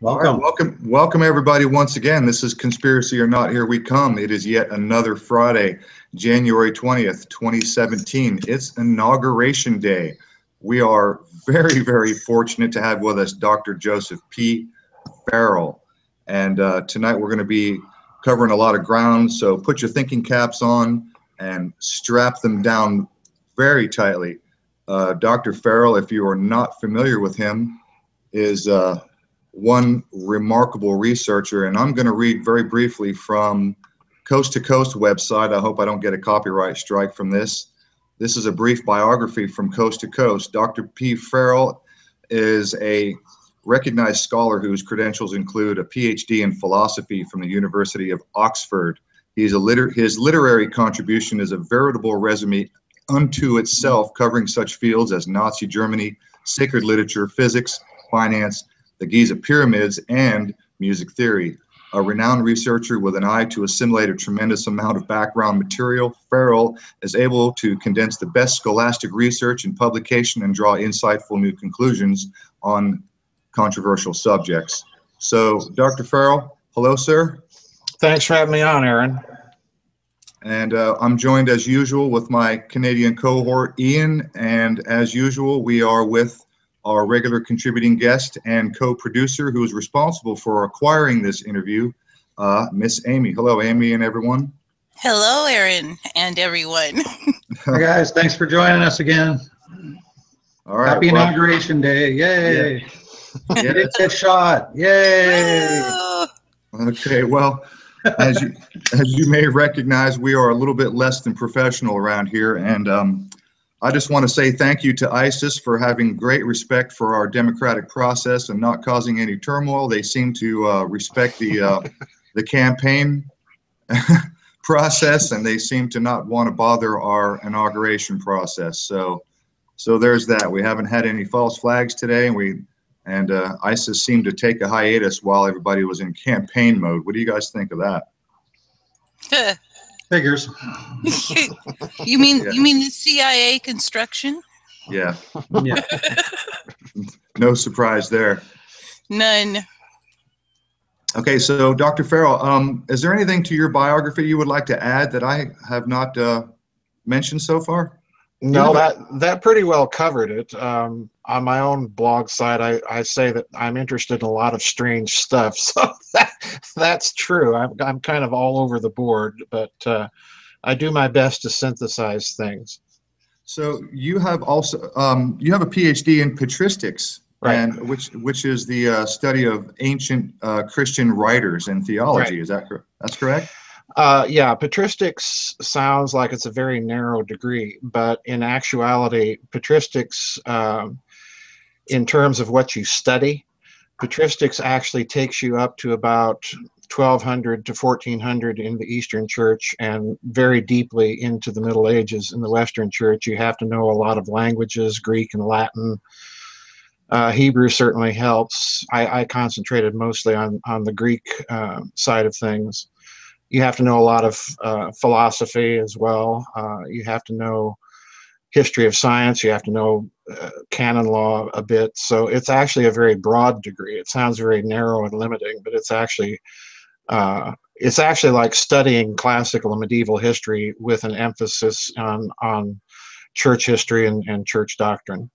All right, Welcome. welcome everybody once again. This is Conspiracy or Not, Here We Come. It is yet another Friday, January 20th, 2017. It's Inauguration Day. We are very, very fortunate to have with us Dr. Joseph P Farrell. And tonight we're going to be covering a lot of ground, so put your thinking caps on and strap them down very tightly. Dr. Farrell, if you are not familiar with him, is one remarkable researcher, and I'm going to read very briefly from Coast to Coast website. I hope I don't get a copyright strike from this. This is a brief biography from Coast to Coast. Dr. P. Farrell is a recognized scholar whose credentials include a PhD in philosophy from the University of Oxford. His literary contribution is a veritable resume unto itself, covering such fields as Nazi Germany, sacred literature, physics, finance, the Giza pyramids, and music theory. A renowned researcher with an eye to assimilate a tremendous amount of background material, Farrell is able to condense the best scholastic research and publication and draw insightful new conclusions on controversial subjects. So, Dr. Farrell, hello, sir. Thanks for having me on, Aaron. And I'm joined as usual with my Canadian cohort, Ian, and as usual, we are with our regular contributing guest and co-producer who is responsible for acquiring this interview, Miss Amy. Hello, Amy and everyone. Hello, Aaron and everyone. Hi, guys. Thanks for joining us again. All right. Happy Inauguration Day. Yay. Yeah. It's a shot. Yay. Woo! Okay, well, as you may recognize, we are a little bit less than professional around here, and I just want to say thank you to ISIS for having great respect for our democratic process and not causing any turmoil. They seem to respect the campaign process, and they seem to not want to bother our inauguration process. So there's that. We haven't had any false flags today, and ISIS seemed to take a hiatus while everybody was in campaign mode. What do you guys think of that? Figures. You mean the CIA construction? Yeah. Yeah. No surprise there. None. Okay, so Dr. Farrell, is there anything to your biography you would like to add that I have not mentioned so far? No, that pretty well covered it. On my own blog site, I say that I'm interested in a lot of strange stuff, so that's true. I'm kind of all over the board, but I do my best to synthesize things. So you have also you have a PhD in patristics, right? And which is the study of ancient Christian writers and theology. Right. Is that correct? That's correct. Yeah, patristics sounds like it's a very narrow degree, but in actuality, patristics, in terms of what you study, patristics actually takes you up to about 1200 to 1400 in the Eastern Church and very deeply into the Middle Ages in the Western Church. You have to know a lot of languages, Greek and Latin. Hebrew certainly helps. I concentrated mostly on the Greek side of things. You have to know a lot of philosophy as well. You have to know history of science. You have to know canon law a bit. So it's actually a very broad degree. It sounds very narrow and limiting, but it's actually like studying classical and medieval history with an emphasis on church history and church doctrine.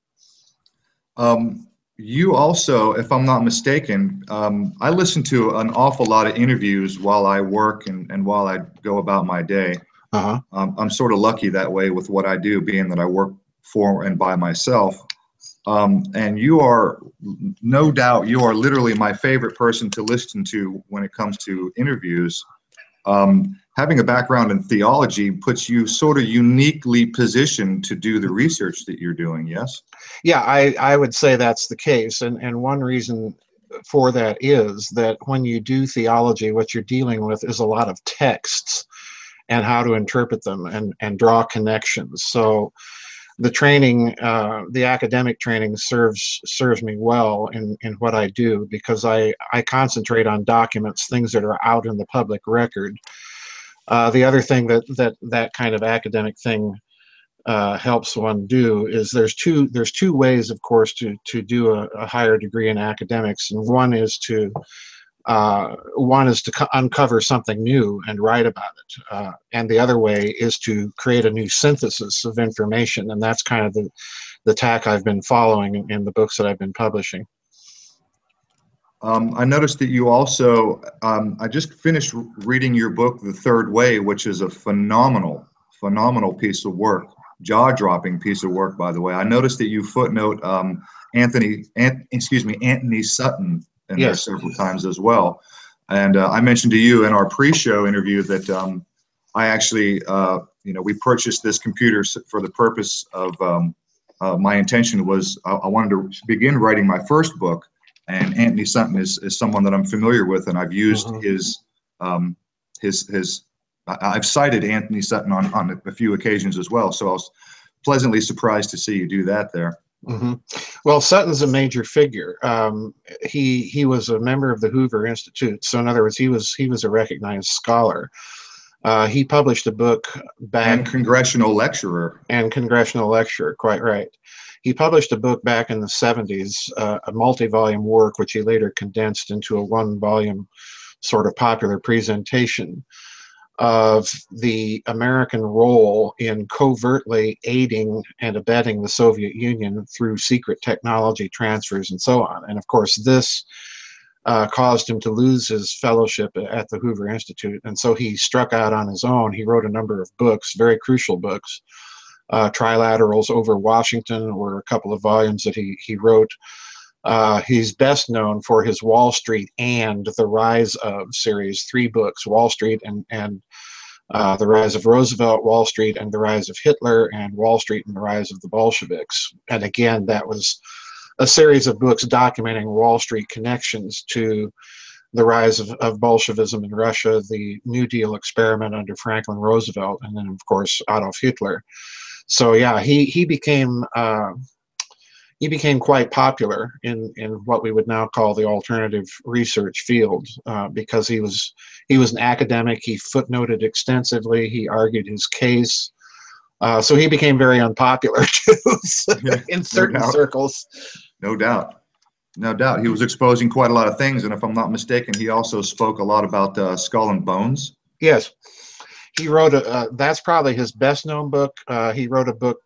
You also, if I'm not mistaken, I listen to an awful lot of interviews while I work and while I go about my day. Uh-huh. I'm sort of lucky that way with what I do, being that I work for and by myself. And you are, no doubt, you are literally my favorite person to listen to when it comes to interviews. Having a background in theology puts you sort of uniquely positioned to do the research that you're doing, yes? Yeah, I would say that's the case. And one reason for that is that when you do theology, what you're dealing with is a lot of texts and how to interpret them and draw connections. So the training, the academic training serves me well in what I do, because I concentrate on documents, things that are out in the public record. The other thing that kind of academic thing helps one do is there's two ways, of course, to do a higher degree in academics, and one is to uncover something new and write about it, and the other way is to create a new synthesis of information, and that's kind of the tack I've been following in the books that I've been publishing. I noticed that you also, I just finished reading your book, The Third Way, which is a phenomenal piece of work, jaw-dropping piece of work, by the way. I noticed that you footnote Anthony Sutton in there several times as well. And I mentioned to you in our pre-show interview that I actually, we purchased this computer for the purpose of, my intention was I wanted to begin writing my first book. And Anthony Sutton is someone that I'm familiar with, and I've used I've cited Anthony Sutton on a few occasions as well. So I was pleasantly surprised to see you do that there. Mm-hmm. Well, Sutton's a major figure. He was a member of the Hoover Institute. So in other words, he was a recognized scholar. He published a book back. And congressional lecturer. Quite right. He published a book back in the 70s, a multi-volume work, which he later condensed into a one-volume sort of popular presentation of the American role in covertly aiding and abetting the Soviet Union through secret technology transfers and so on. And of course, this caused him to lose his fellowship at the Hoover Institute. And so he struck out on his own. He wrote a number of books, very crucial books. Trilaterals over Washington were a couple of volumes that he wrote. He's best known for his Wall Street and the Rise of series, 3 books, Wall Street and the Rise of Roosevelt, Wall Street and the Rise of Hitler, and Wall Street and the Rise of the Bolsheviks. And again, that was a series of books documenting Wall Street connections to the rise of Bolshevism in Russia, the New Deal experiment under Franklin Roosevelt, and then, of course, Adolf Hitler. So yeah, he became quite popular in what we would now call the alternative research field, because he was an academic. He footnoted extensively. He argued his case. So he became very unpopular too in certain circles. No doubt. He was exposing quite a lot of things, and if I'm not mistaken, he also spoke a lot about Skull and Bones. Yes. He wrote that's probably his best known book. He wrote a book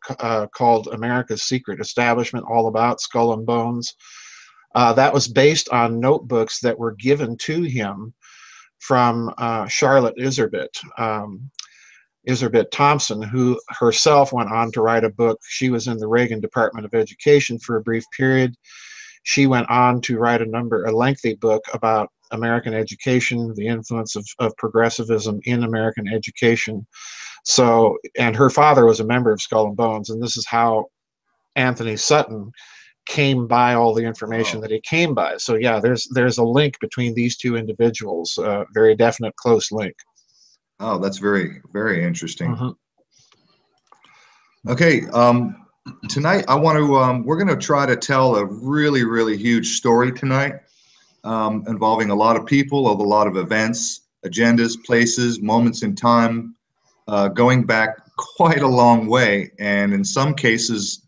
called America's Secret Establishment, all about Skull and Bones. That was based on notebooks that were given to him from Charlotte Iserbyt Thompson, who herself went on to write a book. She was in the Reagan Department of Education for a brief period. She went on to write a lengthy book about American education, the influence of progressivism in American education. So, and her father was a member of Skull and Bones, and this is how Anthony Sutton came by all the information that he came by. So yeah, there's a link between these two individuals, very definite, close link. Oh, that's very, very interesting. Mm-hmm. Okay, tonight we're going to try to tell a really, really huge story tonight, involving a lot of people, a lot of events, agendas, places, moments in time, going back quite a long way, and in some cases,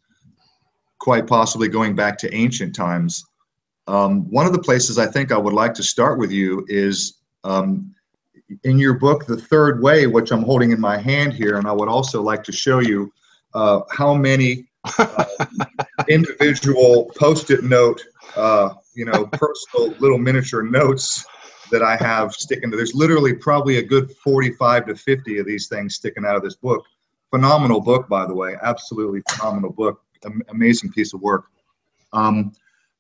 quite possibly going back to ancient times. One of the places I think I would like to start with you is in your book, The Third Way, which I'm holding in my hand here, and I would also like to show you how many individual Post-it note, personal little miniature notes that I have sticking to. There's literally probably a good 45 to 50 of these things sticking out of this book. Phenomenal book, by the way. Absolutely phenomenal book. Amazing piece of work.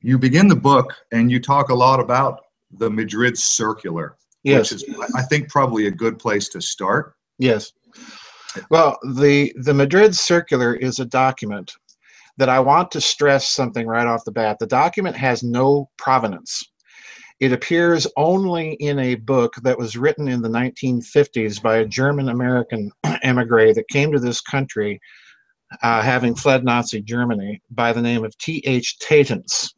You begin the book and you talk a lot about the Madrid Circular, yes, which is, I think, probably a good place to start. Yes. Well, the Madrid Circular is a document that I want to stress something right off the bat. The document has no provenance. It appears only in a book that was written in the 1950s by a German-American emigre that came to this country having fled Nazi Germany by the name of T.H. Tatens.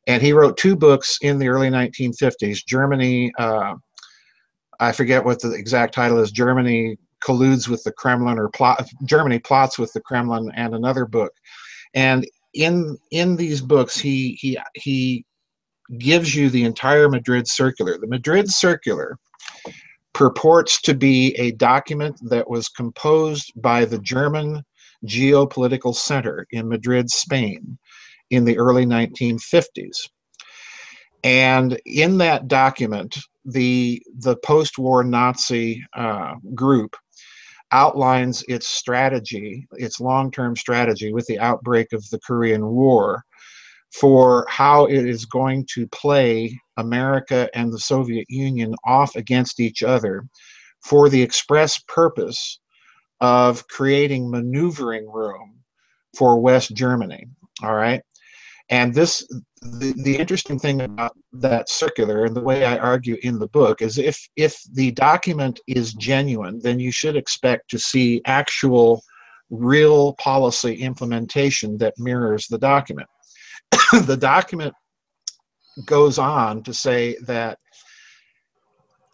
And he wrote 2 books in the early 1950s. Germany, I forget what the exact title is, Germany colludes with the Kremlin, or Germany plots with the Kremlin, and another book. And in these books, he gives you the entire Madrid Circular. The Madrid Circular purports to be a document that was composed by the German Geopolitical Center in Madrid, Spain, in the early 1950s. And in that document, the post-war Nazi group outlines its strategy, its long-term strategy with the outbreak of the Korean War, for how it is going to play America and the Soviet Union off against each other for the express purpose of creating maneuvering room for West Germany. All right. And the interesting thing about that circular, and the way I argue in the book, is if the document is genuine, then you should expect to see actual real policy implementation that mirrors the document. The document goes on to say that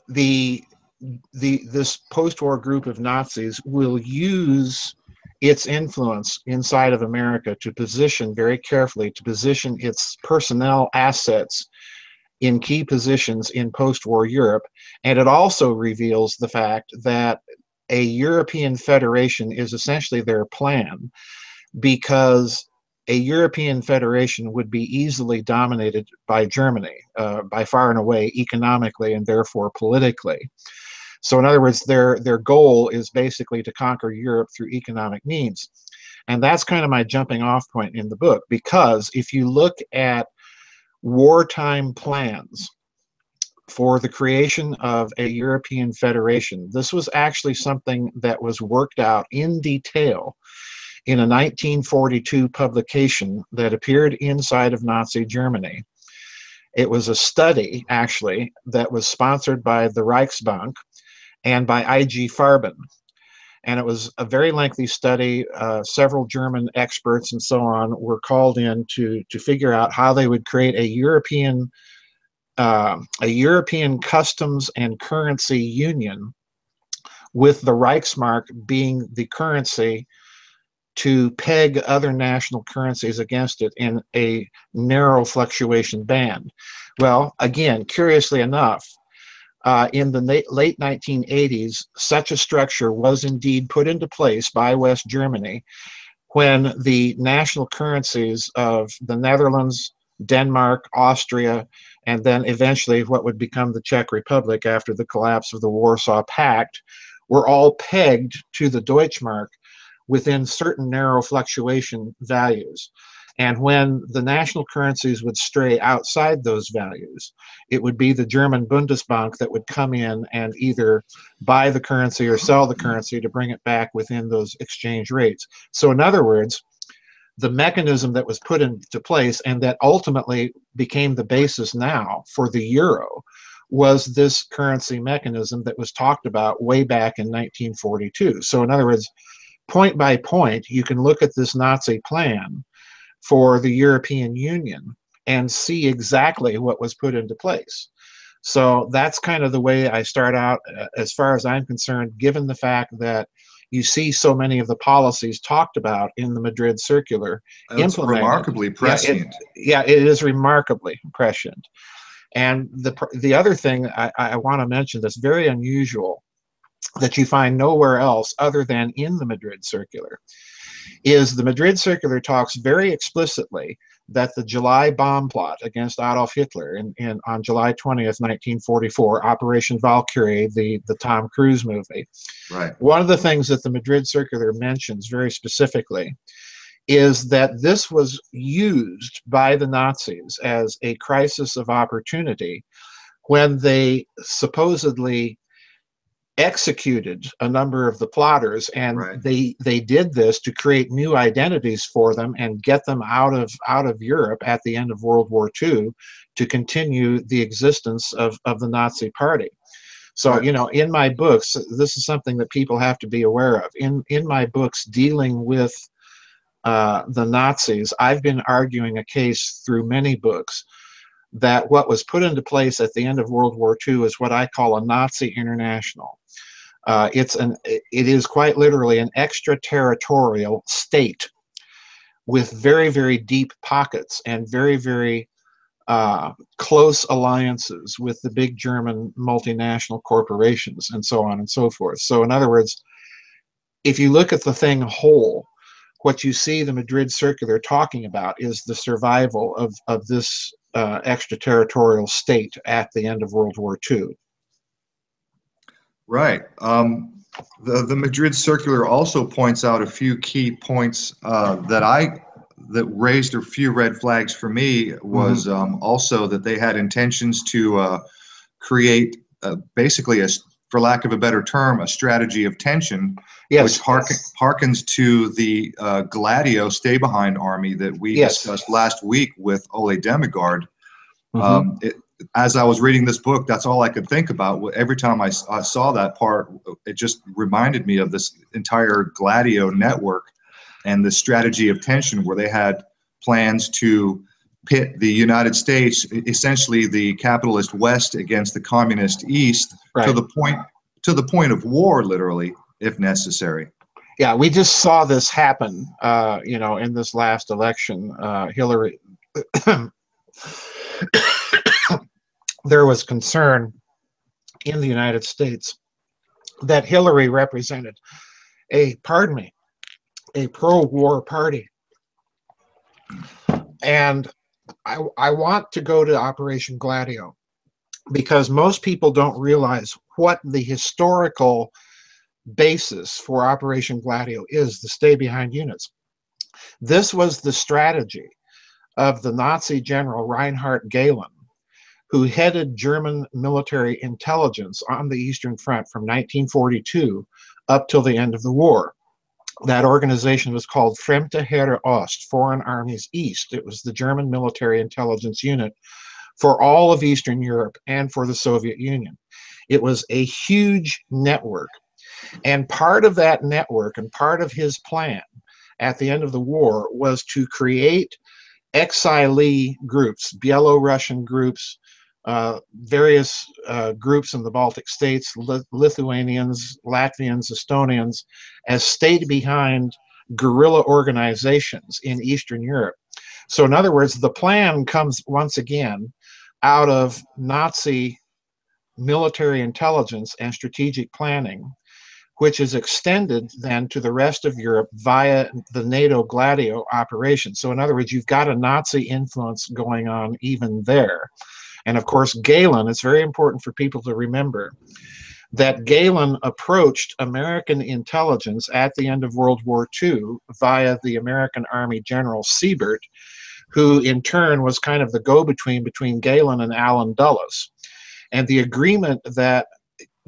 this post-war group of Nazis will use its influence inside of America to position very carefully, to position its personnel assets in key positions in post-war Europe. And it also reveals the fact that a European federation is essentially their plan, because a European federation would be easily dominated by Germany, by far and away, economically and therefore politically. So in other words, their goal is basically to conquer Europe through economic means. And that's kind of my jumping off point in the book, because if you look at wartime plans for the creation of a European federation, this was actually something that was worked out in detail in a 1942 publication that appeared inside of Nazi Germany. It was a study, actually, that was sponsored by the Reichsbank and by I.G. Farben. And it was a very lengthy study. Several German experts and so on were called in to figure out how they would create a European customs and currency union, with the Reichsmark being the currency to peg other national currencies against it in a narrow fluctuation band. Well, again, curiously enough, in the late 1980s, such a structure was indeed put into place by West Germany when the national currencies of the Netherlands, Denmark, Austria, and then eventually what would become the Czech Republic after the collapse of the Warsaw Pact were all pegged to the Deutschmark within certain narrow fluctuation values. And when the national currencies would stray outside those values, it would be the German Bundesbank that would come in and either buy the currency or sell the currency to bring it back within those exchange rates. So in other words, the mechanism that was put into place and that ultimately became the basis now for the euro was this currency mechanism that was talked about way back in 1942. So in other words, point by point, you can look at this Nazi plan for the European Union and see exactly what was put into place. So that's kind of the way I start out, as far as I'm concerned, given the fact that you see so many of the policies talked about in the Madrid Circular implemented. Remarkably prescient. Yeah, it is remarkably prescient. And the other thing I want to mention that's very unusual, that you find nowhere else other than in the Madrid Circular, is the Madrid Circular talks very explicitly that the July bomb plot against Adolf Hitler on July 20th, 1944, Operation Valkyrie, the Tom Cruise movie. Right. One of the things that the Madrid Circular mentions very specifically is that this was used by the Nazis as a crisis of opportunity when they supposedly executed a number of the plotters, and right. they did this to create new identities for them and get them out of Europe at the end of World War II to continue the existence of the Nazi Party. So, right. you know, in my books, this is something that people have to be aware of. In my books dealing with the Nazis, I've been arguing a case through many books that what was put into place at the end of World War II is what I call a Nazi international. It is quite literally an extraterritorial state with very, very deep pockets and very, very close alliances with the big German multinational corporations and so on and so forth. So in other words, if you look at the thing whole, what you see the Madrid Circular talking about is the survival of this extraterritorial state at the end of World War II. Right. The Madrid Circular also points out a few key points that raised a few red flags for me. Was also that they had intentions to create basically for lack of a better term, a strategy of tension, yes, which harkens to the Gladio stay-behind army that we discussed last week with Ole Demigard. As I was reading this book, that's all I could think about. Every time I saw that part, it just reminded me of this entire Gladio network and the strategy of tension, where they had plans to pit the United States, essentially the capitalist West, against the communist East, to the point of war, literally, if necessary. Yeah, we just saw this happen, in this last election. Hillary, there was concern in the United States that Hillary represented a pro-war party. And I want to go to Operation Gladio because most people don't realize what the historical basis for Operation Gladio is, the stay-behind units. This was the strategy of the Nazi general Reinhard Gehlen, who headed German military intelligence on the Eastern Front from 1942 up till the end of the war. That organization was called Fremde Heere Ost, Foreign Armies East. It was the German military intelligence unit for all of Eastern Europe and for the Soviet Union. It was a huge network. And part of that network and part of his plan at the end of the war was to create exilee groups, Belarusian groups, various groups in the Baltic states, Lithuanians, Latvians, Estonians, as stay-behind guerrilla organizations in Eastern Europe. So in other words, the plan comes once again out of Nazi military intelligence and strategic planning, which is extended then to the rest of Europe via the NATO Gladio operation. So in other words, you've got a Nazi influence going on even there. And of course, Gehlen, it's very important for people to remember that Gehlen approached American intelligence at the end of World War II via the American Army General Siebert, who in turn was kind of the go-between between Gehlen and Allen Dulles. And the agreement that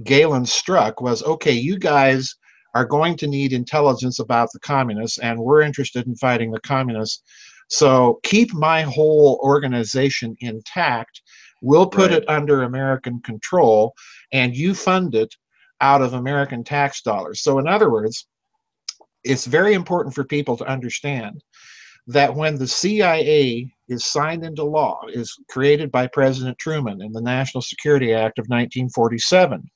Gehlen struck was, okay, you guys are going to need intelligence about the communists, and we're interested in fighting the communists. So keep my whole organization intact. We'll put it under American control, and you fund it out of American tax dollars. So in other words, it's very important for people to understand that when the CIA is signed into law, is created by President Truman in the National Security Act of 1947,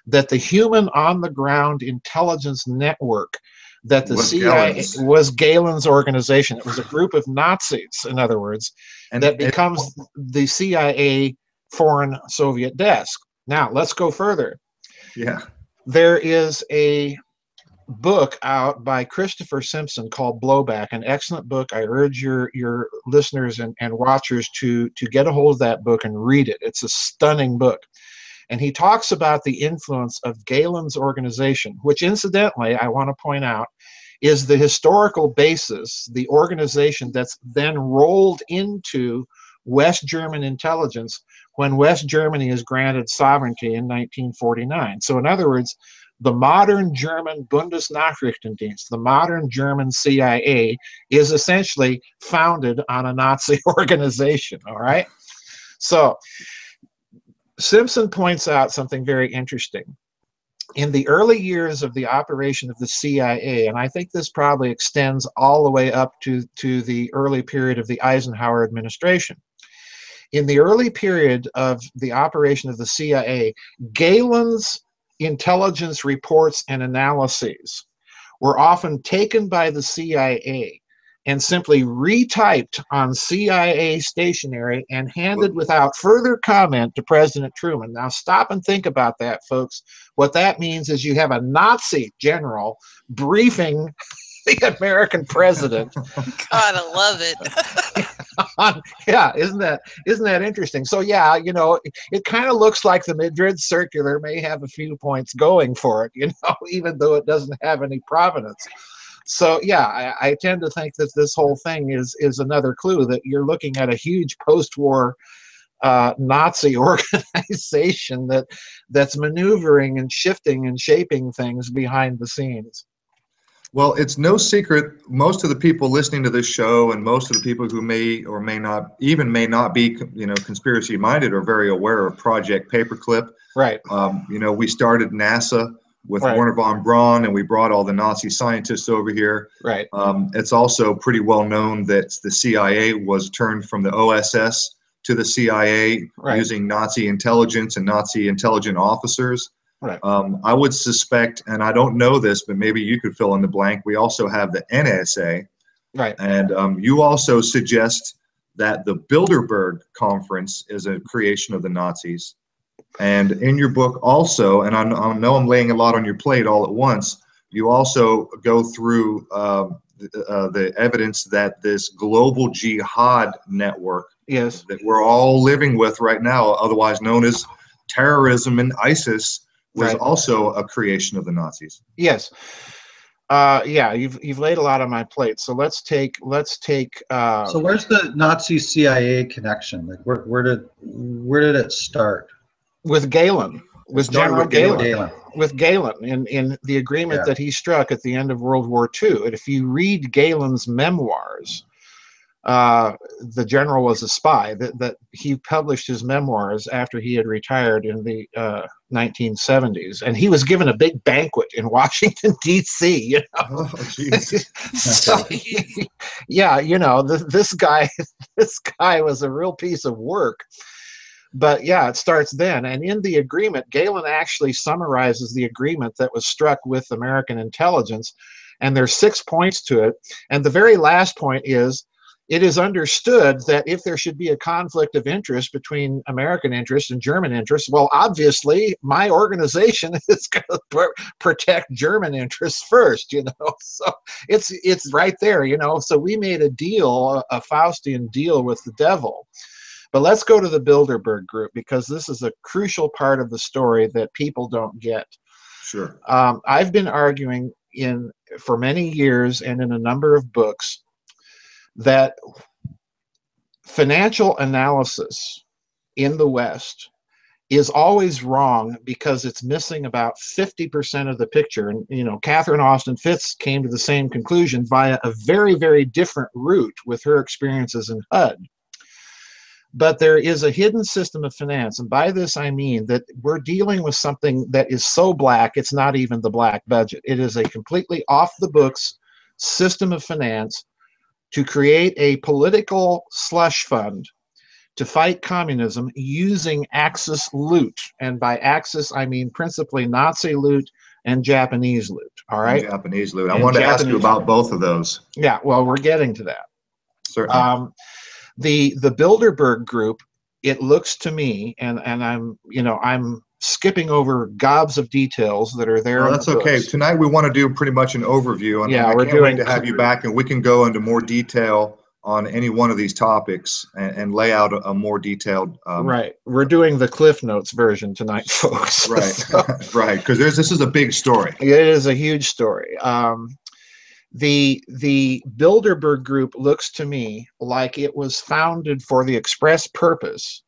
that the human on-the-ground intelligence network that the CIA was Gehlen's organization. It was a group of Nazis, in other words, and that becomes the CIA Foreign Soviet Desk. Now, let's go further. Yeah. There is a book out by Christopher Simpson called Blowback, an excellent book. I urge your listeners and watchers to get a hold of that book and read it. It's a stunning book. And he talks about the influence of Gehlen's organization, which incidentally, I want to point out, is the historical basis, the organization that's then rolled into West German intelligence when West Germany is granted sovereignty in 1949. So in other words, the modern German Bundesnachrichtendienst, the modern German CIA, is essentially founded on a Nazi organization, all right? So Simpson points out something very interesting. In the early years of the operation of the CIA, and I think this probably extends all the way up to the early period of the Eisenhower administration. In the early period of the operation of the CIA, Gehlen's intelligence reports and analyses were often taken by the CIA and simply retyped on CIA stationery and handed without further comment to President Truman. Now stop and think about that, folks. What that means is you have a Nazi general briefing the American president. God, I love it. Yeah, isn't that interesting? So yeah, you know, it kind of looks like the Madrid Circular may have a few points going for it, you know, even though it doesn't have any provenance. So yeah, I tend to think that this whole thing is another clue that you're looking at a huge post-war Nazi organization that's maneuvering and shifting and shaping things behind the scenes. Well, it's no secret, most of the people listening to this show and most of the people who may or may not be, you know, conspiracy minded are very aware of Project Paperclip. Right. You know, we started NASA with Right. Werner von Braun, and we brought all the Nazi scientists over here. Right. It's also pretty well known that the CIA was turned from the OSS to the CIA Right. using Nazi intelligence and Nazi intelligent officers. Right. I would suspect, and I don't know this, but maybe you could fill in the blank, we also have the NSA. Right. And you also suggest that the Bilderberg Conference is a creation of the Nazis. And in your book also, and I know I'm laying a lot on your plate all at once, you also go through the evidence that this global jihad network, Yes, that we're all living with right now, otherwise known as terrorism and ISIS, was Right. also a creation of the Nazis. yes. Yeah, you've laid a lot on my plate. So let's take So where's the Nazi CIA connection? Like where did it start? with Galen, with started General with Galen. Galen. With Galen in the agreement Yeah. that he struck at the end of World War II. And if you read Galen's memoirs, the general was a spy. That he published his memoirs after he had retired in the 1970s, and he was given a big banquet in Washington D.C. You know, Oh, jeez. so yeah, you know, this guy was a real piece of work. But yeah, it starts then. And in the agreement, Galen actually summarizes the agreement that was struck with American intelligence. And there's 6 points to it. And the very last point is, it is understood that if there should be a conflict of interest between American interests and German interests, well, obviously, my organization is going to protect German interests first, you know. So it's right there, you know. So we made a deal, a Faustian deal with the devil. But let's go to the Bilderberg group, because this is a crucial part of the story that people don't get. Sure. I've been arguing for many years and in a number of books that financial analysis in the West is always wrong because it's missing about 50% of the picture. And, you know, Catherine Austin Fitts came to the same conclusion via a very, very different route with her experiences in HUD. But there is a hidden system of finance. And by this, I mean that we're dealing with something that is so black, it's not even the black budget. It is a completely off the books system of finance to create a political slush fund to fight communism using Axis loot. And by Axis, I mean principally Nazi loot and Japanese loot. All right. Japanese loot. I And wanted to ask you Japanese about both of those. Yeah, well, we're getting to that. Certainly. The Bilderberg group, it looks to me, and I'm skipping over gobs of details that are there. No, in that's the okay. books. Tonight we want to do pretty much an overview, and Yeah, I we're can't wait doing- to have you back, and we can go into more detail on any one of these topics and lay out a more detailed. Right, we're doing the Cliff Notes version tonight, folks. Right, So, right, because this is a big story. it is a huge story. The Bilderberg group looks to me like it was founded for the express purpose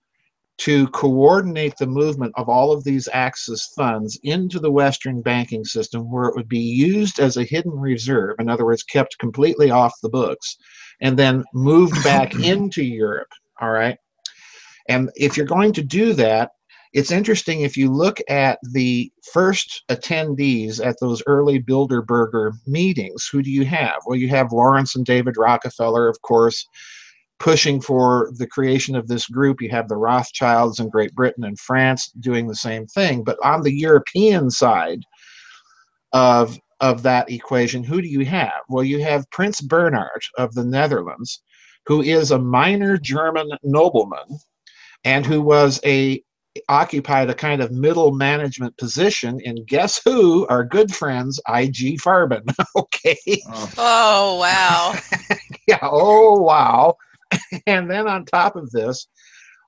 to coordinate the movement of all of these Axis funds into the Western banking system, where it would be used as a hidden reserve, in other words, kept completely off the books, and then moved back into Europe. All right. And if you're going to do that, it's interesting, if you look at the first attendees at those early Bilderberger meetings, who do you have? Well, you have Lawrence and David Rockefeller, of course. pushing for the creation of this group. You have the Rothschilds in Great Britain and France doing the same thing. But on the European side of that equation, who do you have? Well, you have Prince Bernhard of the Netherlands, who is a minor German nobleman and who occupied a kind of middle management position in, guess who? Our good friends, I.G. Farben. Okay. Oh, wow. Yeah, oh, wow. And then on top of this,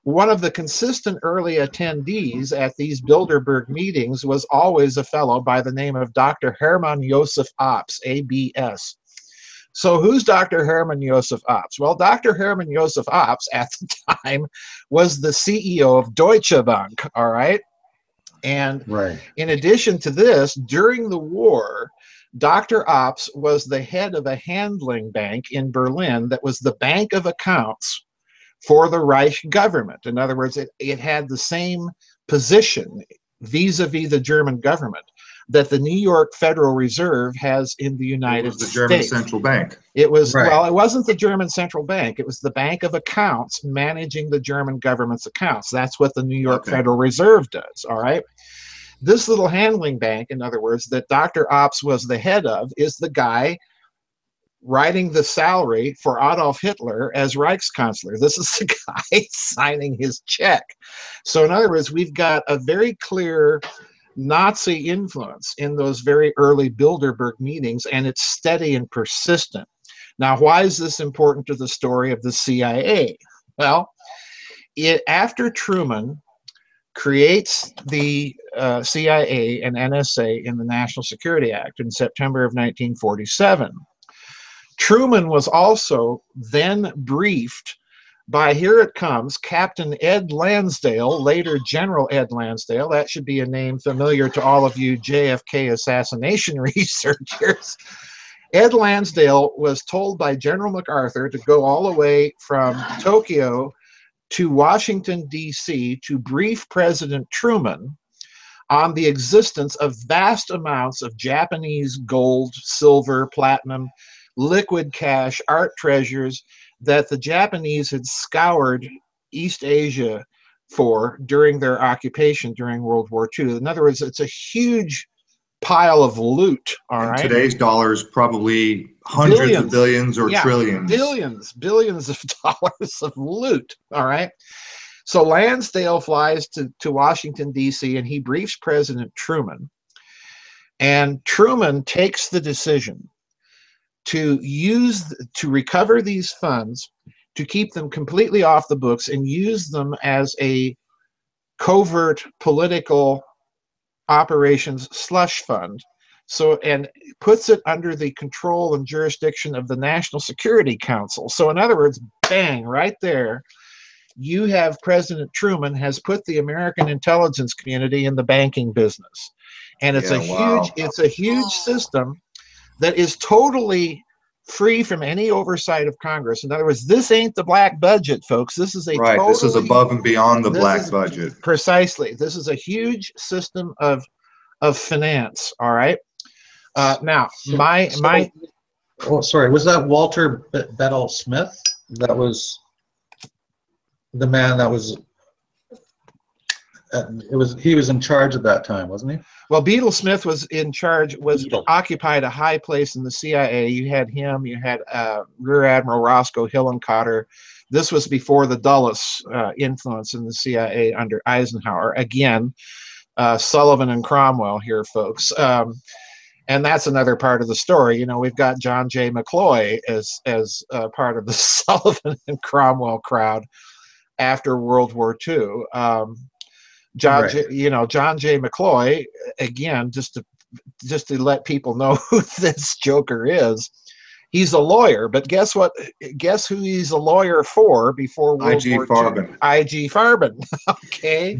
one of the consistent early attendees at these Bilderberg meetings was always a fellow by the name of Dr. Hermann Joseph Ops, ABS. So who's Dr. Hermann Joseph Ops? Well, Dr. Hermann Joseph Ops at the time was the CEO of Deutsche Bank, all right? And in addition to this, during the war, Dr. Ops was the head of a handling bank in Berlin that was the bank of accounts for the Reich government. In other words, it had the same position vis-a-vis the German government that the New York Federal Reserve has in the United States. It was the German central bank. It was, well, it wasn't the German central bank. It was the Bank of Accounts managing the German government's accounts. That's what the New York Federal Reserve does, all right? This little handling bank, in other words, that Dr. Ops was the head of, is the guy writing the salary for Adolf Hitler as Reichskanzler. This is the guy signing his check. So in other words, we've got a very clear Nazi influence in those very early Bilderberg meetings, and it's steady and persistent. Now, why is this important to the story of the CIA? Well, after Truman creates the CIA and NSA in the National Security Act in September of 1947, Truman was also then briefed by, here it comes, Captain Ed Lansdale, later General Ed Lansdale. That should be a name familiar to all of you JFK assassination researchers. Ed Lansdale was told by General MacArthur to go all the way from Tokyo to Washington, D.C. to brief President Truman on the existence of vast amounts of Japanese gold, silver, platinum, liquid cash, art treasures that the Japanese had scoured East Asia for during their occupation during World War II. In other words, it's a huge pile of loot, all right? Today's dollars, probably hundreds of billions or trillions. Billions of dollars of loot, all right? So Lansdale flies to Washington, D.C., and he briefs President Truman. And Truman takes the decision to recover these funds, to keep them completely off the books and use them as a covert political operations slush fund. So, and puts it under the control and jurisdiction of the National Security Council. So in other words, bang, right there, you have President Truman has put the American intelligence community in the banking business. And it's it's a huge system that is totally free from any oversight of Congress. In other words, this ain't the black budget, folks. This is this is above and beyond the black budget. Precisely. This is a huge system of finance. All right. Now, oh, sorry. Was that Walter Bedell Smith? That was the man that was. He was in charge at that time, wasn't he? Well, Bedell Smith was in charge, occupied a high place in the CIA. You had him, you had Rear Admiral Roscoe Hillenkotter. This was before the Dulles influence in the CIA under Eisenhower. Again, Sullivan and Cromwell here, folks. And that's another part of the story. You know, we've got John J. McCloy as part of the Sullivan and Cromwell crowd after World War II. John J. McCloy, again, just to let people know who this joker is. He's a lawyer, but guess what? Guess who he's a lawyer for before World War II? I.G. Farben. Okay.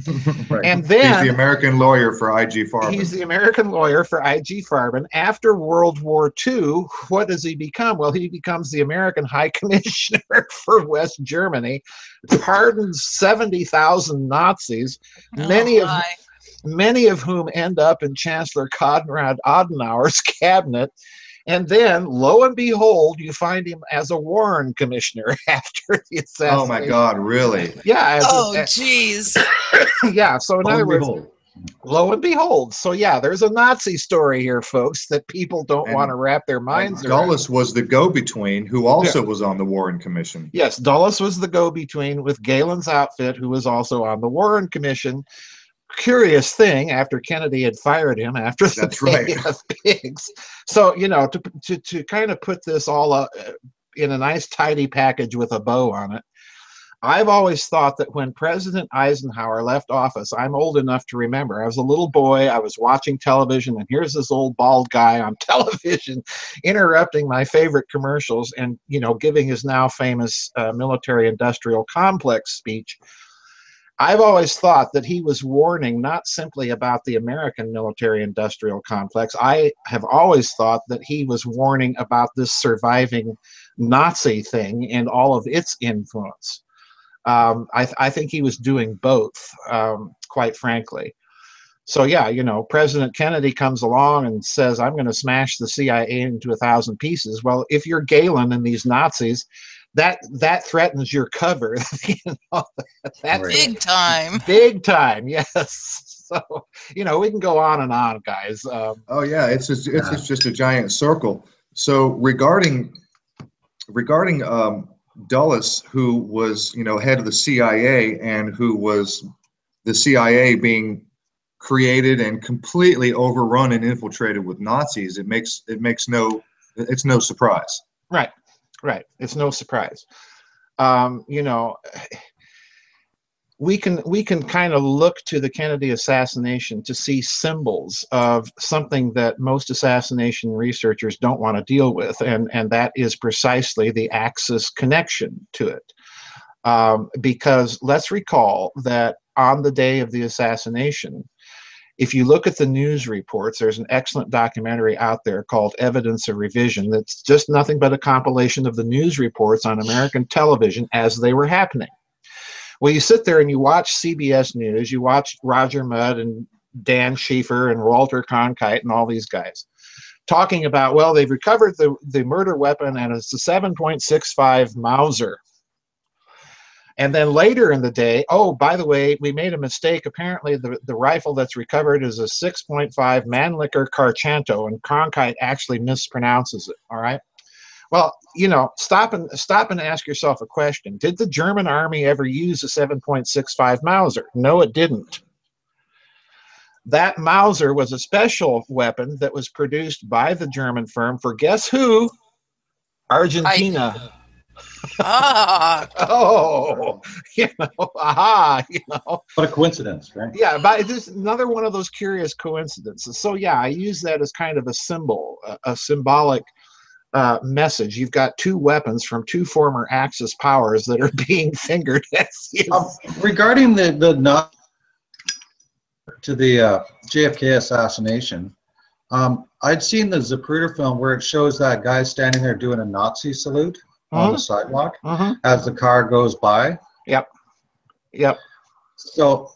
Right. And then he's the American lawyer for I.G. Farben. He's the American lawyer for I.G. Farben. After World War II, what does he become? Well, he becomes the American High Commissioner for West Germany, pardons 70,000 Nazis, many of whom end up in Chancellor Konrad Adenauer's cabinet. And then, lo and behold, you find him as a Warren commissioner after the assassination. Oh my God, really? Yeah. Oh, geez. Yeah. So in other words, Behold. lo and behold. So yeah, there's a Nazi story here, folks, that people don't And- want to wrap their And minds around. Dulles was the go-between who also was on the Warren Commission. Yes, Dulles was the go-between with Galen's outfit, who was also on the Warren Commission. Curious thing, after Kennedy had fired him after the That's Bay right. of Pigs. So, you know, to kind of put this all in a nice tidy package with a bow on it, I've always thought that when President Eisenhower left office, I'm old enough to remember, I was a little boy, I was watching television, and here's this old bald guy on television interrupting my favorite commercials and, you know, giving his now famous military-industrial complex speech. I've always thought that he was warning not simply about the American military-industrial complex. I have always thought that he was warning about this surviving Nazi thing and all of its influence. I think he was doing both, quite frankly. So yeah, you know, President Kennedy comes along and says, I'm going to smash the CIA into 1,000 pieces. Well, if you're Galen and these Nazis, that threatens your cover. You know, that's Big time. big time. Yes. So, you know, we can go on, guys. Oh yeah, it's just a giant circle. So regarding Dulles, who was, you know, head of the CIA and who was the CIA being created and completely overrun and infiltrated with Nazis, it's no surprise. Right. It's no surprise. You know, we can kind of look to the Kennedy assassination to see symbols of something that most assassination researchers don't want to deal with, and that is precisely the Axis connection to it. Because let's recall that on the day of the assassination, if you look at the news reports, there's an excellent documentary out there called Evidence of Revision that's just nothing but a compilation of the news reports on American television as they were happening. Well, you sit there and you watch CBS News, you watch Roger Mudd and Dan Schiffer and Walter Cronkite and all these guys talking about, well, they've recovered the murder weapon and it's a 7.65 Mauser. And then later in the day, oh, by the way, we made a mistake. Apparently, the rifle that's recovered is a 6.5 Mannlicher Carchanto, and Cronkite actually mispronounces it. All right. Well, you know, stop and ask yourself a question. Did the German army ever use a 7.65 Mauser? No, it didn't. That Mauser was a special weapon that was produced by the German firm for guess who? Argentina. Ah. Oh, you know, aha, you know. What a coincidence, right? Yeah, but this is another one of those curious coincidences. So yeah, I use that as kind of a symbol, a symbolic message. You've got two weapons from two former Axis powers that are being fingered. Regarding the not to the JFK assassination, I'd seen the Zapruder film where it shows that guy standing there doing a Nazi salute on the sidewalk as the car goes by. Yep. So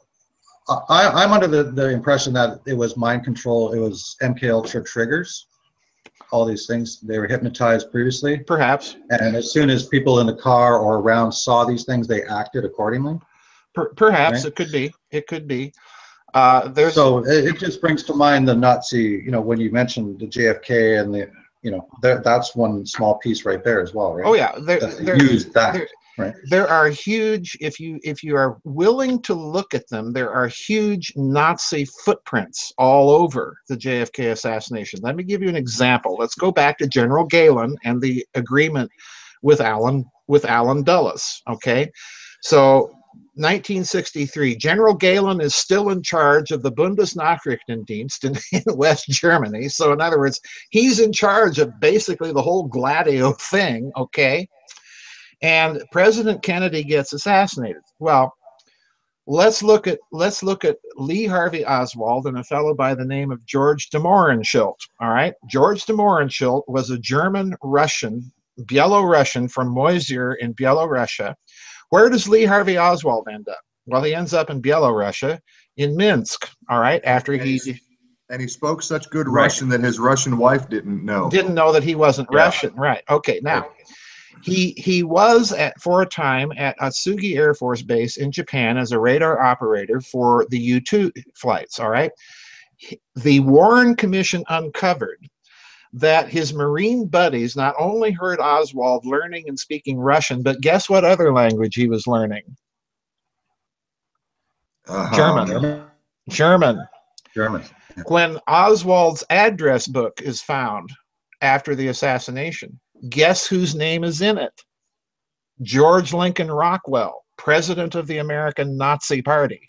I'm under the impression that it was mind control. It was MK Ultra triggers. All these things, they were hypnotized previously. Perhaps. And as soon as people in the car or around saw these things, they acted accordingly. Perhaps. Right? It could be. So it just brings to mind the Nazi, you know, when you mentioned the JFK and the, you know, that's one small piece right there as well, right? Oh yeah, there are huge. If you are willing to look at them, there are huge Nazi footprints all over the JFK assassination. Let me give you an example. Let's go back to General Galen and the agreement with Allen Dulles. Okay, so 1963, General Galen is still in charge of the Bundesnachrichtendienst in West Germany. So in other words, he's in charge of basically the whole Gladio thing, okay? And President Kennedy gets assassinated. Well, let's look at Lee Harvey Oswald and a fellow by the name of George de Mohrenschildt, all right? George de Mohrenschildt was a German-Russian, Belarusian from Moisir in Belarusia. Where does Lee Harvey Oswald end up? Well, he ends up in Belarusia, in Minsk, all right, after he... And he spoke such good Right. Russian that his Russian wife didn't know. Didn't know that he wasn't Yeah. Russian. Right. Okay. Now, he was for a time at Atsugi Air Force Base in Japan as a radar operator for the U-2 flights. All right. The Warren Commission uncovered that his Marine buddies not only heard Oswald learning and speaking Russian, but guess what other language he was learning? German. German. German. When Oswald's address book is found after the assassination, guess whose name is in it? George Lincoln Rockwell, president of the American Nazi Party.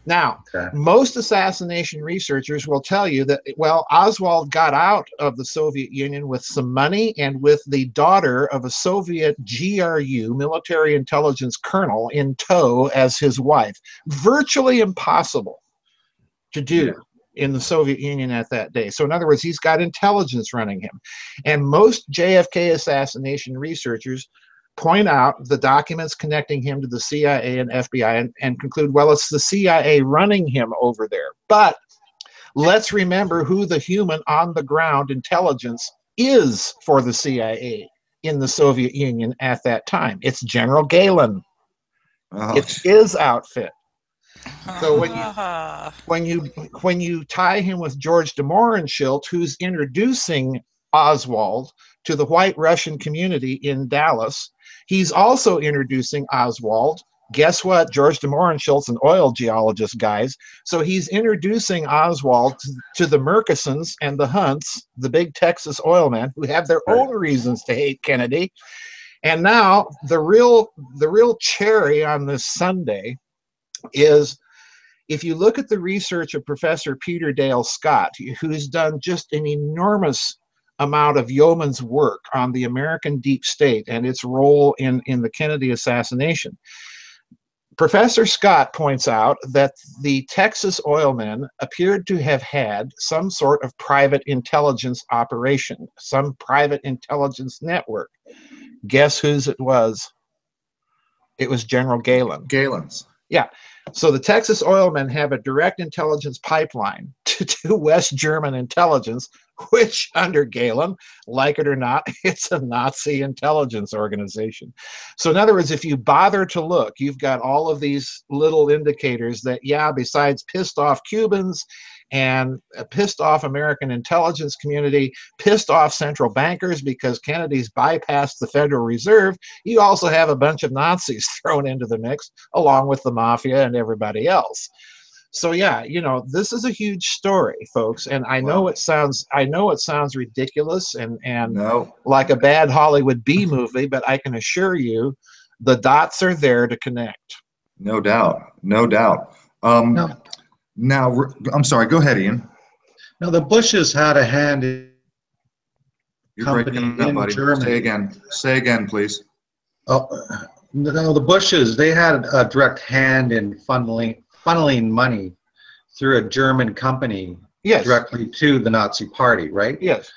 Now, most assassination researchers will tell you that, well, Oswald got out of the Soviet Union with some money and with the daughter of a Soviet GRU, military intelligence colonel, in tow as his wife. Virtually impossible to do in the Soviet Union at that day. So in other words, he's got intelligence running him. And most JFK assassination researchers point out the documents connecting him to the CIA and FBI and conclude, well, it's the CIA running him over there. But let's remember who the human on the ground intelligence is for the CIA in the Soviet Union at that time. It's General Galen. It's his outfit. So when you tie him with George de Mohrenschildt, who's introducing Oswald to the white Russian community in Dallas, he's also introducing Oswald. Guess what? George de Mohrenschildt's an oil geologist, guys. So he's introducing Oswald to the Murchisons and the Hunts, the big Texas oil men, who have their own reasons to hate Kennedy. And now the real cherry on this sundae is, if you look at the research of Professor Peter Dale Scott, who's done just an enormous amount of yeoman's work on the American deep state and its role in the Kennedy assassination, Professor Scott points out that the Texas oil men appeared to have had some sort of private intelligence operation, some private intelligence network. Guess whose it was? It was General Galen. Galen's. Yeah. So the Texas oil men have a direct intelligence pipeline to West German intelligence, which under Galen, like it or not, it's a Nazi intelligence organization. So in other words, if you bother to look, you've got all of these little indicators that, yeah, besides pissed off Cubans and a pissed off American intelligence community, pissed off central bankers because Kennedy's bypassed the Federal Reserve, you also have a bunch of Nazis thrown into the mix along with the mafia and everybody else. So yeah, you know, this is a huge story, folks, and I know it sounds ridiculous and like a bad Hollywood B movie, but I can assure you the dots are there to connect. No doubt. Now, I'm sorry. Go ahead, Ian. Now, the Bushes had a hand in company in Germany. Say again, please. Oh, no, the Bushes, they had a direct hand in funneling money through a German company directly to the Nazi Party, right? Yes.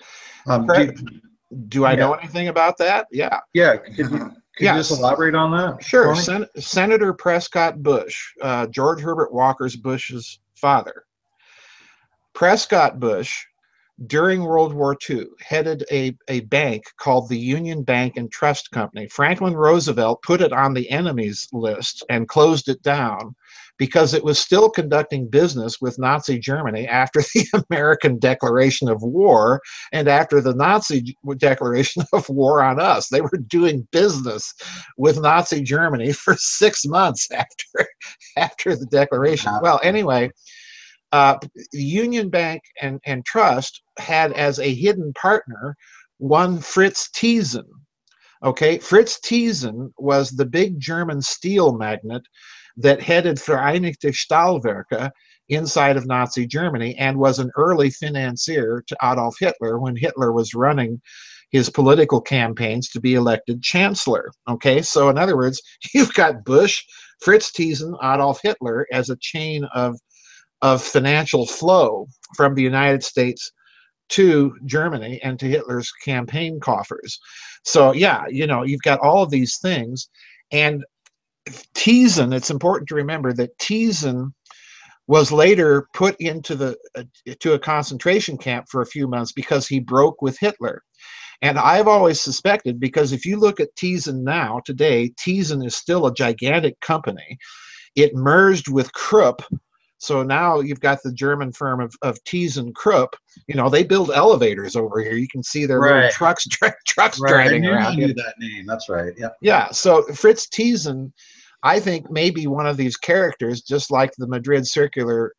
Do I know anything about that? Yeah. Yeah. Could you just elaborate on that? Sure. Senator Prescott Bush, George Herbert Walker's Bush's father. Prescott Bush, during World War II, headed a bank called the Union Bank and Trust Company. Franklin Roosevelt put it on the enemies list and closed it down because it was still conducting business with Nazi Germany after the American declaration of war and after the Nazi declaration of war on us. They were doing business with Nazi Germany for 6 months after the declaration. Well, anyway, Union Bank and Trust had as a hidden partner one Fritz Thiessen. Okay, Fritz Thiessen was the big German steel magnate that headed Vereinigte Stahlwerke inside of Nazi Germany and was an early financier to Adolf Hitler when Hitler was running his political campaigns to be elected chancellor. Okay, so in other words, you've got Bush, Fritz Thiessen, Adolf Hitler as a chain of financial flow from the United States to Germany and to Hitler's campaign coffers. So yeah, you know, you've got all of these things. And Thiessen, it's important to remember that Thiessen was later put into to a concentration camp for a few months because he broke with Hitler. And I've always suspected, because if you look at Thyssen now, today, Thyssen is still a gigantic company. It merged with Krupp. So now you've got the German firm of Thyssen-Krupp. You know, they build elevators over here. You can see their little trucks driving around. I knew that name. That's right. Yeah. Yeah. So Fritz Thyssen, I think, may be one of these characters, just like the Madrid Circular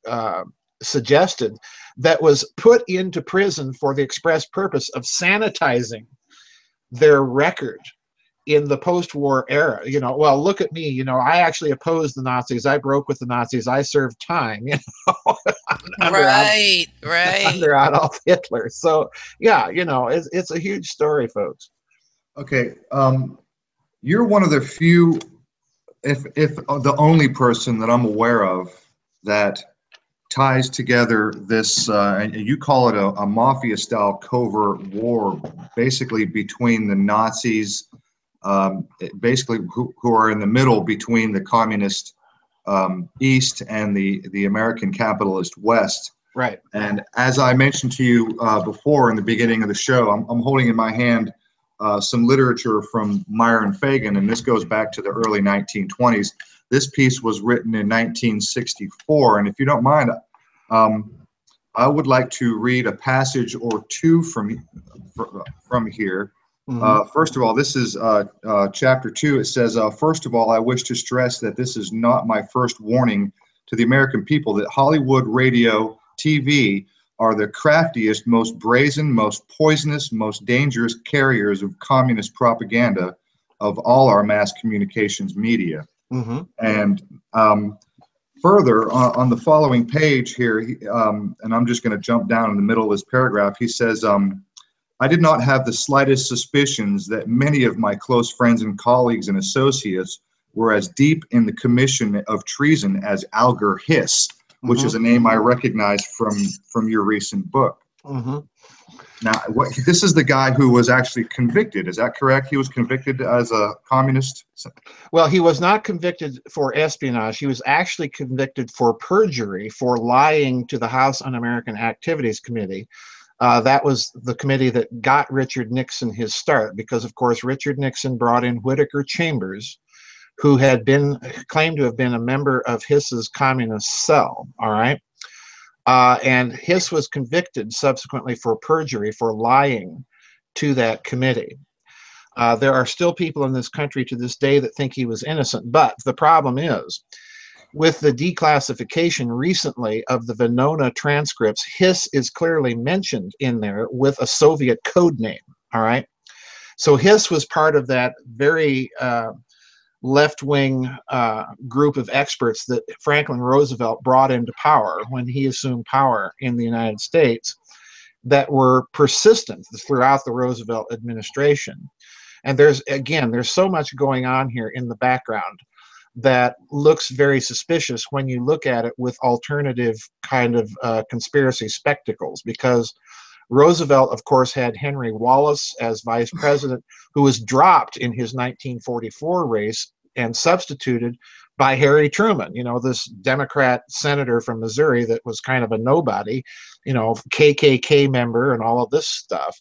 suggested, that was put into prison for the express purpose of sanitizing their record in the post-war era. You know, well, look at me. You know, I actually opposed the Nazis. I broke with the Nazis. I served time. You know, under Adolf Hitler. So yeah, you know, it's a huge story, folks. Okay, you're one of the few, if the only person that I'm aware of that ties together this, and you call it a mafia-style covert war, basically between the Nazis, basically who are in the middle between the communist East and the American capitalist West. Right. And as I mentioned to you before in the beginning of the show, I'm holding in my hand some literature from Myron Fagan, and this goes back to the early 1920s. This piece was written in 1964, and if you don't mind, I would like to read a passage or two from here. Mm-hmm. First of all, this is chapter 2. It says, first of all, I wish to stress that this is not my first warning to the American people that Hollywood, radio, TV are the craftiest, most brazen, most poisonous, most dangerous carriers of communist propaganda of all our mass communications media. Mm-hmm. And further, on the following page here, and I'm just going to jump down in the middle of this paragraph, he says, I did not have the slightest suspicions that many of my close friends and colleagues and associates were as deep in the commission of treason as Alger Hiss, which Mm-hmm. is a name I recognize from your recent book. Mm-hmm. Now, this is the guy who was actually convicted. Is that correct? He was convicted as a communist? Well, he was not convicted for espionage. He was actually convicted for perjury, for lying to the House Un-American Activities Committee. That was the committee that got Richard Nixon his start, because, of course, Richard Nixon brought in Whittaker Chambers, who had been claimed to have been a member of Hiss's communist cell. All right. And Hiss was convicted subsequently for perjury, for lying to that committee. There are still people in this country to this day that think he was innocent. But the problem is, with the declassification recently of the Venona transcripts, Hiss is clearly mentioned in there with a Soviet code name. All right. So Hiss was part of that very left-wing group of experts that Franklin Roosevelt brought into power when he assumed power in the United States, that were persistent throughout the Roosevelt administration. And there's so much going on here in the background that looks very suspicious when you look at it with alternative kind of conspiracy spectacles, because Roosevelt, of course, had Henry Wallace as vice president, who was dropped in his 1944 race and substituted by Harry Truman, you know, this Democrat senator from Missouri that was kind of a nobody, you know, KKK member and all of this stuff.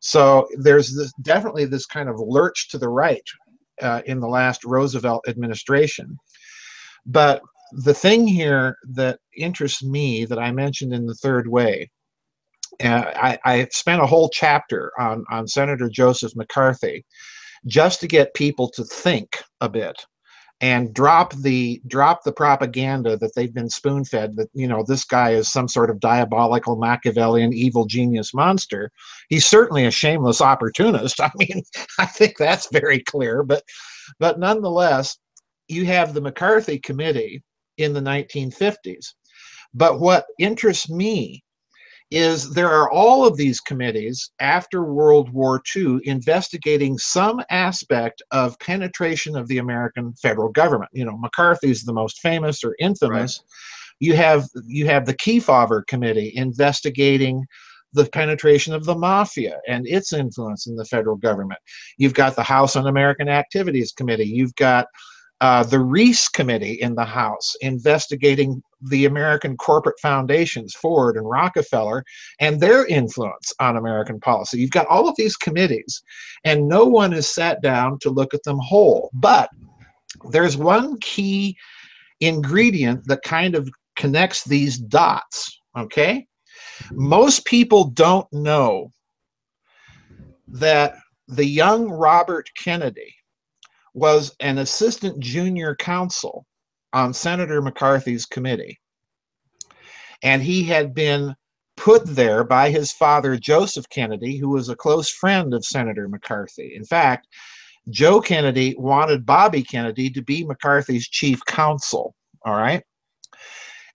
So there's definitely this kind of lurch to the right in the last Roosevelt administration. But the thing here that interests me, that I mentioned in The Third Way, I spent a whole chapter on Senator Joseph McCarthy, just to get people to think a bit and drop the propaganda that they've been spoon-fed, that, you know, this guy is some sort of diabolical Machiavellian evil genius monster. He's certainly a shameless opportunist. I mean, I think that's very clear, but nonetheless, you have the McCarthy Committee in the 1950s. But what interests me is there are all of these committees after World War II investigating some aspect of penetration of the American federal government. You know, McCarthy's the most famous or infamous. Right. You have the Kefauver Committee investigating the penetration of the mafia and its influence in the federal government. You've got the House Un-American Activities Committee. You've got the Reese Committee in the House investigating the American corporate foundations, Ford and Rockefeller, and their influence on American policy. You've got all of these committees, and no one has sat down to look at them whole. But there's one key ingredient that kind of connects these dots, okay? Most people don't know that the young Robert Kennedy was an assistant junior counsel on Senator McCarthy's committee. And he had been put there by his father, Joseph Kennedy, who was a close friend of Senator McCarthy. In fact, Joe Kennedy wanted Bobby Kennedy to be McCarthy's chief counsel, all right?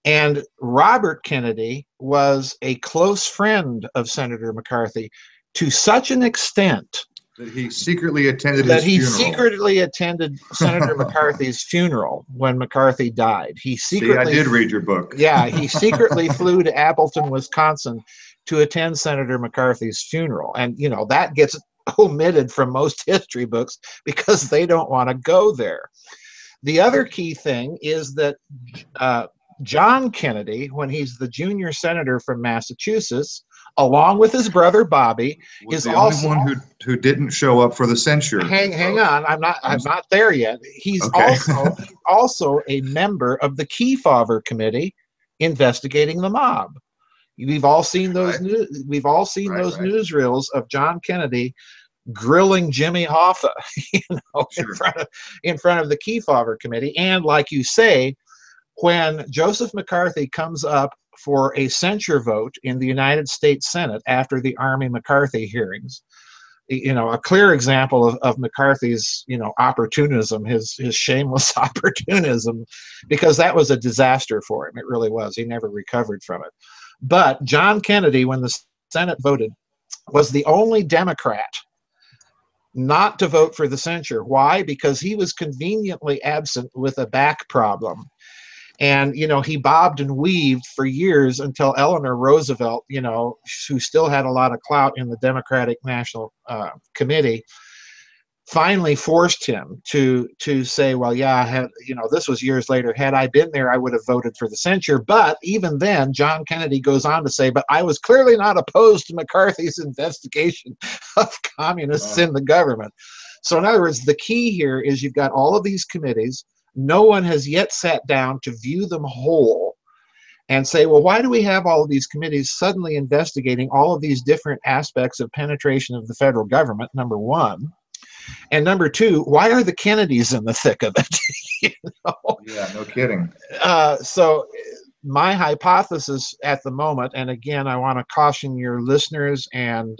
And Robert Kennedy was a close friend of Senator McCarthy to such an extent that he secretly attended his funeral. Secretly attended Senator McCarthy's funeral when McCarthy died. He secretly, See, I did read your book. Yeah, he secretly flew to Appleton, Wisconsin to attend Senator McCarthy's funeral. And, you know, that gets omitted from most history books because they don't want to go there. The other key thing is that John Kennedy, when he's the junior senator from Massachusetts, along with his brother Bobby, was is the also only one who didn't show up for the censure. Hang on, I'm not there yet. He's okay. also a member of the Kefauver Committee investigating the mob. We've all seen those newsreels of John Kennedy grilling Jimmy Hoffa, you know, Sure. in front of the Kefauver Committee. And like you say, when Joseph McCarthy comes up for a censure vote in the United States Senate after the Army McCarthy hearings, you know, a clear example of McCarthy's, you know, opportunism, his shameless opportunism, because that was a disaster for him. It really was. He never recovered from it. But John Kennedy, when the Senate voted, was the only Democrat not to vote for the censure. Why? Because he was conveniently absent with a back problem. And, you know, he bobbed and weaved for years until Eleanor Roosevelt, you know, who still had a lot of clout in the Democratic National Committee, finally forced him to say, well, yeah, you know, this was years later. Had I been there, I would have voted for the censure. But even then, John Kennedy goes on to say, but I was clearly not opposed to McCarthy's investigation of communists in the government. So in other words, the key here is you've got all of these committees. No one has yet sat down to view them whole and say, well, why do we have all of these committees suddenly investigating all of these different aspects of penetration of the federal government, number one? And number two, why are the Kennedys in the thick of it? You know? Yeah, no kidding. So my hypothesis at the moment, and again, I want to caution your listeners and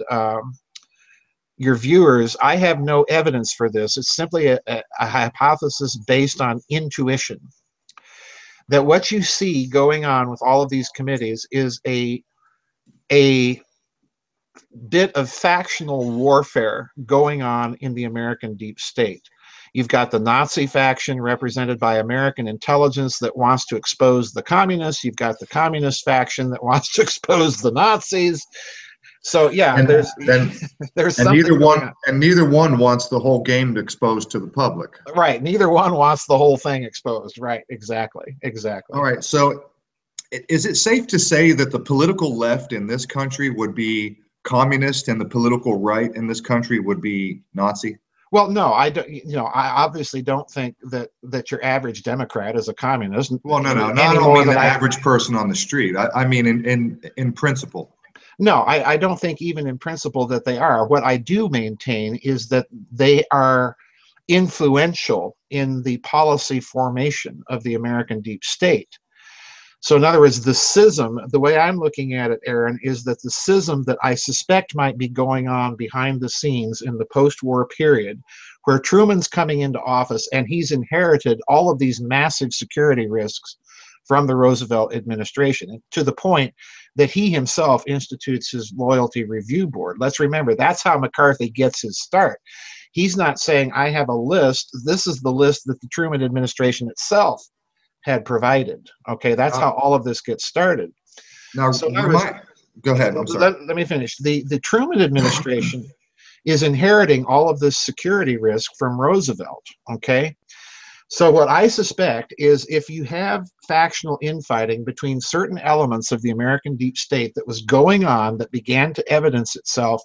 your viewers, I have no evidence for this. It's simply a hypothesis based on intuition. That what you see going on with all of these committees is a bit of factional warfare going on in the American deep state. You've got the Nazi faction represented by American intelligence that wants to expose the communists. You've got the communist faction that wants to expose the Nazis. So yeah, there's neither one wants the whole game exposed to the public. Right. Neither one wants the whole thing exposed. Right. Exactly. All right. So is it safe to say that the political left in this country would be communist and the political right in this country would be Nazi? Well, no, I don't. You know, I obviously don't think that your average Democrat is a communist. Well, no, not only the average person on the street. I mean, in principle. No, I don't think even in principle that they are. What I do maintain is that they are influential in the policy formation of the American deep state. So in other words, the schism, the way I'm looking at it, Aaron, is that the schism that I suspect might be going on behind the scenes in the post-war period, where Truman's coming into office and he's inherited all of these massive security risks from the Roosevelt administration, to the point that he himself institutes his loyalty review board. Let's remember, that's how McCarthy gets his start. He's not saying, I have a list. This is the list that the Truman administration itself had provided. Okay, that's how all of this gets started. Now, so go ahead. I'm sorry. Let me finish. The Truman administration is inheriting all of this security risk from Roosevelt. Okay, So what I suspect is if you have factional infighting between certain elements of the American deep state that was going on, that began to evidence itself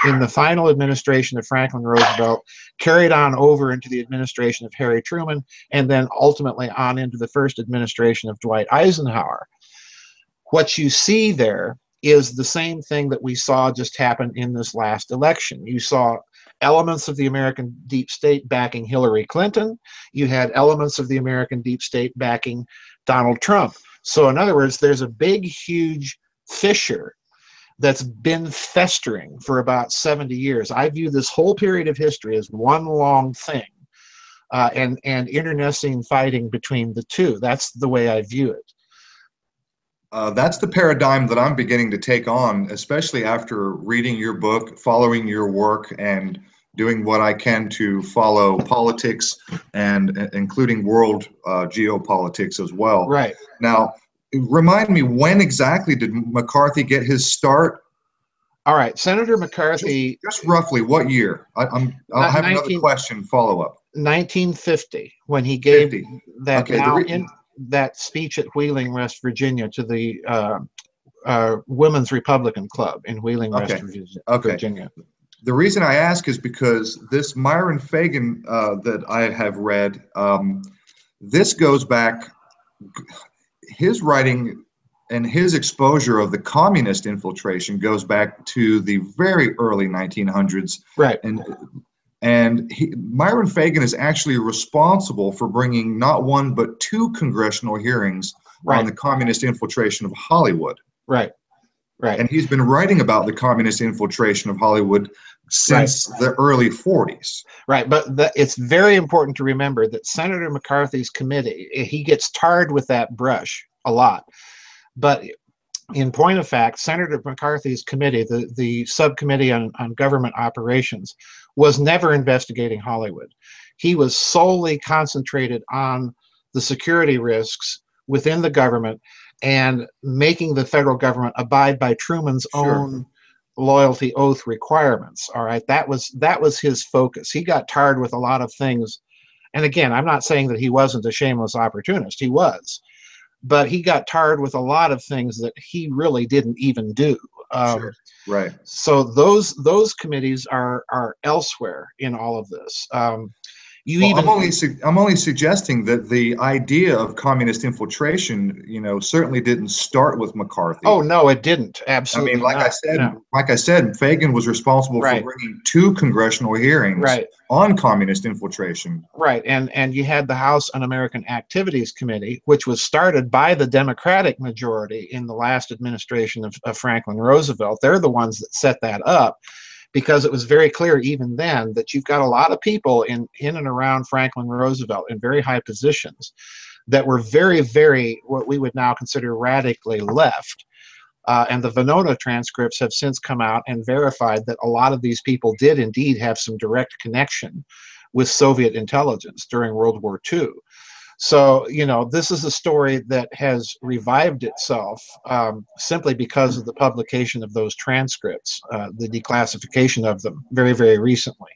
in the final administration of Franklin Roosevelt, carried on over into the administration of Harry Truman, and then ultimately on into the first administration of Dwight Eisenhower, what you see there is the same thing that we saw just happen in this last election. You saw elements of the American deep state backing Hillary Clinton. You had elements of the American deep state backing Donald Trump. So in other words, there's a big, huge fissure that's been festering for about 70 years. I view this whole period of history as one long thing, and internecine fighting between the two. That's the way I view it. That's the paradigm that I'm beginning to take on, especially after reading your book, following your work, and doing what I can to follow politics, and including world geopolitics as well. Right. Now, remind me, when exactly did McCarthy get his start? All right, Senator McCarthy. Just roughly what year? I'll have another question follow up. 1950, when he gave 50. that Okay, that speech at Wheeling, West Virginia, to the Women's Republican Club in Wheeling, West Virginia. The reason I ask is because this Myron Fagan that I have read, this goes back, his writing and his exposure of the communist infiltration goes back to the very early 1900s. Right. And Myron Fagan is actually responsible for bringing not one but two congressional hearings on the communist infiltration of Hollywood. Right. Right. And he's been writing about the communist infiltration of Hollywood since the early 40s. Right. But it's very important to remember that Senator McCarthy's committee, he gets tarred with that brush a lot. But in point of fact, Senator McCarthy's committee, the subcommittee on government operations, was never investigating Hollywood. He was solely concentrated on the security risks within the government and making the federal government abide by Truman's own loyalty oath requirements. All right, that was his focus. He got tarred with a lot of things. And again, I'm not saying that he wasn't a shameless opportunist. He was. But he got tarred with a lot of things that he really didn't even do. Right. So those committees are elsewhere in all of this. I'm only suggesting that the idea of communist infiltration, certainly didn't start with McCarthy. Oh no, it didn't. Absolutely. I mean, like I said, Fagan was responsible for bringing two congressional hearings on communist infiltration. Right, and you had the House Un-American Activities Committee, which was started by the Democratic majority in the last administration of Franklin Roosevelt. They're the ones that set that up, because it was very clear even then that you've got a lot of people in and around Franklin Roosevelt in very high positions that were very, very, what we would now consider radically left. And the Venona transcripts have since come out and verified that a lot of these people did indeed have some direct connection with Soviet intelligence during World War II. So, this is a story that has revived itself simply because of the publication of those transcripts, the declassification of them very, very recently.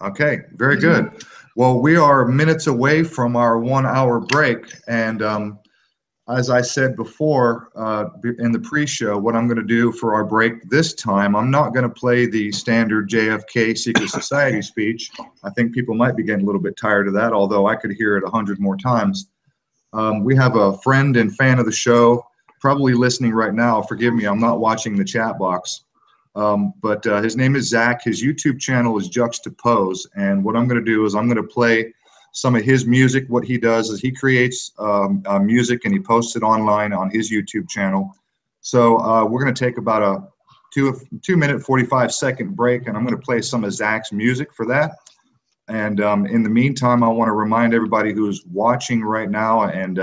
Okay, very good. Well, we are minutes away from our 1 hour break. And as I said before in the pre-show, what I'm going to do for our break this time, I'm not going to play the standard JFK Secret Society speech. I think people might be getting a little bit tired of that, although I could hear it 100 more times. We have a friend and fan of the show, probably listening right now. Forgive me, I'm not watching the chat box. But his name is Zach. His YouTube channel is Juxtapose. And what I'm going to do is I'm going to play some of his music. What he does is he creates music and he posts it online on his YouTube channel. So we're going to take about a 2 minute 45-second break, and I'm going to play some of Zach's music for that. And in the meantime, I want to remind everybody who's watching right now and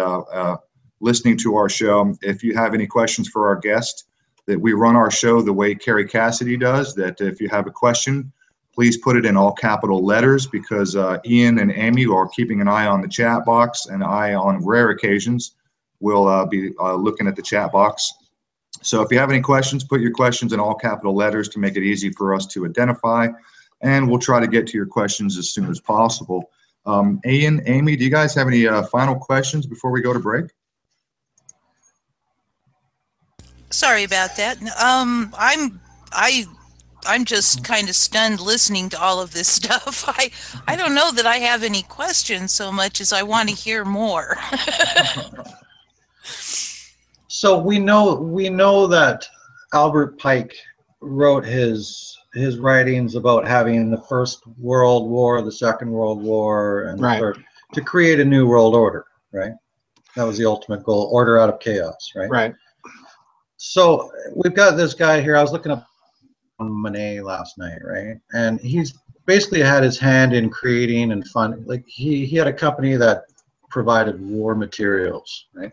listening to our show, if you have any questions for our guest, that we run our show the way Carrie Cassidy does, that if you have a question, please put it in all capital letters, because Ian and Amy are keeping an eye on the chat box, and I, on rare occasions, will be looking at the chat box. So if you have any questions, put your questions in all capital letters to make it easy for us to identify, and we'll try to get to your questions as soon as possible. Ian, Amy, do you guys have any final questions before we go to break? Sorry about that. I'm just kind of stunned listening to all of this stuff. I don't know that I have any questions so much as I want to hear more. So we know that Albert Pike wrote his writings about having the First World War, the Second World War, and the Third, to create a new world order, right? That was the ultimate goal, order out of chaos, right? Right. So we've got this guy here. I was looking up Monet last night, right? And he's basically had his hand in creating and funding. Like he had a company that provided war materials, right?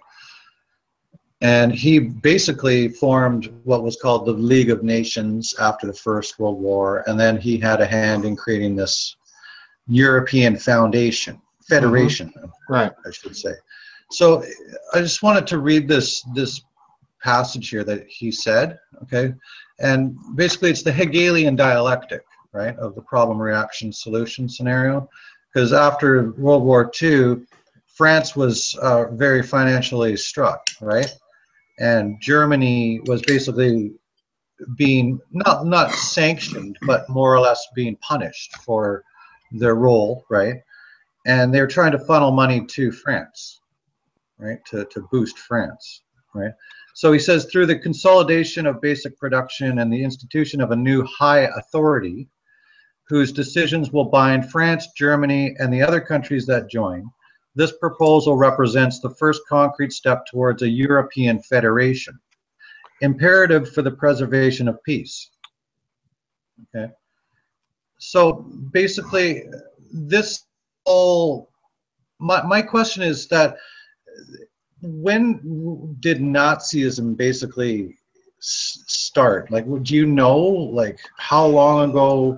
And he basically formed what was called the League of Nations after the First World War, and then he had a hand in creating this European Federation, right? I should say. So I just wanted to read this passage here that he said, okay? And basically it's the Hegelian dialectic, right, of the problem, reaction, solution scenario. Because after World War II, France was very financially struck, right? And Germany was basically being not sanctioned, but more or less being punished for their role, right? And they're trying to funnel money to France, right, to boost France, right? So he says, through the consolidation of basic production and the institution of a new high authority, whose decisions will bind France, Germany, and the other countries that join, this proposal represents the first concrete step towards a European federation, imperative for the preservation of peace. Okay. So basically, this whole, my question is that when did Nazism basically start? Like, would you know, like, how long ago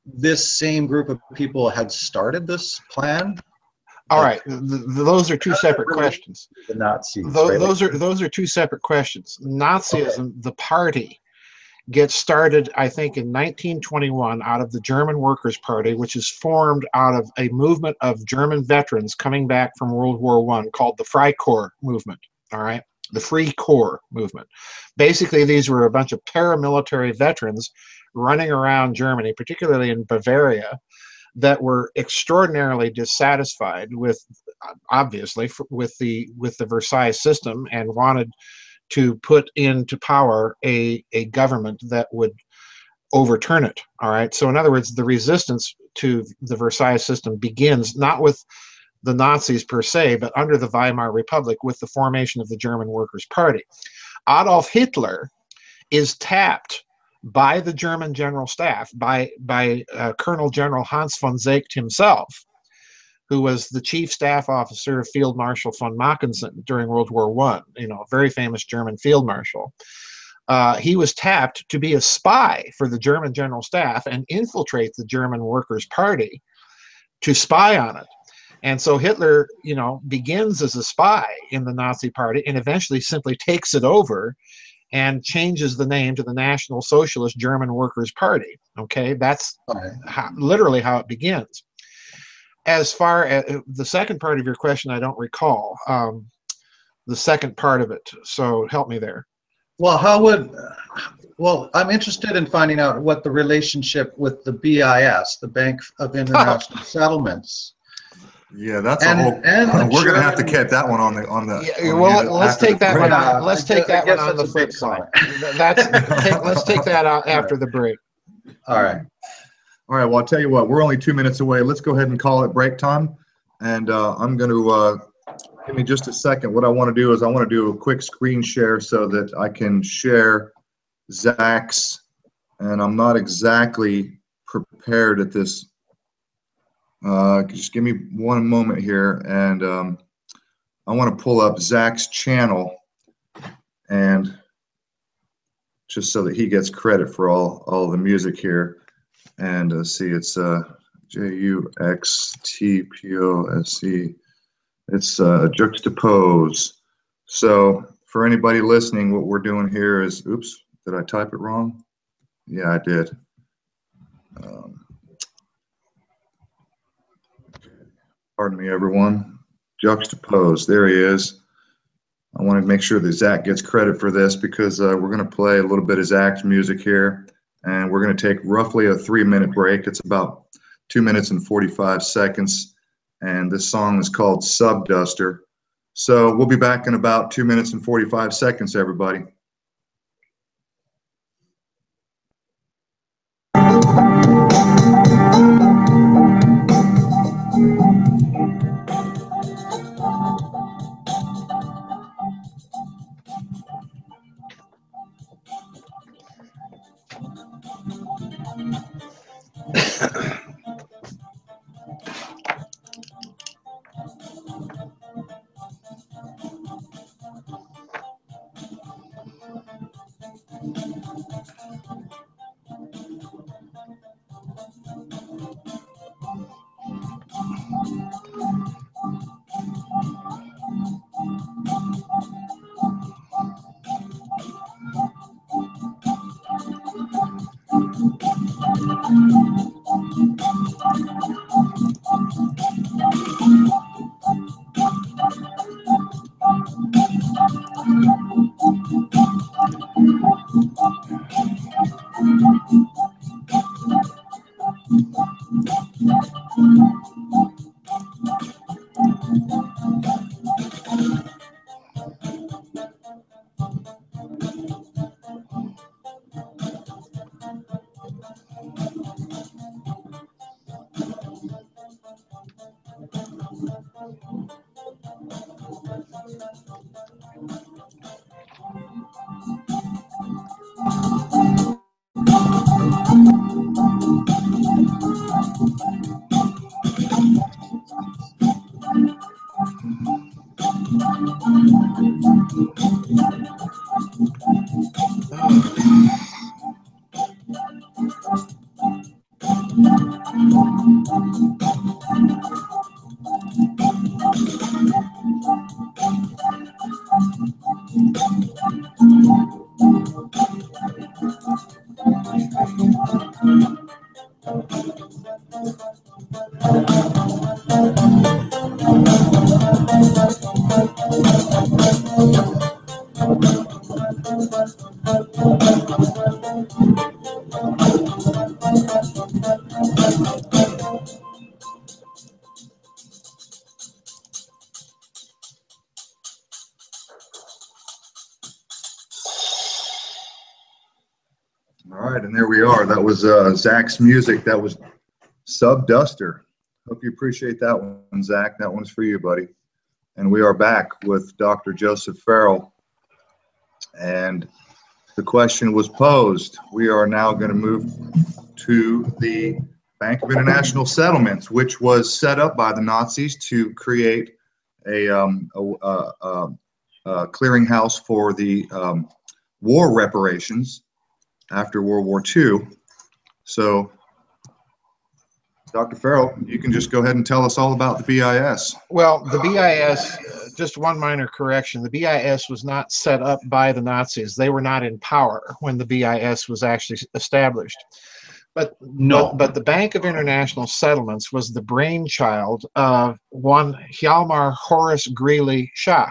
this same group of people had started this plan? All right, those are two separate questions. The Nazis. Those are two separate questions. Nazism, the party, gets started, I think, in 1921 out of the German Workers' Party, which is formed out of a movement of German veterans coming back from World War I called the Freikorps movement. All right, the Free Corps movement. Basically, these were a bunch of paramilitary veterans running around Germany, particularly in Bavaria, that were extraordinarily dissatisfied with, obviously, with the Versailles system, and wanted to put into power a government that would overturn it. All right. So in other words, the resistance to the Versailles system begins not with the Nazis per se, but under the Weimar Republic with the formation of the German Workers' Party. Adolf Hitler is tapped by the German General Staff, by Colonel General Hans von Seeckt himself, who was the chief staff officer of Field Marshal von Mackensen during World War I, you know, a very famous German field marshal. He was tapped to be a spy for the German General Staff and infiltrate the German Workers' Party to spy on it. And so Hitler, you know, begins as a spy in the Nazi Party and eventually simply takes it over and changes the name to the National Socialist German Workers' Party. Okay, that's literally how it begins. As far as the second part of your question, I don't recall the second part of it, so help me there. Well, well, I'm interested in finding out what the relationship with the BIS, the Bank of International Settlements. Yeah, that's a whole. We're going to have to get that one on the. Yeah, well, let's take that one on. Let's take that one on the flip side. Let's take that out after the break. All right. All right. Well, I'll tell you what. We're only 2 minutes away. Let's go ahead and call it break time. And I'm going to give me just a second. What I want to do is I want to do a quick screen share so that I can share Zach's. And I'm not exactly prepared at this. Just give me one moment here, and I want to pull up Zach's channel, and just so that he gets credit for all the music here. And see, it's JUXTPOSE. It's juxtapose. So for anybody listening, what we're doing here is, oops, did I type it wrong? Yeah, I did. Pardon me, everyone. Juxtaposed. There he is. I want to make sure that Zach gets credit for this because we're going to play a little bit of Zach's music here, and we're going to take roughly a 3-minute break. It's about 2 minutes and 45 seconds, and this song is called Subduster. So we'll be back in about 2 minutes and 45 seconds, everybody. All right, and there we are. That was Zach's music. That was Subduster. Hope you appreciate that one, Zach. That one's for you, buddy. And we are back with Dr. Joseph Farrell. And the question was posed. We are now going to move to the Bank of International Settlements, which was set up by the Nazis to create a clearinghouse for the war reparations after World War II. So, Dr. Farrell, you can just go ahead and tell us all about the BIS. Well, the BIS, just one minor correction, the BIS was not set up by the Nazis. They were not in power when the BIS was actually established. But the Bank of International Settlements was the brainchild of one Hjalmar Horace Greeley Schacht.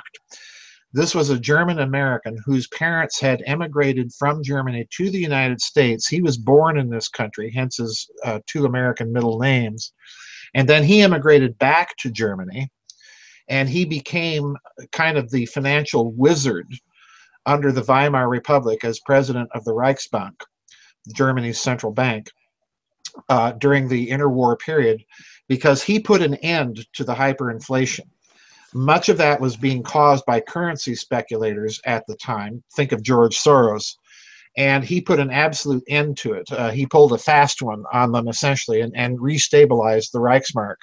This was a German American whose parents had emigrated from Germany to the United States. He was born in this country, hence his two American middle names. And then he immigrated back to Germany, and he became kind of the financial wizard under the Weimar Republic as president of the Reichsbank, Germany's central bank, during the interwar period, because he put an end to the hyperinflation. Much of that was being caused by currency speculators at the time. Think of George Soros. And he put an absolute end to it. He pulled a fast one on them, essentially, and restabilized the Reichsmark.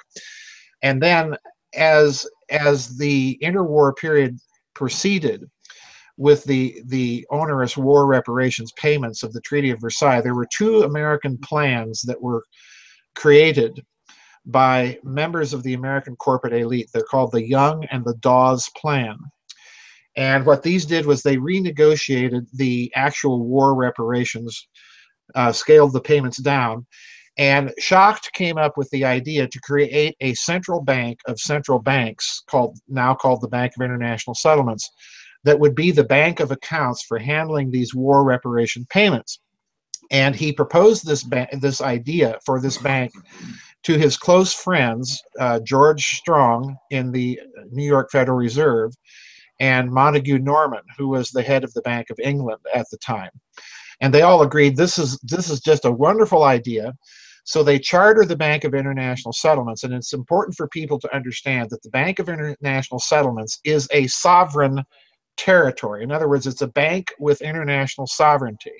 And then as the interwar period proceeded, with the onerous war reparations payments of the Treaty of Versailles, there were two American plans that were created by members of the American corporate elite. They're called the Young and the Dawes Plan. And what these did was they renegotiated the actual war reparations, scaled the payments down, And Schacht came up with the idea to create a central bank of central banks, now called the Bank of International Settlements, that would be the bank of accounts for handling these war reparation payments. And he proposed this idea for this bank to his close friends, George Strong in the New York Federal Reserve, and Montague Norman, who was the head of the Bank of England at the time. And they all agreed this is just a wonderful idea. So they charter the Bank of International Settlements, and it's important for people to understand that the Bank of International Settlements is a sovereign territory. In other words, it's a bank with international sovereignty.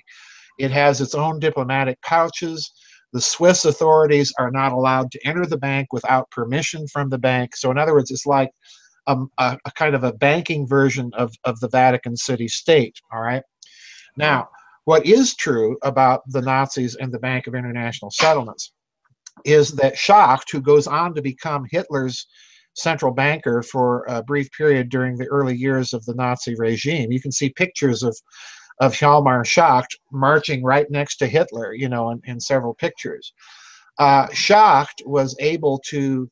It has its own diplomatic pouches. The Swiss authorities are not allowed to enter the bank without permission from the bank. So in other words, it's like a kind of a banking version of the Vatican City state, all right? Now, what is true about the Nazis and the Bank of International Settlements is that Schacht, who goes on to become Hitler's central banker for a brief period during the early years of the Nazi regime, you can see pictures of Hjalmar Schacht marching right next to Hitler, you know, in several pictures. Schacht was able to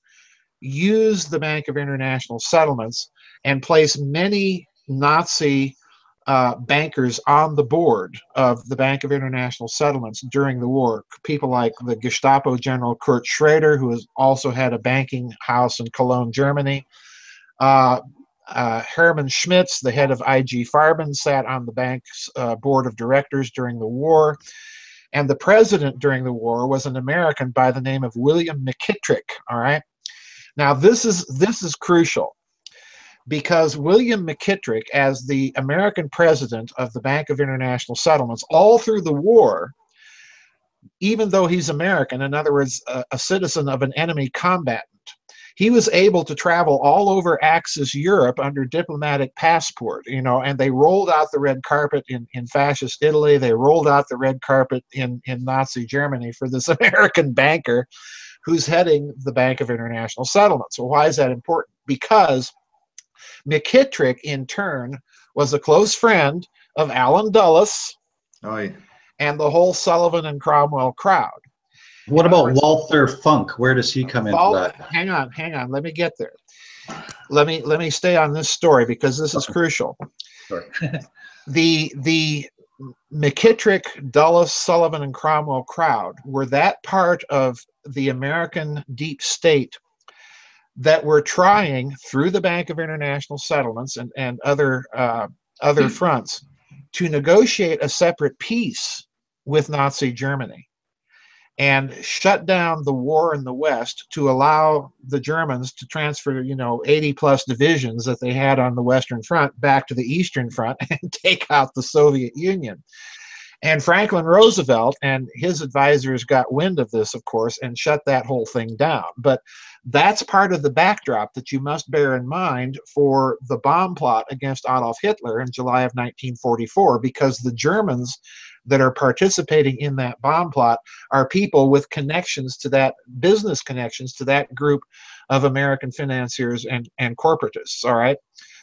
use the Bank of International Settlements and place many Nazi bankers on the board of the Bank of International Settlements during the war. People like the Gestapo General Kurt Schrader, who has also had a banking house in Cologne, Germany. Hermann Schmitz, the head of IG Farben, sat on the bank's board of directors during the war. And the president during the war was an American by the name of William McKittrick, all right? Now, this is crucial, because William McKittrick, as the American president of the Bank of International Settlements, all through the war, even though he's American, in other words, a citizen of an enemy combatant, he was able to travel all over Axis Europe under diplomatic passport, you know, and they rolled out the red carpet in fascist Italy. They rolled out the red carpet in Nazi Germany for this American banker who's heading the Bank of International Settlements. So why is that important? Because McKittrick, in turn, was a close friend of Allen Dulles and the whole Sullivan and Cromwell crowd. What about Walther Funk? Where does he come into that? Hang on. Let me get there. Let me stay on this story because this is crucial. Sorry. The McKittrick, Dulles, Sullivan, and Cromwell crowd were that part of the American deep state that were trying, through the Bank of International Settlements and other fronts, to negotiate a separate peace with Nazi Germany and shut down the war in the West to allow the Germans to transfer, 80-plus divisions that they had on the Western Front back to the Eastern Front and take out the Soviet Union. And Franklin Roosevelt and his advisors got wind of this, of course, and shut that whole thing down. But that's part of the backdrop that you must bear in mind for the bomb plot against Adolf Hitler in July of 1944, because the Germans that are participating in that bomb plot are people with connections to that, business connections to that group of American financiers and corporatists, all right?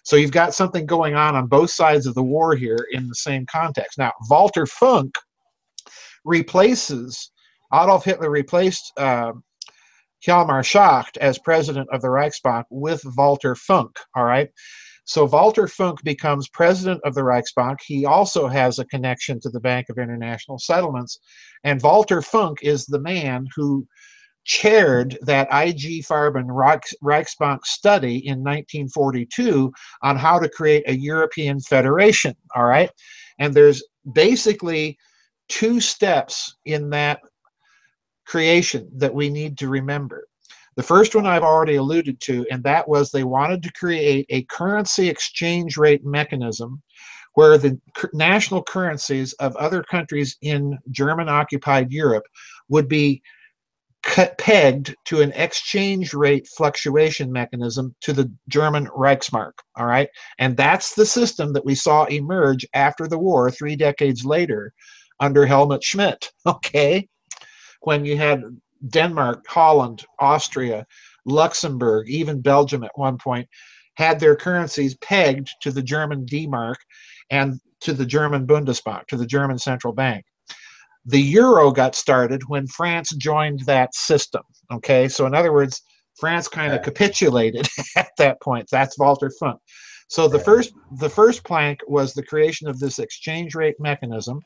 So you've got something going on both sides of the war here in the same context. Now, Walter Funk Adolf Hitler replaced Hjalmar Schacht as president of the Reichsbank with Walter Funk, all right? So Walter Funk becomes president of the Reichsbank. He also has a connection to the Bank of International Settlements. And Walter Funk is the man who chaired that IG Farben Reichsbank study in 1942 on how to create a European federation, all right? And there's basically two steps in that creation that we need to remember. The first one I've already alluded to, and that was they wanted to create a currency exchange rate mechanism where the national currencies of other countries in German-occupied Europe would be pegged to an exchange rate fluctuation mechanism to the German Reichsmark, all right? And that's the system that we saw emerge after the war 3 decades later under Helmut Schmidt, okay? When you had Denmark, Holland, Austria, Luxembourg, even Belgium at one point, had their currencies pegged to the German D-Mark and to the German Bundesbank, to the German central bank. The euro got started when France joined that system. Okay, so in other words, France kind of capitulated at that point. That's Walter Funk. So the first plank was the creation of this exchange rate mechanism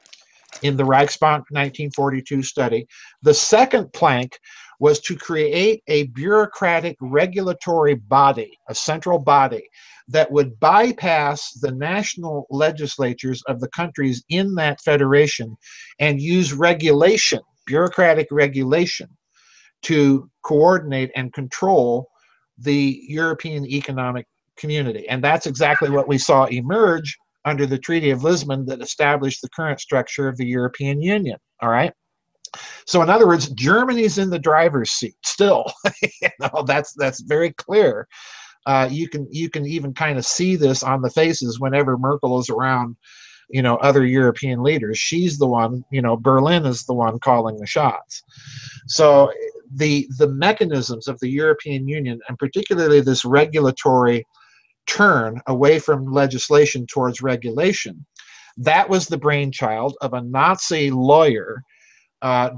in the Reichsbank 1942 study. The second plank was to create a bureaucratic regulatory body, a central body, that would bypass the national legislatures of the countries in that federation and use regulation, bureaucratic regulation, to coordinate and control the European Economic Community. And that's exactly what we saw emerge under the Treaty of Lisbon that established the current structure of the European Union. All right. So in other words, Germany's in the driver's seat still. That's very clear. You can even kind of see this on the faces whenever Merkel is around, other European leaders. She's the one, Berlin is the one calling the shots. So the mechanisms of the European Union, and particularly this regulatory turn away from legislation towards regulation, that was the brainchild of a Nazi lawyer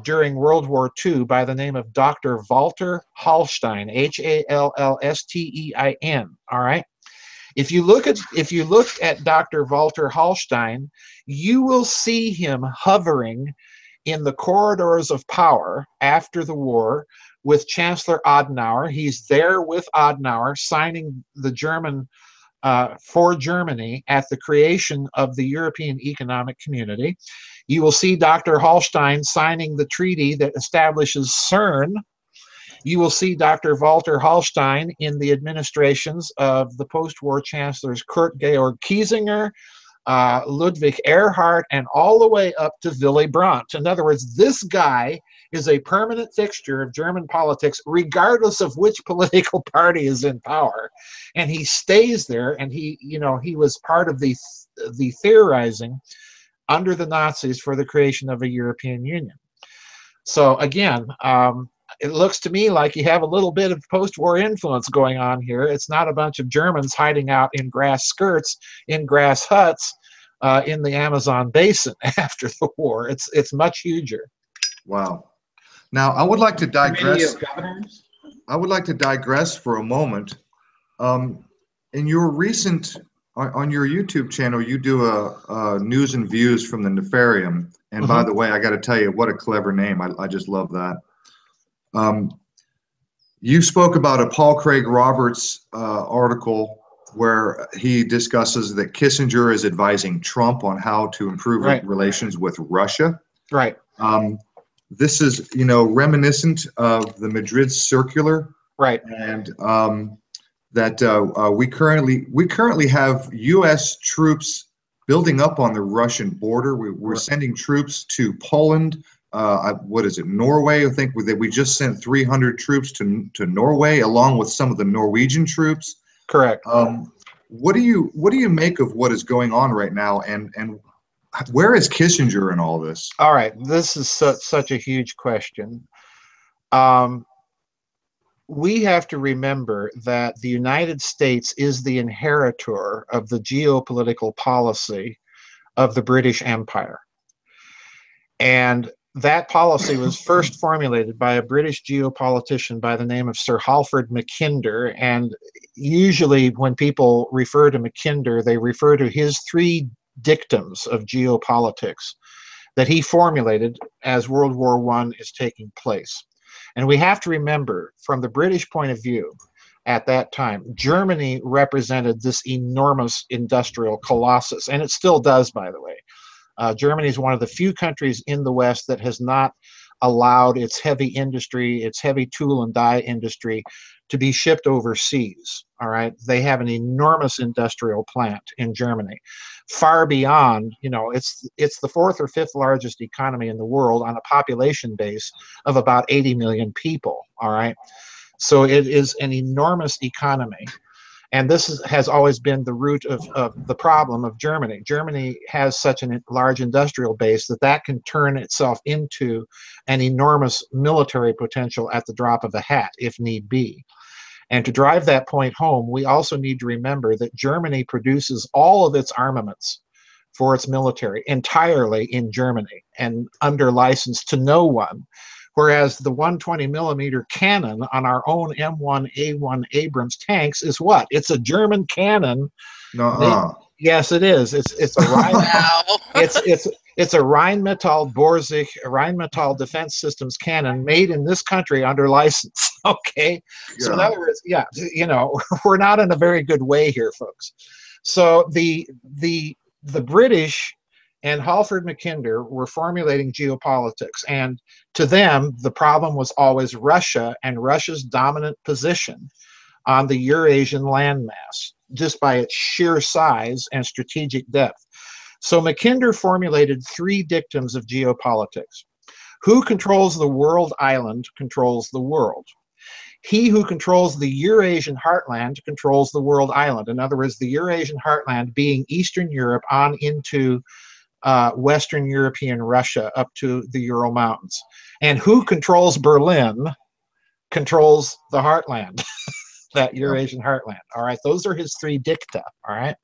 during World War II by the name of Dr. Walter Hallstein, Hallstein. All right. If you look at Dr. Walter Hallstein, you will see him hovering in the corridors of power after the war with Chancellor Adenauer. He's there with Adenauer signing the German for Germany at the creation of the European Economic Community. You will see Dr. Hallstein signing the treaty that establishes CERN. You will see Dr. Walter Hallstein in the administrations of the post-war chancellors Kurt Georg Kiesinger, Ludwig Erhard, and all the way up to Willy Brandt. In other words, this guy is a permanent fixture of German politics, regardless of which political party is in power. And he stays there, and he was part of the theorizing under the Nazis for the creation of a European Union. So again, it looks to me like you have a little bit of post-war influence going on here. It's not a bunch of Germans hiding out in grass skirts, in grass huts, in the Amazon basin after the war. It's much huger. Wow. Now, I would like to digress. I would like to digress for a moment. In your recent, on your YouTube channel, you do a news and views from the Nefarium. And by the way, I got to tell you, what a clever name. I just love that. You spoke about a Paul Craig Roberts article where he discusses that Kissinger is advising Trump on how to improve relations with Russia. Right. This is, reminiscent of the Madrid Circular. Right. And that we currently have U.S. troops building up on the Russian border. We're sending troops to Poland. What is it, Norway? I think that we just sent 300 troops to Norway, along with some of the Norwegian troops. Correct. What do you make of what is going on right now, and where is Kissinger in all this? All right, this is such a huge question. We have to remember that the United States is the inheritor of the geopolitical policy of the British Empire, and that policy was first formulated by a British geopolitician by the name of Sir Halford Mackinder. And usually when people refer to Mackinder, they refer to his 3 dictums of geopolitics that he formulated as World War I is taking place. And we have to remember, from the British point of view, at that time, Germany represented this enormous industrial colossus, and it still does, by the way. Germany is one of the few countries in the West that has not allowed its heavy industry, its heavy tool and die industry, to be shipped overseas. All right, they have an enormous industrial plant in Germany, far beyond. It's the 4th or 5th largest economy in the world on a population base of about 80 million people. All right, so it is an enormous economy. And this has always been the root of the problem of Germany. Germany has such a large industrial base that can turn itself into an enormous military potential at the drop of a hat, if need be. And to drive that point home, we also need to remember that Germany produces all of its armaments for its military entirely in Germany and under license to no one. Whereas the 120 millimeter cannon on our own M1A1 Abrams tanks is what? It's a German cannon. Yes, it is. It's a it's a Rheinmetall Borsig Rheinmetall Defense Systems cannon made in this country under license. Okay, so in other words, yeah, you know, we're not in a very good way here, folks. So the British and Halford Mackinder were formulating geopolitics, and to them, the problem was always Russia and Russia's dominant position on the Eurasian landmass, just by its sheer size and strategic depth. So Mackinder formulated 3 dictums of geopolitics. Who controls the world island controls the world. He who controls the Eurasian heartland controls the world island. In other words, the Eurasian heartland being Eastern Europe on into Western European Russia up to the Ural Mountains. And who controls Berlin controls the heartland, that Eurasian heartland. All right, those are his 3 dicta. All right.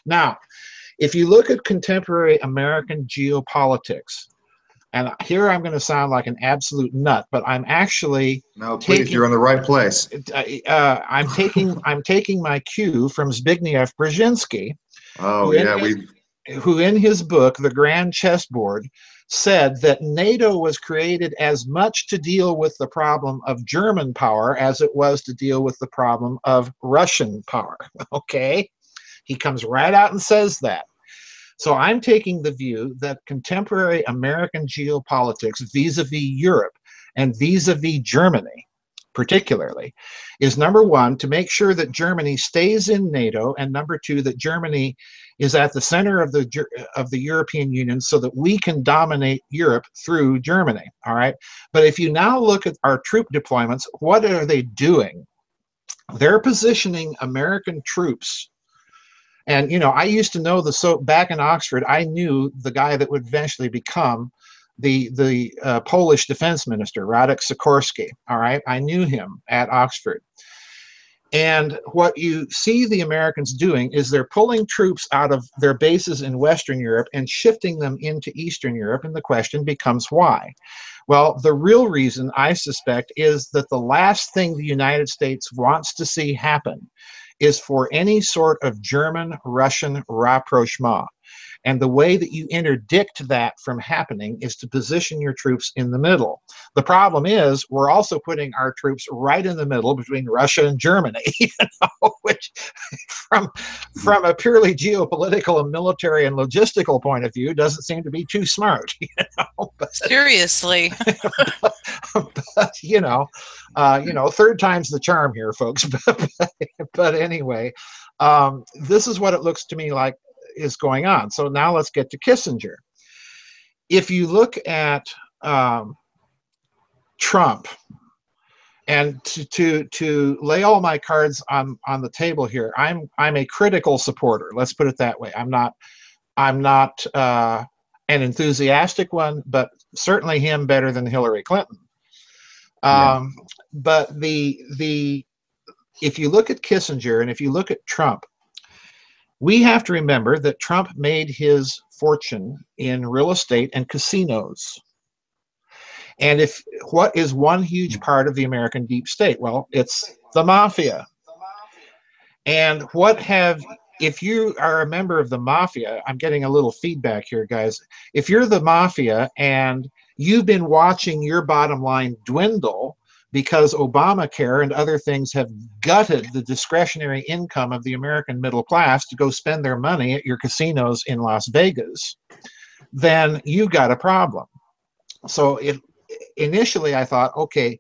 Now, if you look at contemporary American geopolitics, and here I'm going to sound like an absolute nut, but I'm actually please, you're in the right place. I'm taking my cue from Zbigniew Brzezinski. Oh yeah, who in his book, The Grand Chessboard, said that NATO was created as much to deal with the problem of German power as it was to deal with the problem of Russian power. Okay? He comes right out and says that. So I'm taking the view that contemporary American geopolitics vis-a-vis Europe and vis-a-vis Germany, particularly, is number 1, to make sure that Germany stays in NATO, and number 2, that Germany is at the center of the European Union so that we can dominate Europe through Germany. All right. But if you now look at our troop deployments, what are they doing? They're positioning American troops. And, you know, I used to know back in Oxford, I knew the guy that would eventually become the Polish defense minister, Radek Sikorski. All right. I knew him at Oxford. And what you see the Americans doing is they're pulling troops out of their bases in Western Europe and shifting them into Eastern Europe. And the question becomes why? Well, the real reason, I suspect, is that the last thing the United States wants to see happen is for any sort of German-Russian rapprochement. And the way that you interdict that from happening is to position your troops in the middle. The problem is we're also putting our troops right in the middle between Russia and Germany, you know, which from a purely geopolitical and military and logistical point of view doesn't seem to be too smart. You know? Seriously. But you know, third time's the charm here, folks. But anyway, this is what it looks to me like is going on. So now let's get to Kissinger. If you look at Trump, and to lay all my cards on the table here, I'm a critical supporter. Let's put it that way. I'm not an enthusiastic one, but certainly him better than Hillary Clinton. But if you look at Kissinger and if you look at Trump, we have to remember that Trump made his fortune in real estate and casinos. And what is one huge part of the American deep state? Well, it's the mafia. And if you are a member of the mafia, I'm getting a little feedback here, guys. If you're the mafia and you've been watching your bottom line dwindle because Obamacare and other things have gutted the discretionary income of the American middle class to go spend their money at your casinos in Las Vegas, then you've got a problem. So initially I thought, okay,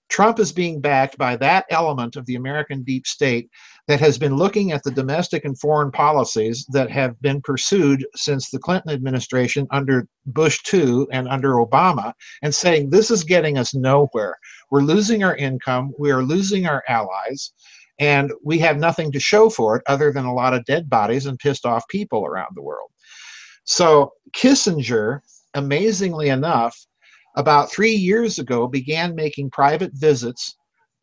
Trump is being backed by that element of the American deep state that has been looking at the domestic and foreign policies that have been pursued since the Clinton administration under Bush II and under Obama, and saying this is getting us nowhere. We're losing our income, we are losing our allies, and we have nothing to show for it other than a lot of dead bodies and pissed off people around the world. So Kissinger, amazingly enough, about 3 years ago began making private visits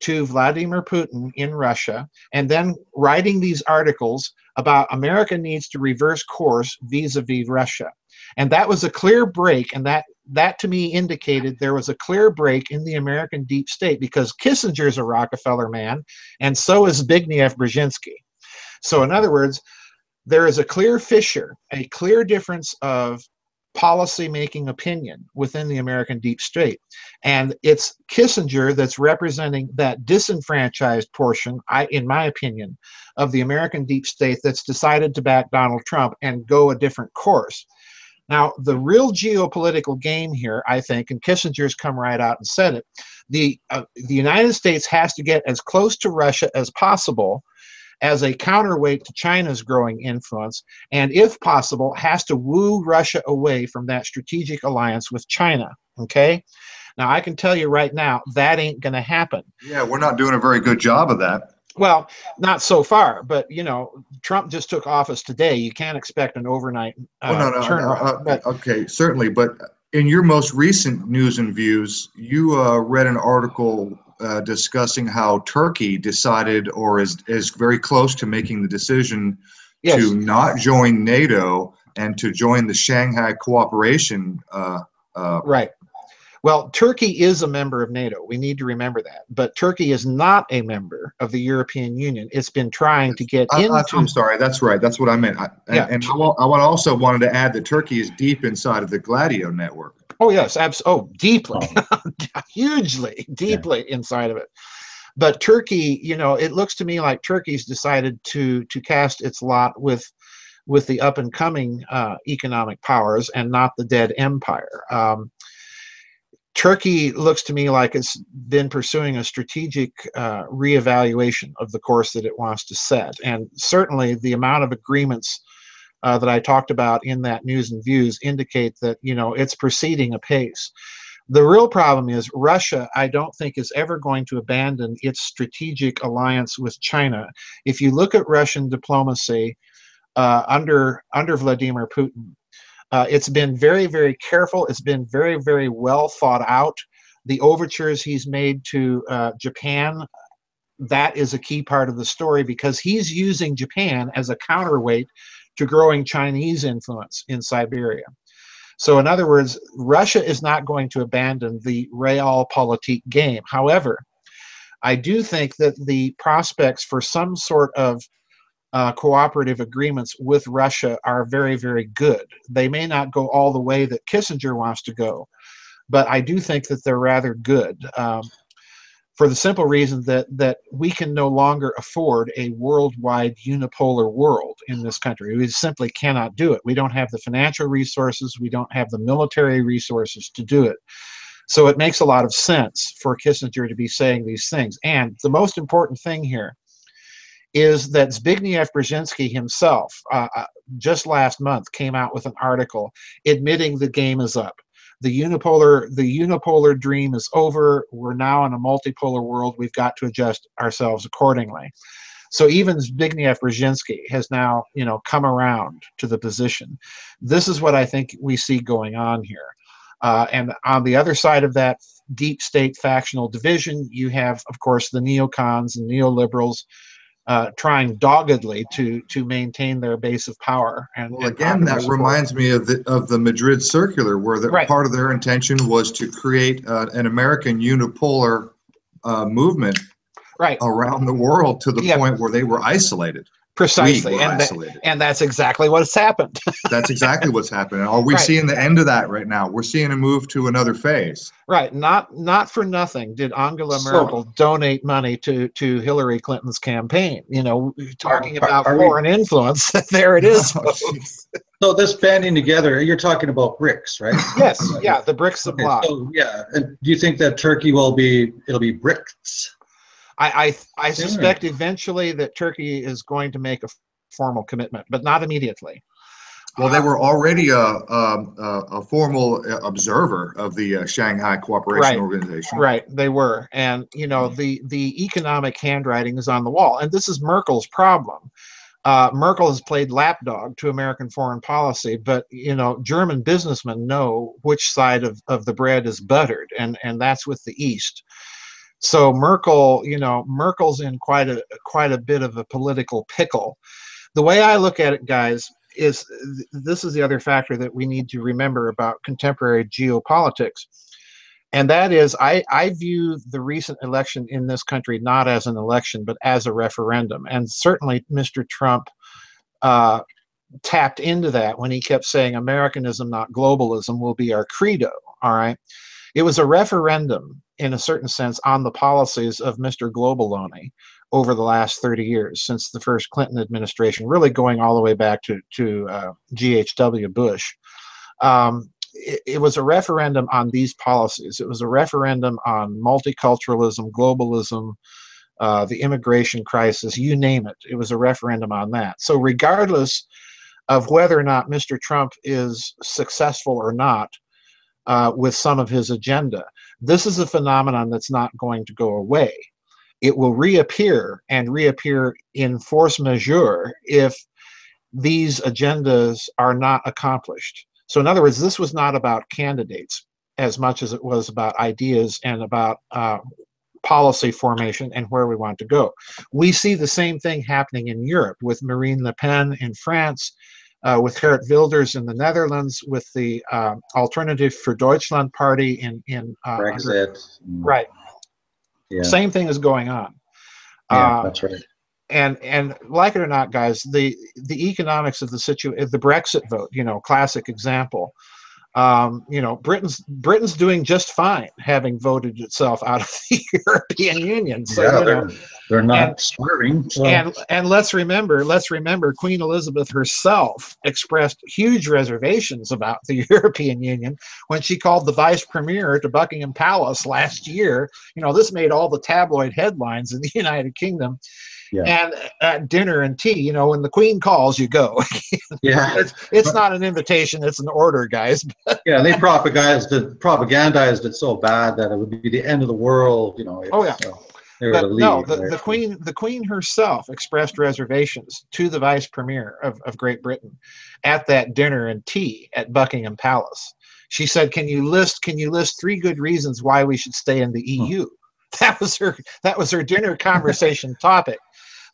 to Vladimir Putin in Russia, and then writing these articles about America needs to reverse course vis-a-vis Russia. And that was a clear break, and that to me indicated there was a clear break in the American deep state, because Kissinger's a Rockefeller man, and so is Zbigniew Brzezinski. So in other words, there is a clear fissure, a clear difference of policy-making opinion within the American deep state. And it's Kissinger that's representing that disenfranchised portion, in my opinion, of the American deep state that's decided to back Donald Trump and go a different course. Now, the real geopolitical game here, I think, and Kissinger's come right out and said it, the United States has to get as close to Russia as possible as a counterweight to China's growing influence, and if possible, has to woo Russia away from that strategic alliance with China, okay? Now, I can tell you right now, that ain't going to happen. Yeah, we're not doing a very good job of that. Well, not so far, but, you know, Trump just took office today. You can't expect an overnight turnaround. But, okay, certainly, but in your most recent news and views, you read an article discussing how Turkey decided, or is very close to making the decision yes, to not join NATO and to join the Shanghai Cooperation. Right. Well, Turkey is a member of NATO. We need to remember that. But Turkey is not a member of the European Union. It's been trying to get into... I'm sorry. That's right. That's what I meant. I also wanted to add that Turkey is deep inside of the Gladio network. Oh, yes. Deeply. Hugely, deeply inside of it. But Turkey, you know, it looks to me like Turkey's decided to cast its lot with the up-and-coming economic powers and not the dead empire. Turkey looks to me like it's been pursuing a strategic reevaluation of the course that it wants to set. And certainly the amount of agreements that I talked about in that news and views indicate that, you know, it's proceeding apace. The real problem is Russia, I don't think, is ever going to abandon its strategic alliance with China. If you look at Russian diplomacy under Vladimir Putin, it's been very, very careful. It's been very, very well thought out. The overtures he's made to Japan, that is a key part of the story, because he's using Japan as a counterweight to growing Chinese influence in Siberia. So in other words, Russia is not going to abandon the realpolitik game. However, I do think that the prospects for some sort of cooperative agreements with Russia are very, very good. They may not go all the way that Kissinger wants to go, but I do think that they're rather good, for the simple reason that we can no longer afford a worldwide unipolar world in this country. We simply cannot do it. We don't have the financial resources. We don't have the military resources to do it. So it makes a lot of sense for Kissinger to be saying these things. And the most important thing here is that Zbigniew Brzezinski himself, just last month, came out with an article admitting the game is up. The unipolar dream is over. We're now in a multipolar world. We've got to adjust ourselves accordingly. So even Zbigniew Brzezinski has now, you know, come around to the position. This is what I think we see going on here. And on the other side of that deep state factional division, you have, of course, the neocons and neoliberals trying doggedly to maintain their base of power. And again, that reminds me of the Madrid Circular, where part of their intention was to create an American unipolar movement around the world to the point where they were isolated. Precisely, and that's exactly what's happened. That's exactly what's happened. Are we seeing the end of that right now? We're seeing a move to another phase. Right. Not for nothing did Angela Merkel donate money to Hillary Clinton's campaign. You know, talking about foreign influence. There it is. So this banding together, you're talking about BRICS, right? Yes. Yeah. The BRICS of bloc. So yeah. And do you think that Turkey it'll be BRICS? I suspect eventually that Turkey is going to make a formal commitment, but not immediately. Well, they were already a formal observer of the Shanghai Cooperation Organization. Right, they were. And, you know, the economic handwriting is on the wall. And this is Merkel's problem. Merkel has played lapdog to American foreign policy, but, you know, German businessmen know which side of the bread is buttered, and that's with the East. So Merkel, Merkel's in quite a bit of a political pickle. The way I look at it, guys, is this is the other factor that we need to remember about contemporary geopolitics. And that is, I view the recent election in this country not as an election, but as a referendum. And certainly Mr. Trump tapped into that when he kept saying Americanism, not globalism, will be our credo. All right. It was a referendum, in a certain sense, on the policies of Mr. Globaloney over the last 30 years, since the first Clinton administration, really going all the way back to G.H.W. Bush. It was a referendum on these policies. It was a referendum on multiculturalism, globalism, the immigration crisis, you name it. It was a referendum on that. So regardless of whether or not Mr. Trump is successful or not with some of his agenda, this is a phenomenon that's not going to go away. It will reappear, and reappear in force majeure, if these agendas are not accomplished. So in other words, this was not about candidates as much as it was about ideas and about policy formation and where we want to go. We see the same thing happening in Europe with Marine Le Pen in France, with Geert Wilders in the Netherlands, with the Alternative for Deutschland party in Brexit. Right. Yeah. Same thing is going on. Yeah, that's right. And like it or not, guys, the economics of the situation, the Brexit vote, classic example. Britain's doing just fine, having voted itself out of the European Union. So yeah, they're not starving. So. And let's remember, Queen Elizabeth herself expressed huge reservations about the European Union when she called the vice premier to Buckingham Palace last year. This made all the tabloid headlines in the United Kingdom. Yeah. And at dinner and tea, when the Queen calls, you go. Yeah, it's not an invitation; it's an order, guys. Yeah, they propagandized it so bad that it would be the end of the world. The Queen herself expressed reservations to the Vice Premier of Great Britain at that dinner and tea at Buckingham Palace. She said, "Can you list 3 good reasons why we should stay in the EU?" That was her dinner conversation topic.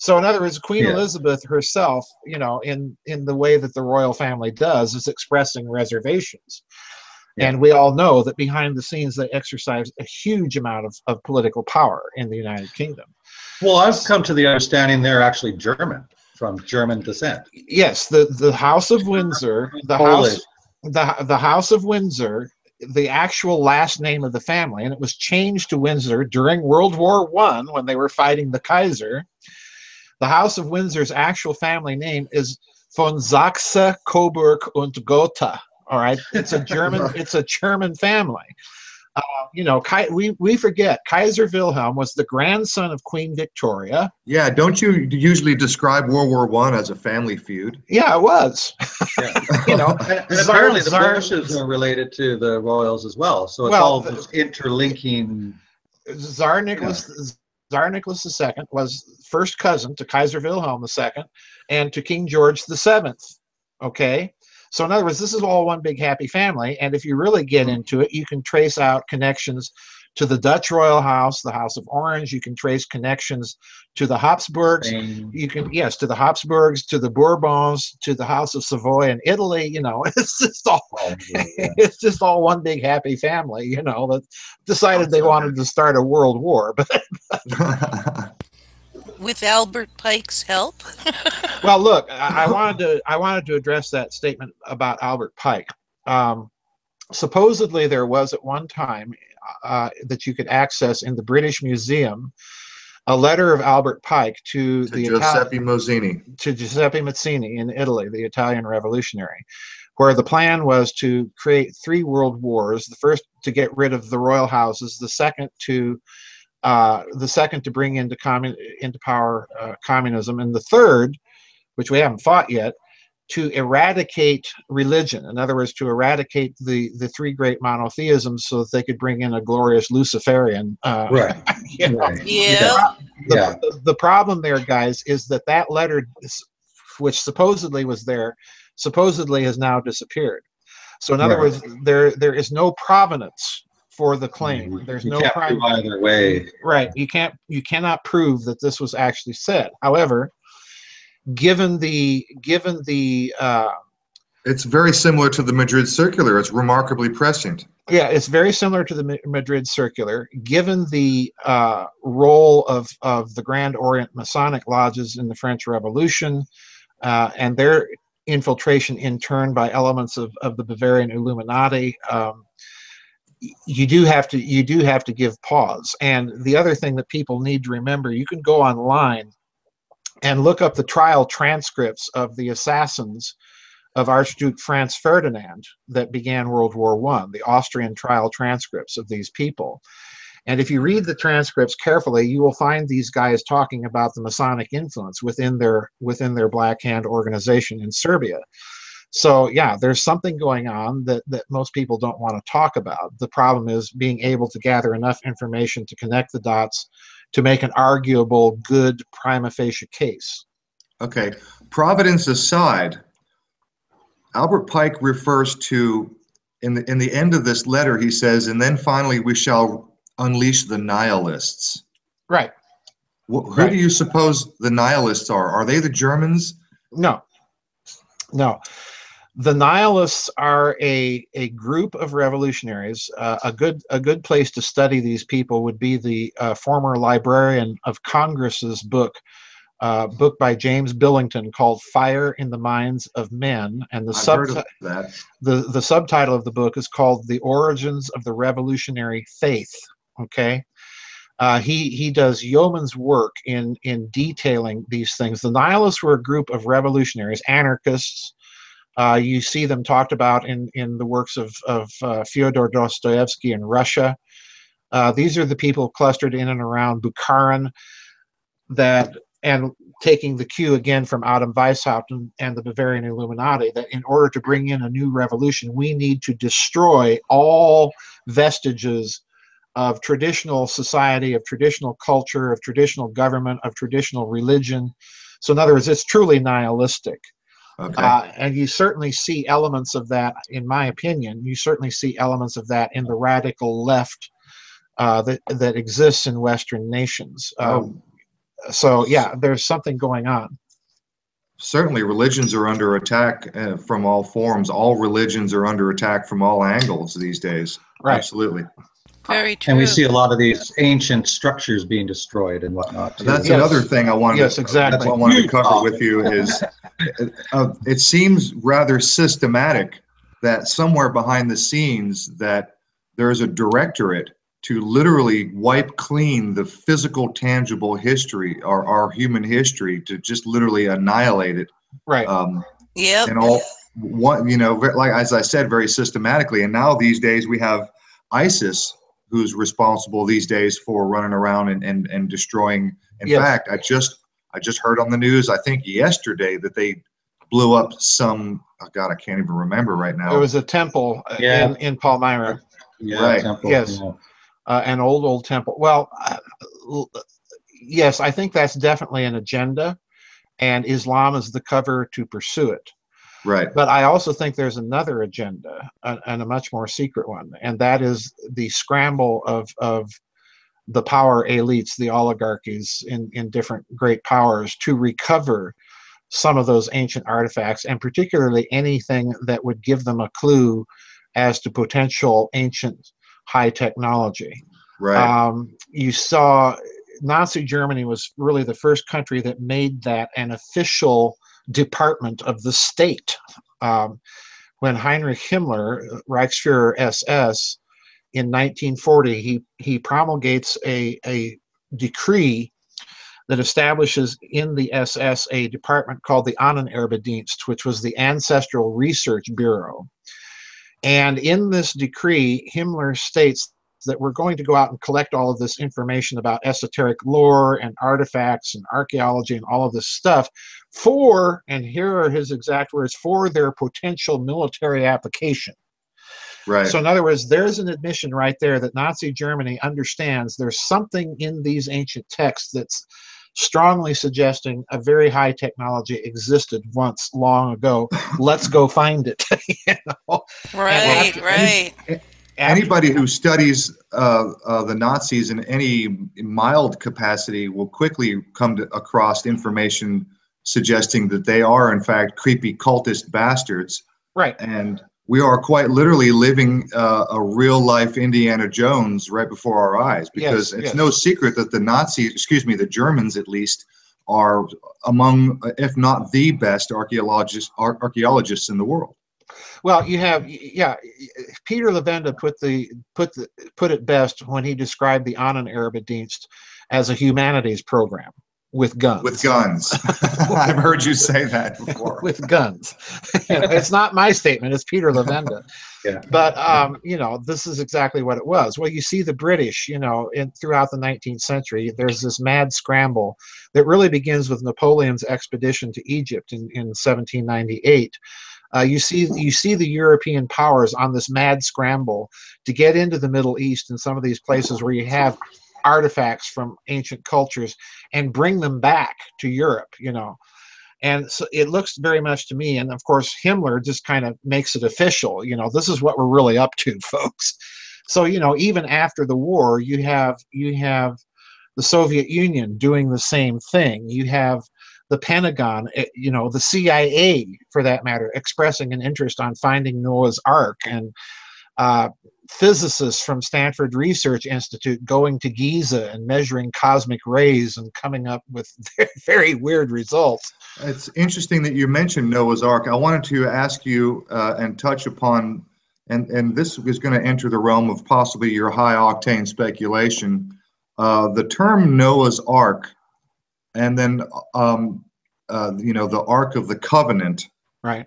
So in other words, Queen Elizabeth herself, in the way that the royal family does, is expressing reservations. Yeah. And we all know that behind the scenes, they exercise a huge amount of political power in the United Kingdom. Well, I've come to the understanding they're actually German, from German descent. Yes, the House of Windsor, the House of Windsor, the actual last name of the family, and it was changed to Windsor during World War I when they were fighting the Kaiser. The House of Windsor's actual family name is von Sachse, Coburg und Gotha. All right, it's a German. It's a German family. We forget Kaiser Wilhelm was the grandson of Queen Victoria. Yeah, don't you usually describe World War I as a family feud? Yeah, it was. Yeah. And apparently the Bushes are related to the royals as well. So it's all this interlinking. Tsar Nicholas II was first cousin to Kaiser Wilhelm II and to King George VII. Okay. So in other words, this is all one big happy family. And if you really get into it, you can trace out connections to the Dutch royal house, the House of Orange. You can trace connections to the Habsburgs. You can, to the Habsburgs, to the Bourbons, to the House of Savoy in Italy. It's just all one big happy family, that decided they wanted to start a world war. With Albert Pike's help? Well, look, I wanted to address that statement about Albert Pike. Supposedly, there was at one time that you could access in the British Museum a letter of Albert Pike to Giuseppe Mazzini in Italy, the Italian revolutionary, where the plan was to create 3 world wars: the first to get rid of the royal houses, the second to bring into power communism, and the third, which we haven't fought yet, to eradicate religion. In other words, to eradicate the 3 great monotheisms so that they could bring in a glorious Luciferian. Right. The problem there, guys, is that letter, which supposedly was there, supposedly has now disappeared. So in other words, there is no provenance for the claim. There's you no can't prime. prove either way. Right. You cannot prove that this was actually said. However, given the It's very similar to the Madrid Circular. It's remarkably prescient. yeah, it's very similar to the Madrid Circular. Given the role of the Grand Orient Masonic lodges in the French Revolution and their infiltration in turn by elements of the Bavarian Illuminati, you do have to give pause. And the other thing that people need to remember, you can go online and look up the trial transcripts of the assassins of Archduke Franz Ferdinand that began World War I, the Austrian trial transcripts of these people. And if you read the transcripts carefully, you will find these guys talking about the Masonic influence within their Black Hand organization in Serbia. So yeah, there's something going on that most people don't want to talk about. The problem is being able to gather enough information to connect the dots to make an arguable, good prima facie case. Okay, Providence aside, Albert Pike refers to, in the end of this letter, he says, and then finally we shall unleash the nihilists. Right. Who do you suppose the nihilists are? Are they the Germans? No. The nihilists are a group of revolutionaries. A good place to study these people would be the former Librarian of Congress's book by James Billington called "Fire in the Minds of Men," and the subtitle of the book is called "The Origins of the Revolutionary Faith." Okay, he does yeoman's work in detailing these things. The nihilists were a group of revolutionaries, anarchists. You see them talked about in the works of Fyodor Dostoevsky in Russia. These are the people clustered in and around Bukharin, and taking the cue again from Adam Weishaupt and the Bavarian Illuminati, that in order to bring in a new revolution, we need to destroy all vestiges of traditional society, of traditional culture, of traditional government, of traditional religion. So in other words, it's truly nihilistic. Okay. And you certainly see elements of that, in my opinion, you certainly see elements of that in the radical left that exists in Western nations. So yeah, there's something going on. Certainly, religions are under attack from all forms. All religions are under attack from all angles these days. Right. Absolutely. Very true. And we see a lot of these ancient structures being destroyed and whatnot too. That's Yes. another thing I wanted. Yes, exactly. I wanted to cover with you is it seems rather systematic that somewhere behind the scenes that there's a directorate to literally wipe clean the physical, tangible history, our human history, to just literally annihilate it. Right. Yep. And all like as I said, very systematically. And now these days we have ISIS, who's responsible these days for running around and destroying. In Yes. fact, I just heard on the news, I think yesterday, that they blew up some. Oh God, I can't even remember right now. There was a temple in Palmyra. Yeah, Right. temple, Yes. yeah. An old temple. Well, yes, I think that's definitely an agenda, and Islam is the cover to pursue it. Right. But I also think there's another agenda, and a much more secret one, and that is the scramble of the power elites, the oligarchies in different great powers, to recover some of those ancient artifacts, and particularly anything that would give them a clue as to potential ancient high technology. Right. You saw Nazi Germany was really the first country that made that an official department of the state. When Heinrich Himmler, Reichsfuhrer SS, in 1940, he promulgates a decree that establishes in the SS a department called the Ahnenerbedienst, which was the Ancestral Research Bureau. And in this decree, Himmler states that we're going to go out and collect all of this information about esoteric lore and artifacts and archaeology and all of this stuff for, and here are his exact words, for their potential military application. Right. So in other words, there's an admission right there that Nazi Germany understands there's something in these ancient texts that's strongly suggesting a very high technology existed once long ago. Let's go find it. You know? Right. Anybody who studies the Nazis in any mild capacity will quickly come across information suggesting that they are, in fact, creepy cultist bastards. Right. And we are quite literally living a real-life Indiana Jones right before our eyes, because it's no secret that the Germans at least, are among, if not the best archaeologists in the world. Well, you have, Peter Levenda put it best when he described the Ahnenerbeedienst as a humanities program with guns. With guns. I've heard you say that before. With guns. It's not my statement, it's Peter Levenda. Yeah. But, this is exactly what it was. Well, you see the British, throughout the 19th century, there's this mad scramble that really begins with Napoleon's expedition to Egypt in 1798. You see the European powers on this mad scramble to get into the Middle East and some of these places where you have artifacts from ancient cultures and bring them back to Europe, And so it looks very much to me, and of course Himmler just kind of makes it official, this is what we're really up to, folks. So, even after the war, you have the Soviet Union doing the same thing. You have the Pentagon, the CIA, for that matter, expressing an interest on finding Noah's Ark, and physicists from Stanford Research Institute going to Giza and measuring cosmic rays and coming up with very weird results. It's interesting that you mentioned Noah's Ark. I wanted to ask you and touch upon, and this is going to enter the realm of possibly your high-octane speculation, the term Noah's Ark, and then the Ark of the Covenant. Right.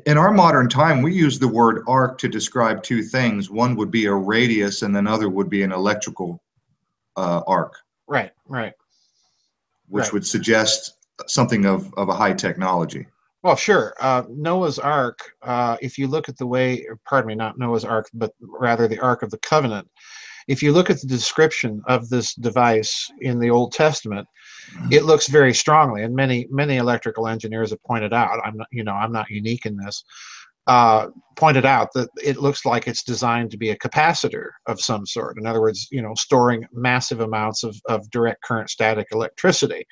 In our modern time, we use the word arc to describe two things. One would be a radius, and another would be an electrical arc. Right. Which would suggest something of a high technology. Well, sure. Noah's Ark, if you look at the way, pardon me, not Noah's Ark, but rather the Ark of the Covenant, if you look at the description of this device in the Old Testament, it looks very strongly, and many electrical engineers have pointed out, I'm not unique in this, pointed out that it looks like it's designed to be a capacitor of some sort. In other words, storing massive amounts of direct current static electricity.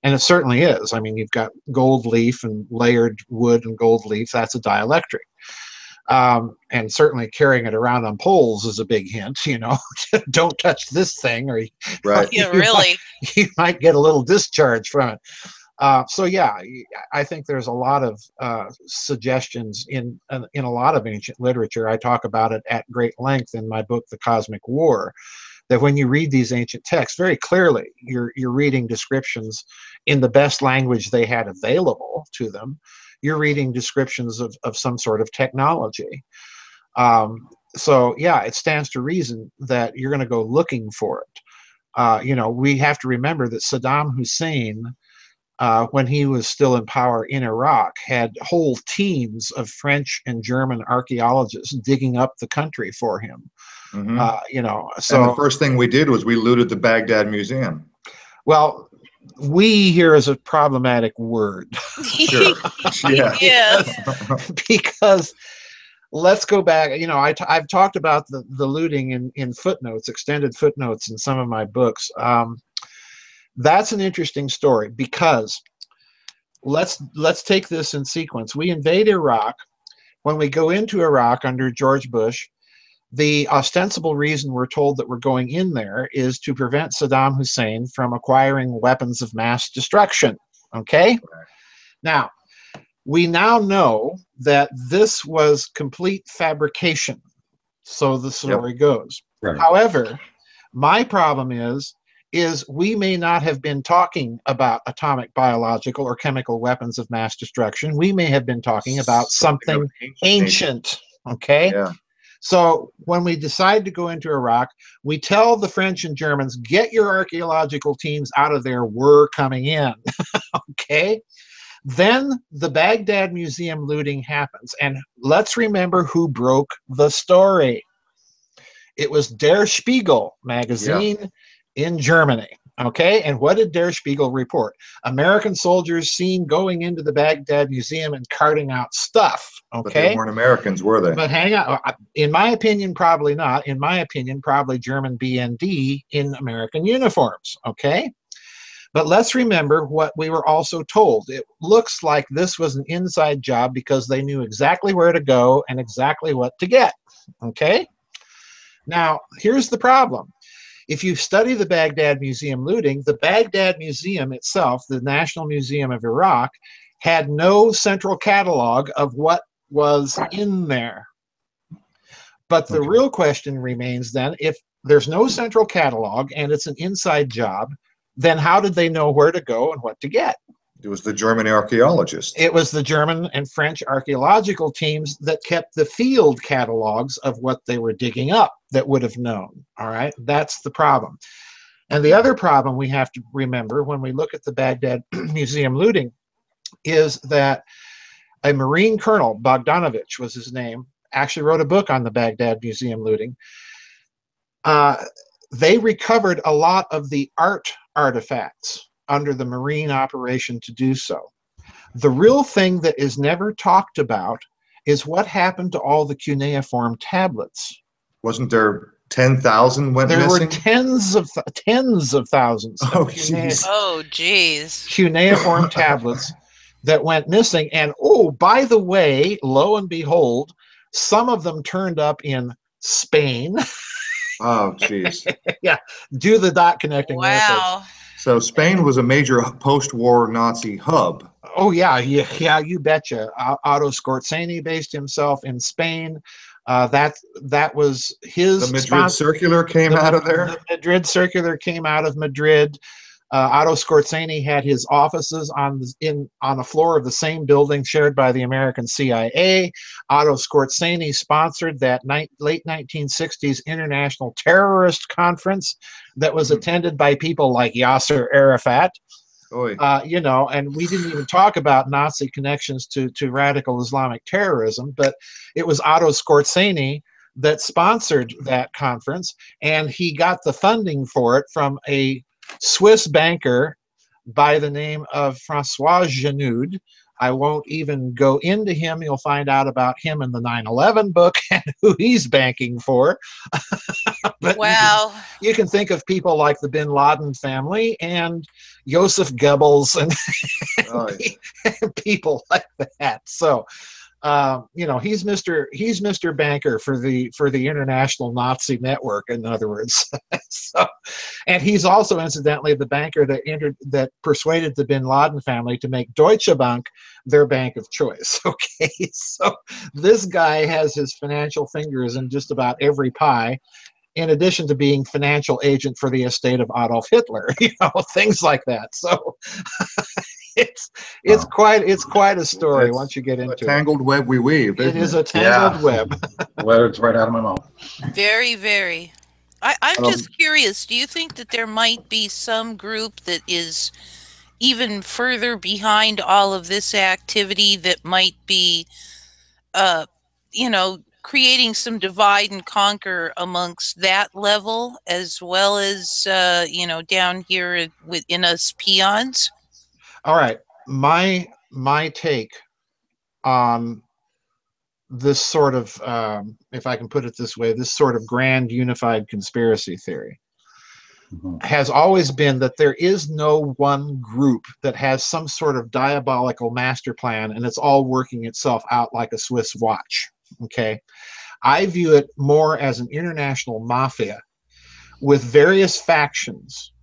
And it certainly is. I mean, you've got gold leaf and layered wood and gold leaf, that's a dielectric. And certainly carrying it around on poles is a big hint, don't touch this thing, or right. Yeah, really. You might get a little discharge from it. So yeah, I think there's a lot of suggestions in a lot of ancient literature. I talk about it at great length in my book, The Cosmic War, that when you read these ancient texts, very clearly you're reading descriptions in the best language they had available to them. You're reading descriptions of some sort of technology. So yeah, it stands to reason that you're going to go looking for it. We have to remember that Saddam Hussein, when he was still in power in Iraq, had whole teams of French and German archaeologists digging up the country for him. Mm-hmm. So and the first thing we did was we looted the Baghdad Museum. Well, we here is a problematic word. Sure. Yeah. Yes. Because let's go back. I've talked about the looting in footnotes, extended footnotes in some of my books. That's an interesting story, because let's take this in sequence. We invade Iraq. When we go into Iraq under George Bush, the ostensible reason we're told that we're going in there is to prevent Saddam Hussein from acquiring weapons of mass destruction. Okay? Right. Now, we now know that this was complete fabrication. So the story goes. Right. However, my problem is we may not have been talking about atomic, biological, or chemical weapons of mass destruction. We may have been talking about something ancient. Okay? Yeah. So when we decide to go into Iraq, we tell the French and Germans, get your archaeological teams out of there, we're coming in. Okay? Then the Baghdad Museum looting happens. And let's remember who broke the story. It was Der Spiegel magazine in Germany. Okay, and what did Der Spiegel report? American soldiers seen going into the Baghdad Museum and carting out stuff. Okay, But they weren't Americans, were they? but hang on. In my opinion, probably not. In my opinion, probably German BND in American uniforms. Okay, but let's remember what we were also told. It looks like this was an inside job because they knew exactly where to go and exactly what to get. Okay, now here's the problem. If you study the Baghdad Museum looting, the Baghdad Museum itself, the National Museum of Iraq, had no central catalog of what was in there. But the real question remains then, if there's no central catalog and it's an inside job, then how did they know where to go and what to get? It was the German archaeologists. It was the German and French archaeological teams that kept the field catalogs of what they were digging up that would have known. All right, that's the problem. And the other problem we have to remember when we look at the Baghdad Museum looting is that a Marine colonel, Bogdanovich was his name, actually wrote a book on the Baghdad Museum looting. They recovered a lot of the art artifacts under the Marine operation to do so. The real thing that is never talked about is what happened to all the cuneiform tablets. Wasn't there 10,000 went There missing? were tens of thousands Oh, of jeez. Oh, geez. cuneiform tablets that went missing. And oh, by the way, lo and behold, some of them turned up in Spain. Oh, jeez. Yeah, do the dot connecting there, folks. Wow. So Spain was a major post-war Nazi hub. Oh yeah, you betcha. Otto Skorzeny based himself in Spain. That was his. The Madrid Circular came out of there. The Madrid Circular came out of Madrid. Otto Skorzeny had his offices on a floor of the same building shared by the American CIA. Otto Skorzeny sponsored that late 1960s International Terrorist Conference that was attended by people like Yasser Arafat. You know, and we didn't even talk about Nazi connections to radical Islamic terrorism, but it was Otto Skorzeny that sponsored that conference, and he got the funding for it from a Swiss banker by the name of Francois Genoud. I won't even go into him. You'll find out about him in the 9/11 book and who he's banking for. But Wow. you can think of people like the Bin Laden family and Joseph Goebbels and, and people like that. So, you know, he's Mr. Banker for the international Nazi network, in other words. So, and he's also incidentally the banker that persuaded the Bin Laden family to make Deutsche Bank their bank of choice. Okay, so this guy has his financial fingers in just about every pie, in addition to being financial agent for the estate of Adolf Hitler, you know, things like that. So it's quite a story once you get into it. A tangled web we weave. It is a tangled web. Words right out of my mouth. Very, very. I'm just curious. Do you think that there might be some group that is even further behind all of this activity that might be, you know, creating some divide and conquer amongst that level as well as, you know, down here within us peons? All right. My take on this sort of, if I can put it this way, this sort of grand unified conspiracy theory has always been that there is no one group that has some sort of diabolical master plan and it's all working itself out like a Swiss watch. Okay. I view it more as an international mafia with various factions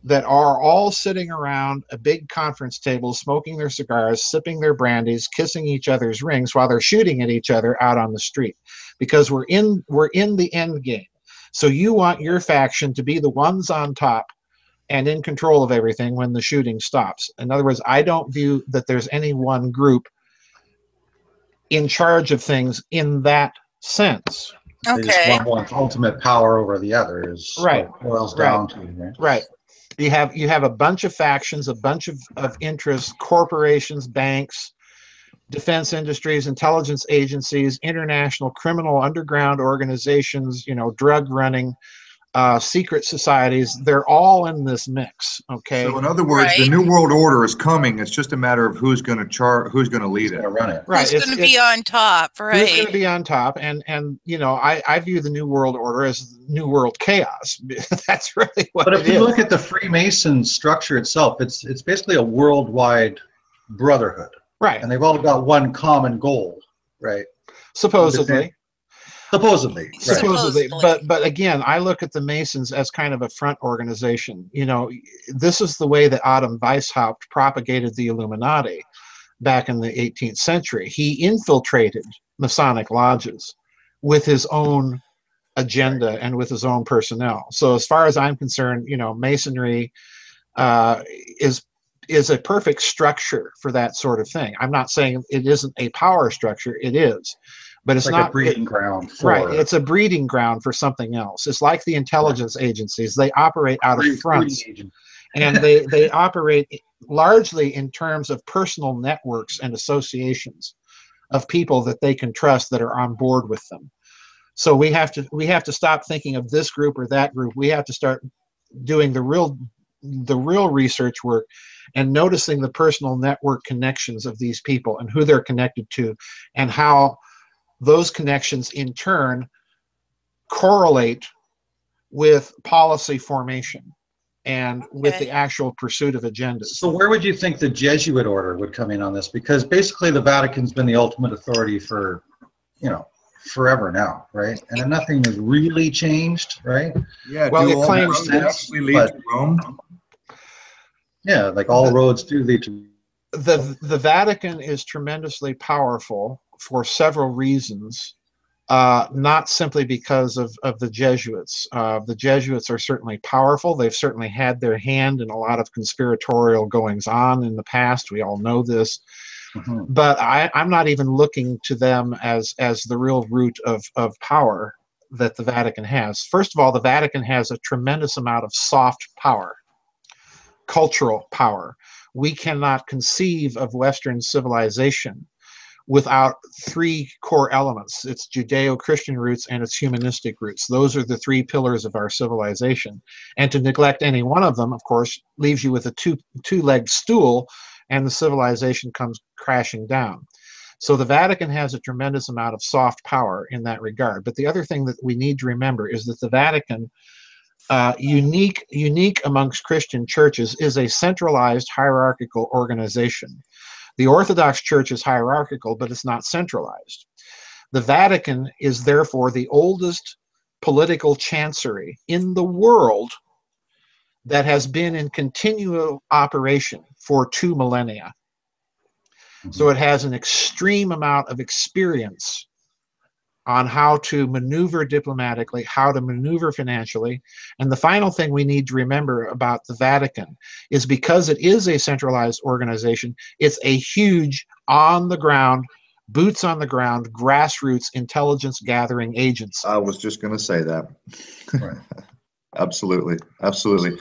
that are all sitting around a big conference table, smoking their cigars, sipping their brandies, kissing each other's rings while they're shooting at each other out on the street, because we're in the end game. So you want your faction to be the ones on top and in control of everything when the shooting stops. In other words, I don't view that there's any one group in charge of things in that sense. They just Okay. want ultimate power over the other is Right. what it boils down to. Right? Right. You have a bunch of factions, a bunch of interests, corporations, banks, defense industries, intelligence agencies, international criminal underground organizations, you know, drug running, secret societies. They're all in this mix. Okay. So in other words, the Right. New World Order is coming. It's just a matter of who's going to who's going to lead Who's it. going to run it? Right. Who's going to be on top? Who's going Right. to be on top? And you know, I view the New World Order as New World chaos. That's really what But it if you is. look at the Freemason structure itself, it's basically a worldwide brotherhood, Right. and they've all got one common goal, right? Supposedly. Supposedly, right? Supposedly, Supposedly. but again, I look at the Masons as kind of a front organization. You know, this is the way that Adam Weishaupt propagated the Illuminati back in the 18th century. He infiltrated Masonic lodges with his own agenda and with his own personnel. So as far as I'm concerned, you know, Masonry is a perfect structure for that sort of thing. I'm not saying it isn't a power structure. It is. But it's like not a breeding ground for, right. It's a breeding ground for something else. It's like the intelligence agencies. They operate out of fronts, and they operate largely in terms of personal networks and associations of people that they can trust that are on board with them. So we have to stop thinking of this group or that group. We have to start doing the real research work and noticing the personal network connections of these people and who they're connected to, and how those connections in turn correlate with policy formation and with the actual pursuit of agendas. So where would you think the Jesuit order would come in on this? Because basically the Vatican's been the ultimate authority for, you know, forever now, right? And nothing has really changed, right? Yeah. Well, do it all claims roads that, actually lead but- to Rome? Yeah, like all roads do lead to. The Vatican is tremendously powerful for several reasons, not simply because of the Jesuits. The Jesuits are certainly powerful. They've certainly had their hand in a lot of conspiratorial goings on in the past. We all know this. Mhm. But I'm not even looking to them as the real root of power that the Vatican has. First of all, the Vatican has a tremendous amount of soft power, cultural power. We cannot conceive of Western civilization without three core elements. It's Judeo-Christian roots and its humanistic roots. Those are the three pillars of our civilization. And to neglect any one of them, of course, leaves you with a two-legged stool, and the civilization comes crashing down. So the Vatican has a tremendous amount of soft power in that regard. But the other thing that we need to remember is that the Vatican, unique amongst Christian churches, is a centralized hierarchical organization. The Orthodox Church is hierarchical, but it's not centralized. The Vatican is therefore the oldest political chancery in the world that has been in continual operation for 2 millennia. So it has an extreme amount of experience on how to maneuver diplomatically, how to maneuver financially. And the final thing we need to remember about the Vatican is, because it is a centralized organization, it's a huge on-the-ground, boots on the ground, grassroots intelligence gathering agency. I was just going to say that. Right. Absolutely. Absolutely.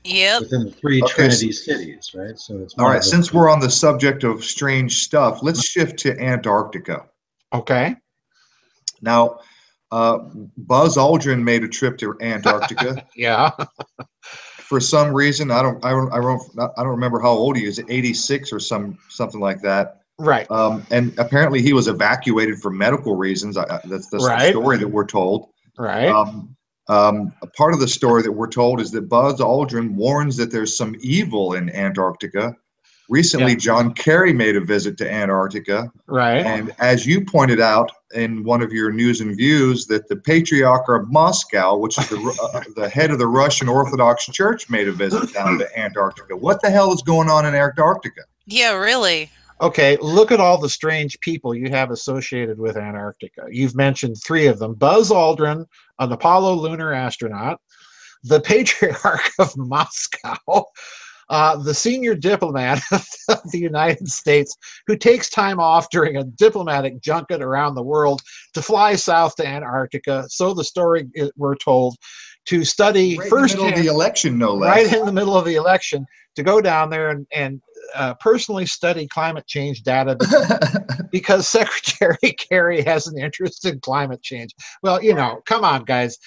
Yep. Within the three Okay, Trinity cities, right? So it's All right. Since we're on the subject of strange stuff, let's shift to Antarctica. Okay. Now, Buzz Aldrin made a trip to Antarctica. Yeah. For some reason, I don't remember how old he is, 86 or something like that. Right. And apparently he was evacuated for medical reasons. That's the Right. story that we're told. Right. A part of the story that we're told is that Buzz Aldrin warns that there's some evil in Antarctica. Recently, Yeah. John Kerry made a visit to Antarctica. Right. And as you pointed out in one of your news and views, that the Patriarch of Moscow, which is the head of the Russian Orthodox Church, made a visit down to Antarctica. What the hell is going on in Antarctica? Yeah, really. Okay, look at all the strange people you have associated with Antarctica. You've mentioned 3 of them: Buzz Aldrin, an Apollo lunar astronaut, the Patriarch of Moscow, the senior diplomat of the United States, who takes time off during a diplomatic junket around the world to fly south to Antarctica, so the story we're told, to study Right first in the middle of the election, no less. right in the middle of the election, to go down there and personally study climate change data because Secretary Kerry has an interest in climate change. Well, you know, come on, guys.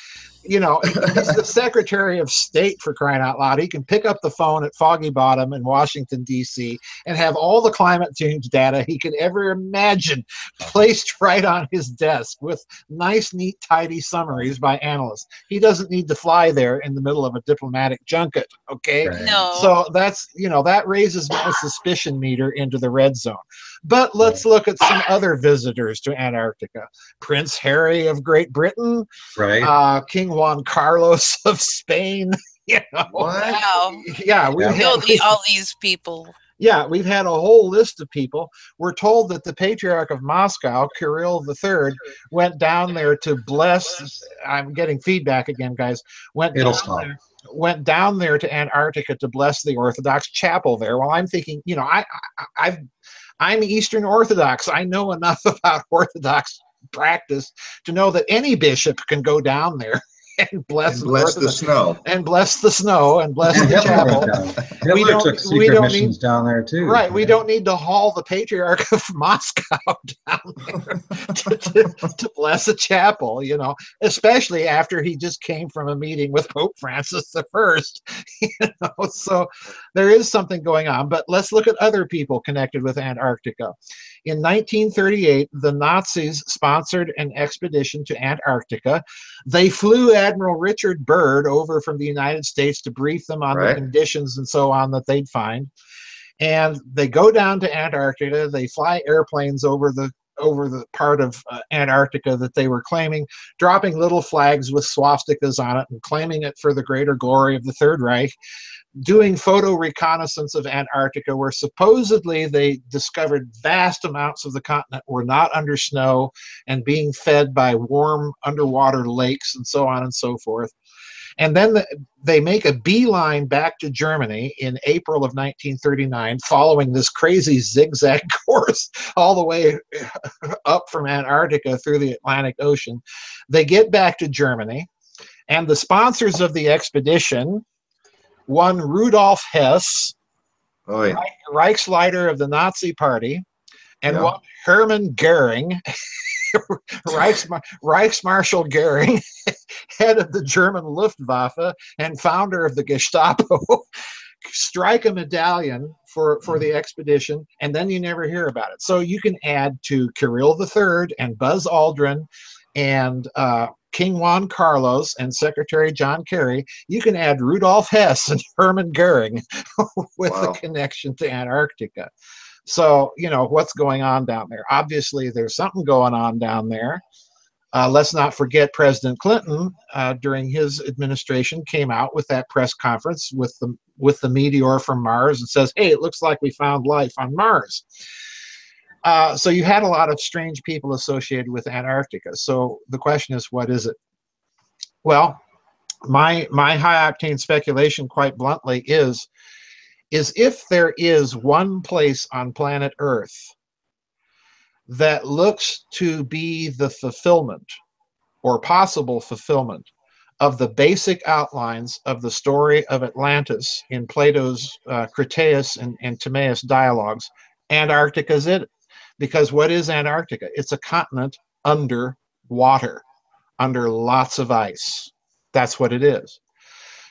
You know, he's the Secretary of State, for crying out loud. He can pick up the phone at Foggy Bottom in Washington, D.C. and have all the climate change data he could ever imagine placed right on his desk with nice, neat, tidy summaries by analysts. He doesn't need to fly there in the middle of a diplomatic junket, okay? Right. No. So that's, you know, that raises my suspicion meter into the red zone. But let's look at some other visitors to Antarctica. Prince Harry of Great Britain, Right. King Juan Carlos of Spain. You know, Wow. yeah, Yeah. All these people. yeah, we've had a whole list of people. We're told that the Patriarch of Moscow, Kirill III, went down there to bless. I'm getting feedback again, guys. It'll stop. Went down there to Antarctica to bless the Orthodox chapel there. Well, I'm thinking, you know, I'm Eastern Orthodox. I know enough about Orthodox practice to know that any bishop can go down there and bless the snow. And bless the snow and bless the Hitler chapel. went down. Hitler took secret missions down there too. Right, we don't need to haul the Patriarch of Moscow down there to bless a chapel, you know, especially after he just came from a meeting with Pope Francis I. You know, so there is something going on. But let's look at other people connected with Antarctica. In 1938, the Nazis sponsored an expedition to Antarctica. They flew Admiral Richard Byrd over from the United States to brief them on the conditions and so on that they'd find. And they go down to Antarctica. They fly airplanes over the part of Antarctica that they were claiming, dropping little flags with swastikas on it and claiming it for the greater glory of the Third Reich, doing photo reconnaissance of Antarctica, where supposedly they discovered vast amounts of the continent were not under snow and being fed by warm underwater lakes and so on and so forth. And then they make a beeline back to Germany in April of 1939, following this crazy zigzag course all the way up from Antarctica through the Atlantic Ocean. They get back to Germany, and the sponsors of the expedition, one Rudolf Hess, Reichsleiter of the Nazi Party, and one Hermann Goering, Reichsmarshal Goering, head of the German Luftwaffe and founder of the Gestapo, strike a medallion for the expedition, and then you never hear about it. So you can add to Kirill III and Buzz Aldrin and King Juan Carlos and Secretary John Kerry. You can add Rudolf Hess and Hermann Goering with the connection to Antarctica. So, you know, what's going on down there? Obviously, there's something going on down there. Let's not forget President Clinton, during his administration, came out with that press conference with the meteor from Mars and says, hey, it looks like we found life on Mars. So you had a lot of strange people associated with Antarctica. So the question is, what is it? Well, my high-octane speculation, quite bluntly, is if there is one place on planet Earth that looks to be the fulfillment or possible fulfillment of the basic outlines of the story of Atlantis in Plato's Critias and Timaeus dialogues, Antarctica is it. Because what is Antarctica? It's a continent under water, under lots of ice. That's what it is.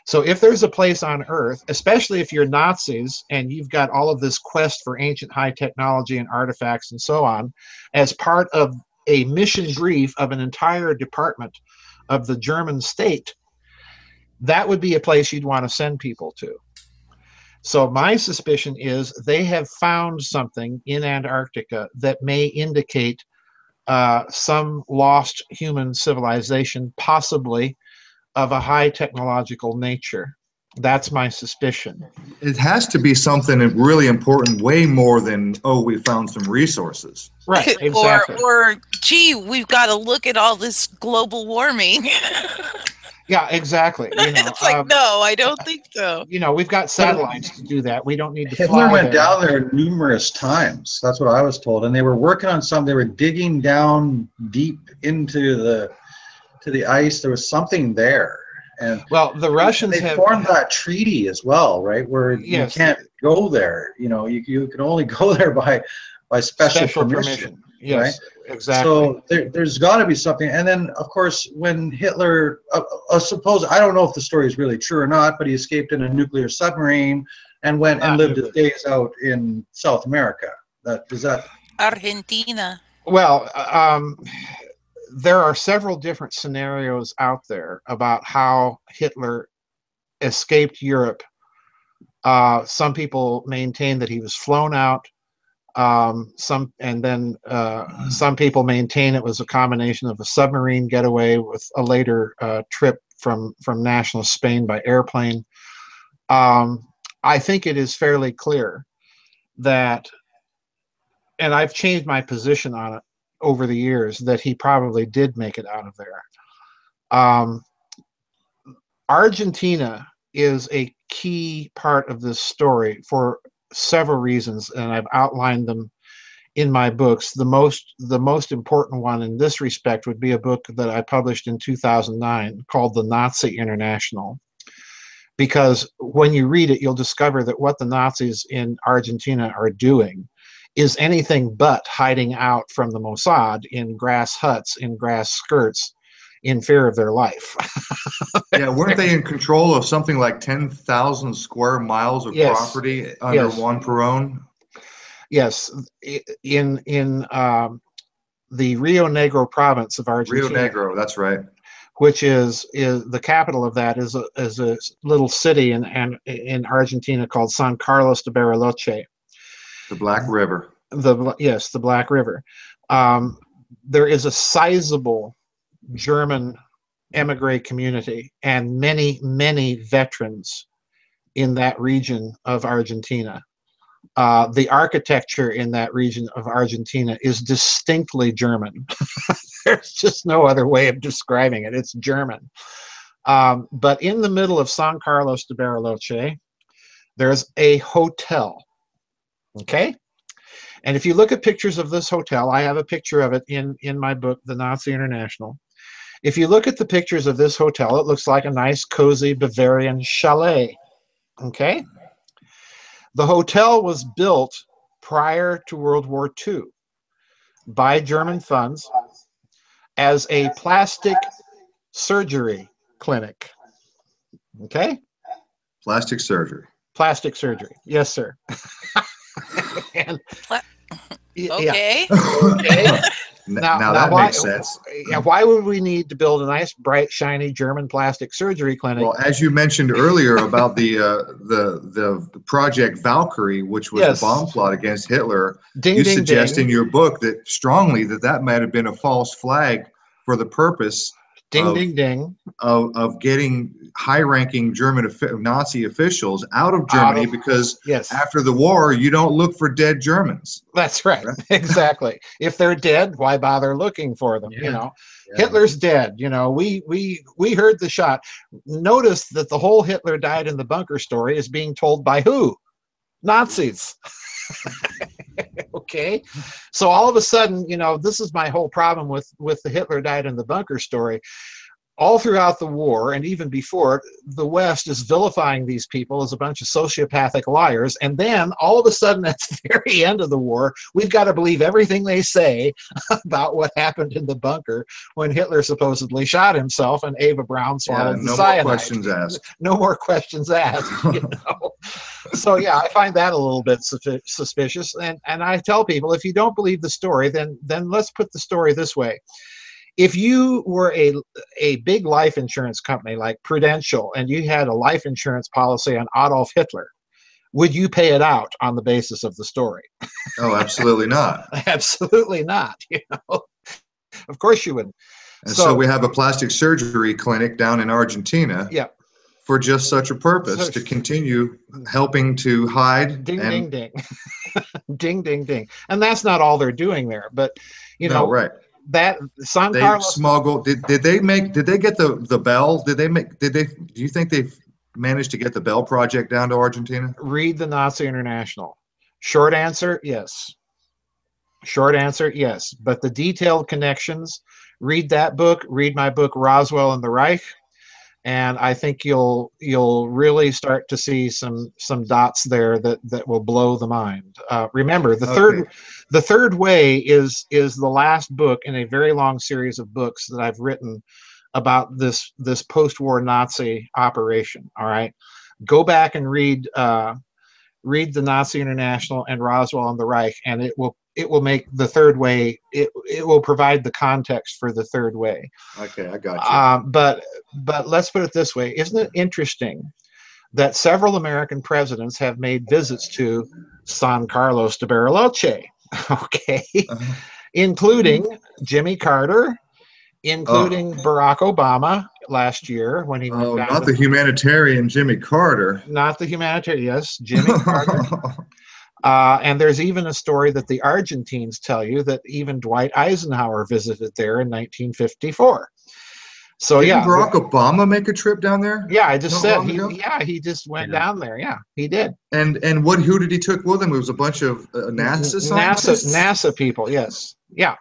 So if there's a place on Earth, especially if you're Nazis and you've got all of this quest for ancient high technology and artifacts and so on, as part of a mission brief of an entire department of the German state, that would be a place you'd want to send people to. So my suspicion is they have found something in Antarctica that may indicate some lost human civilization, possibly of a high technological nature. That's my suspicion. It has to be something really important, way more than, oh, we found some resources. Right, exactly. or gee, we've got to look at all this global warming. Yeah, exactly. You know, it's like, no, I don't think so. You know, we've got satellites to do that. We don't need to fly Hitler went down there numerous times. That's what I was told. And they were working on something. They were digging down deep into the ice. There was something there. And well, the Russians they formed that treaty as well, right? Where you can't go there. You know, you can only go there by special permission. Yes. Right? Exactly. So there's got to be something. And then, of course, when Hitler, suppose, I don't know if the story is really true or not, but he escaped in a nuclear submarine and went and lived his days out in South America. Is that Argentina? Well, there are several different scenarios out there about how Hitler escaped Europe. Some people maintain that he was flown out. Some people maintain it was a combination of a submarine getaway with a later trip from nationalist Spain by airplane. I think it is fairly clear that, and I've changed my position on it over the years, that he probably did make it out of there. Argentina is a key part of this story for several reasons, and I've outlined them in my books. The most important one in this respect would be a book that I published in 2009 called The Nazi International. Because when you read it, you'll discover that what the Nazis in Argentina are doing is anything but hiding out from the Mossad in grass huts, in grass skirts, in fear of their life. Yeah, weren't they in control of something like 10,000 square miles of property under Juan Perón? Yes, in the Rio Negro province of Argentina. Rio Negro, that's right. Which is the capital of that is a little city in Argentina called San Carlos de Bariloche. The Black River. The Black River. There is a sizable German emigre community and many veterans in that region of Argentina. The architecture in that region of Argentina is distinctly German. There's just no other way of describing it. It's German. But in the middle of San Carlos de Bariloche, there's a hotel. Okay? And if you look at pictures of this hotel, I have a picture of it in my book, The Nazi International. If you look at the pictures of this hotel, it looks like a nice, cozy Bavarian chalet. Okay? The hotel was built prior to World War II by German funds as a plastic surgery clinic. Okay? Plastic surgery. Plastic surgery. Yes, sir. And, okay. Okay. Now that makes sense. Yeah, why would we need to build a nice, bright, shiny German plastic surgery clinic? Well, as you mentioned earlier about the Project Valkyrie, which was the bomb plot against Hitler, you suggest in your book that strongly that might have been a false flag for the purpose of getting high-ranking German Nazi officials out of Germany, because after the war, you don't look for dead Germans. That's right. Exactly. If they're dead, why bother looking for them? You know, Hitler's dead. You know, we heard the shot. Notice that the whole Hitler died in the bunker story is being told by who? Nazis. Okay, so all of a sudden, you know, this is my whole problem with the Hitler died in the bunker story. All throughout the war, and even before, the West is vilifying these people as a bunch of sociopathic liars, and then all of a sudden at the very end of the war, we've got to believe everything they say about what happened in the bunker when Hitler supposedly shot himself and Eva Braun swallowed the cyanide. No more questions asked. No more questions asked, you know. So yeah, I find that a little bit suspicious, and I tell people, if you don't believe the story, then let's put the story this way. If you were a big life insurance company like Prudential and you had a life insurance policy on Adolf Hitler, would you pay it out on the basis of the story? Oh, absolutely not. Absolutely not. You know, of course you wouldn't. And so we have a plastic surgery clinic down in Argentina. Yeah. For just such a purpose, to continue helping to hide. Ding, ding, ding. Ding, ding, ding. And that's not all they're doing there, but you know, right. That San Carlos smuggled. Did they get the Bell? Do you think they've managed to get the Bell project down to Argentina? Read the Nazi International. Short answer, yes. Short answer, yes. But the detailed connections, read that book, read my book Roswell and the Reich, and I think you'll really start to see some dots there that will blow the mind. Remember, the third way is the last book in a very long series of books that I've written about this post-war Nazi operation. All right, go back and read the Nazi International and Roswell and the Reich, and it will make the third way. It will provide the context for the third way. Okay, I got you. But let's put it this way: isn't it interesting that several American presidents have made visits to San Carlos de Bariloche? Okay, including Jimmy Carter, including Barack Obama last year when he went down. Not the humanitarian Jimmy Carter. Not the humanitarian, yes, Jimmy Carter. And there's even a story that the Argentines tell you that even Dwight Eisenhower visited there in 1954. So Didn't Barack Obama make a trip down there? Yeah, I just said he just went down there. Yeah, he did. And who did he took with him? It was a bunch of NASA scientists? NASA people, yes. Yeah.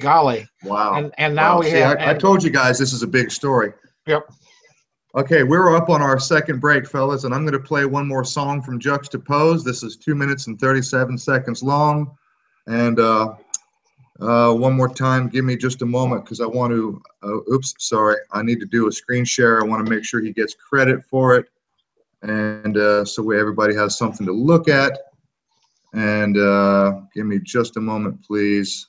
Golly. Wow. And now we have. I told you guys this is a big story. Yep. Okay, we're up on our second break, fellas, and I'm going to play one more song from Juxtapose. This is 2 minutes and 37 seconds long. And one more time, give me just a moment because I want to, oops, sorry. I need to do a screen share. I want to make sure he gets credit for it. And so everybody has something to look at. And give me just a moment, please.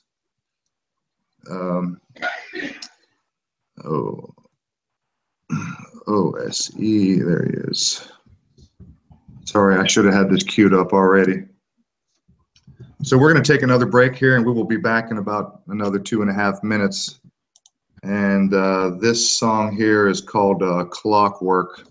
OSE, there he is. Sorry, I should have had this queued up already. So we're going to take another break here, and we will be back in about another 2.5 minutes. And this song here is called Clockwork.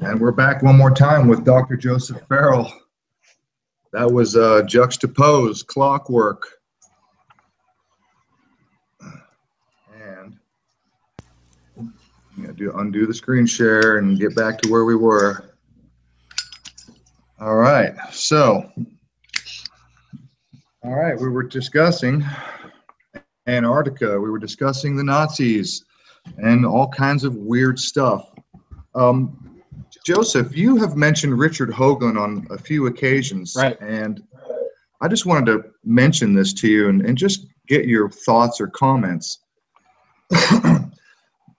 And we're back one more time with Dr. Joseph Farrell. That was Juxtapose, Clockwork. And I'm going to undo the screen share and get back to where we were. All right. So, all right, we were discussing Antarctica. We were discussing the Nazis and all kinds of weird stuff. Joseph, you have mentioned Richard Hoagland on a few occasions, Right. and I just wanted to mention this to you and just get your thoughts or comments.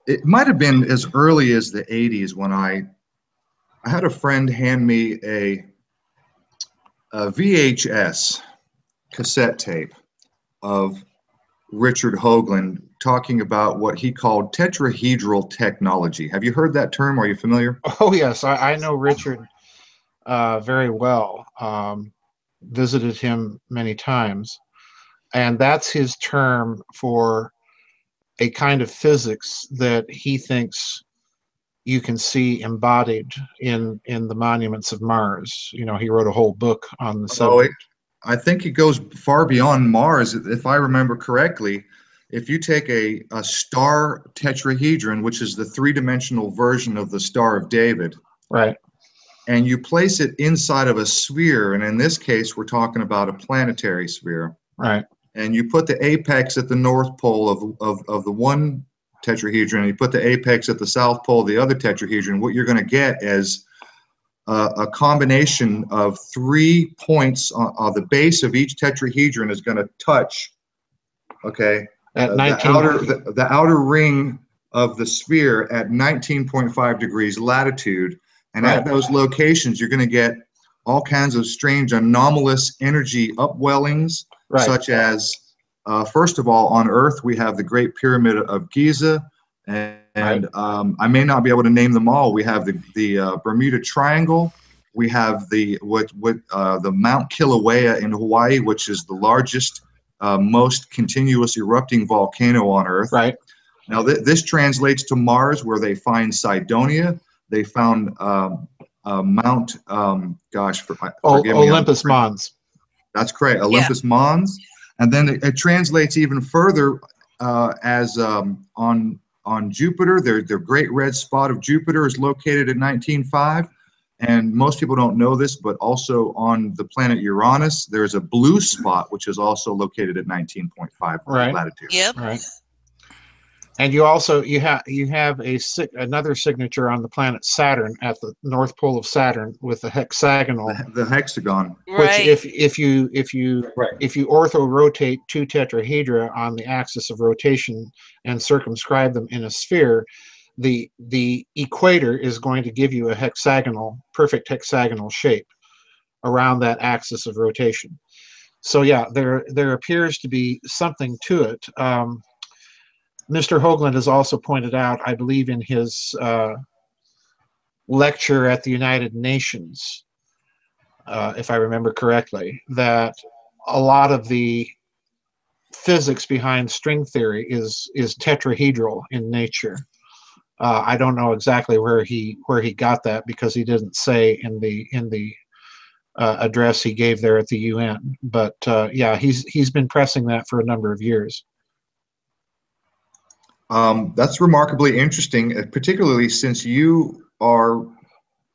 It might have been as early as the 80s when I had a friend hand me a VHS cassette tape of Richard Hoagland talking about what he called tetrahedral technology. Have you heard that term? Are you familiar? Oh yes, I know Richard very well. Visited him many times, and that's his term for a kind of physics that he thinks you can see embodied in the monuments of Mars. You know, he wrote a whole book on the subject. I think it goes far beyond Mars. If I remember correctly, if you take a star tetrahedron, which is the three-dimensional version of the Star of David, Right. and you place it inside of a sphere, and in this case, we're talking about a planetary sphere, Right. and you put the apex at the north pole of the one tetrahedron, and you put the apex at the south pole of the other tetrahedron, what you're going to get is a combination of 3 points on the base of each tetrahedron is going to touch, okay, At the outer ring of the sphere at 19.5 degrees latitude. And Right. at those locations, you're going to get all kinds of strange anomalous energy upwellings, Right. such as, first of all, on Earth, we have the Great Pyramid of Giza. And I may not be able to name them all. We have the Bermuda Triangle. We have the Mount Kilauea in Hawaii, which is the largest, most continuous erupting volcano on Earth. Right. Now this translates to Mars, where they find Cydonia. They found Mount forgive me, Olympus Mons. That's correct, Olympus Mons. And then it translates even further as on Jupiter. The Great Red Spot of Jupiter is located at 19.5, and most people don't know this, but also on the planet Uranus, there's a blue spot which is also located at 19.5 Right. latitude. Yep. Right. And you also you have another signature on the planet Saturn at the North Pole of Saturn with the hexagonal. The hexagon. Right. Which if you Right. ortho rotate two tetrahedra on the axis of rotation and circumscribe them in a sphere, the equator is going to give you a perfect hexagonal shape around that axis of rotation. So yeah, there appears to be something to it. Mr. Hoagland has also pointed out, I believe in his lecture at the United Nations, if I remember correctly, that a lot of the physics behind string theory is tetrahedral in nature. I don't know exactly where he got that, because he didn't say in the address he gave there at the UN. But yeah, he's been pressing that for a number of years. That's remarkably interesting, particularly since you are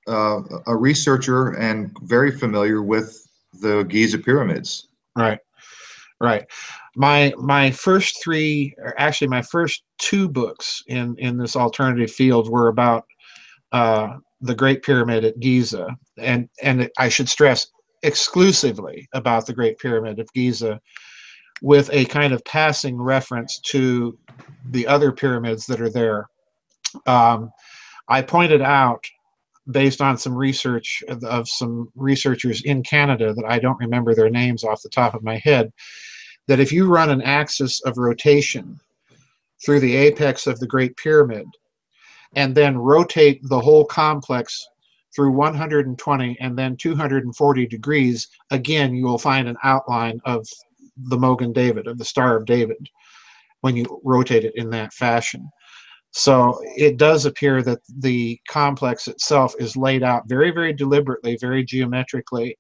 a researcher and very familiar with the Giza pyramids. Right, right. My first three, or actually my first two books in this alternative field were about the Great Pyramid at Giza, and I should stress exclusively about the Great Pyramid of Giza, with a kind of passing reference to the other pyramids that are there. I pointed out, based on some research of some researchers in Canada that I don't remember their names off the top of my head, that if you run an axis of rotation through the apex of the Great Pyramid and then rotate the whole complex through 120 and then 240 degrees, again, you will find an outline of the Mogan David, of the Star of David, when you rotate it in that fashion. So it does appear that the complex itself is laid out very, very deliberately, very geometrically,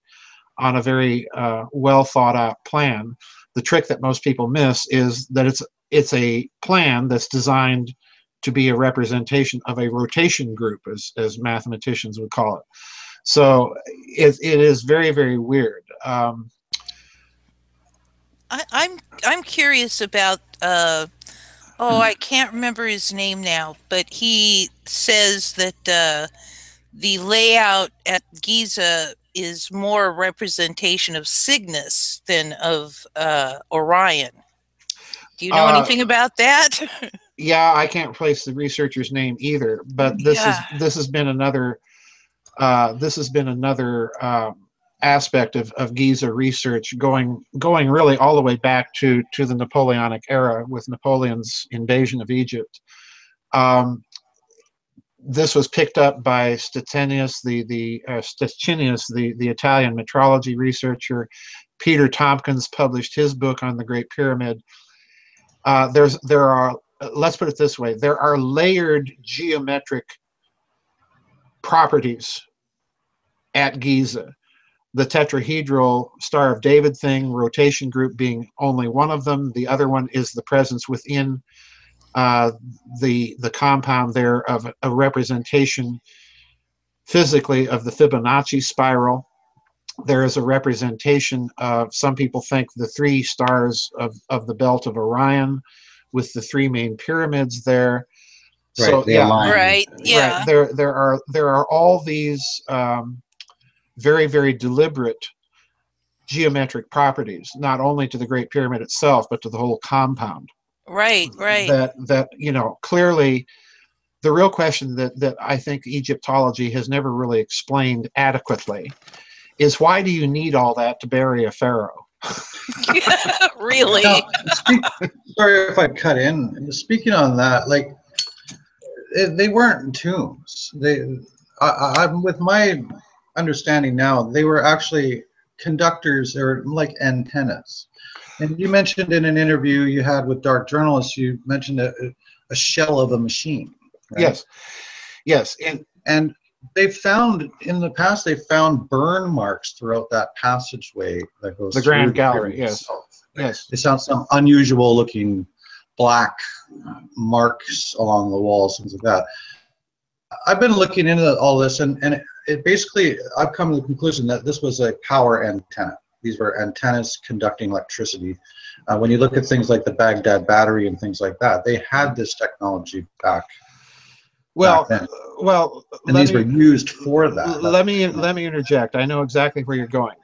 on a very well thought out plan. The trick that most people miss is that it's a plan that's designed to be a representation of a rotation group, as mathematicians would call it. So it is very, very weird. I'm curious about I can't remember his name now, but he says that the layout at Giza is more a representation of Cygnus than of Orion. Do you know anything about that? Yeah, I can't place the researcher's name either, but this has been another aspect of Giza research going really all the way back to the Napoleonic era with Napoleon's invasion of Egypt. This was picked up by Stettinius, the Italian metrology researcher. Peter Tompkins published his book on the Great Pyramid. There are, let's put it this way, there are layered geometric properties at Giza. The tetrahedral Star of David thing, rotation group being only one of them. The other one is the presence within the compound there of a representation physically of the Fibonacci spiral. There is a representation of, some people think, the three stars of the belt of Orion with the three main pyramids there. Right, So yeah, right, yeah. Right. There are all these very, very deliberate geometric properties, not only to the Great Pyramid itself, but to the whole compound. Right. That clearly, the real question that I think Egyptology has never really explained adequately is, why do you need all that to bury a pharaoh? Really? Now, sorry if I cut in. Speaking on that, like, they weren't tombs. I'm with my understanding now, they were actually conductors, or like antennas. And you mentioned in an interview you had with Dark Journalists, you mentioned a shell of a machine. Right? Yes. And they found, in the past, they found burn marks throughout that passageway that goes the through Grand the Gallery. pyramid Yes. itself. Yes. They found some unusual looking black marks along the walls, things like that. I've been looking into all this, and it basically, I've come to the conclusion that this was a power antenna. These were antennas conducting electricity. When you look at things like the Baghdad battery and things like that, they had this technology back then. And these were used for that. Let me interject. I know exactly where you're going.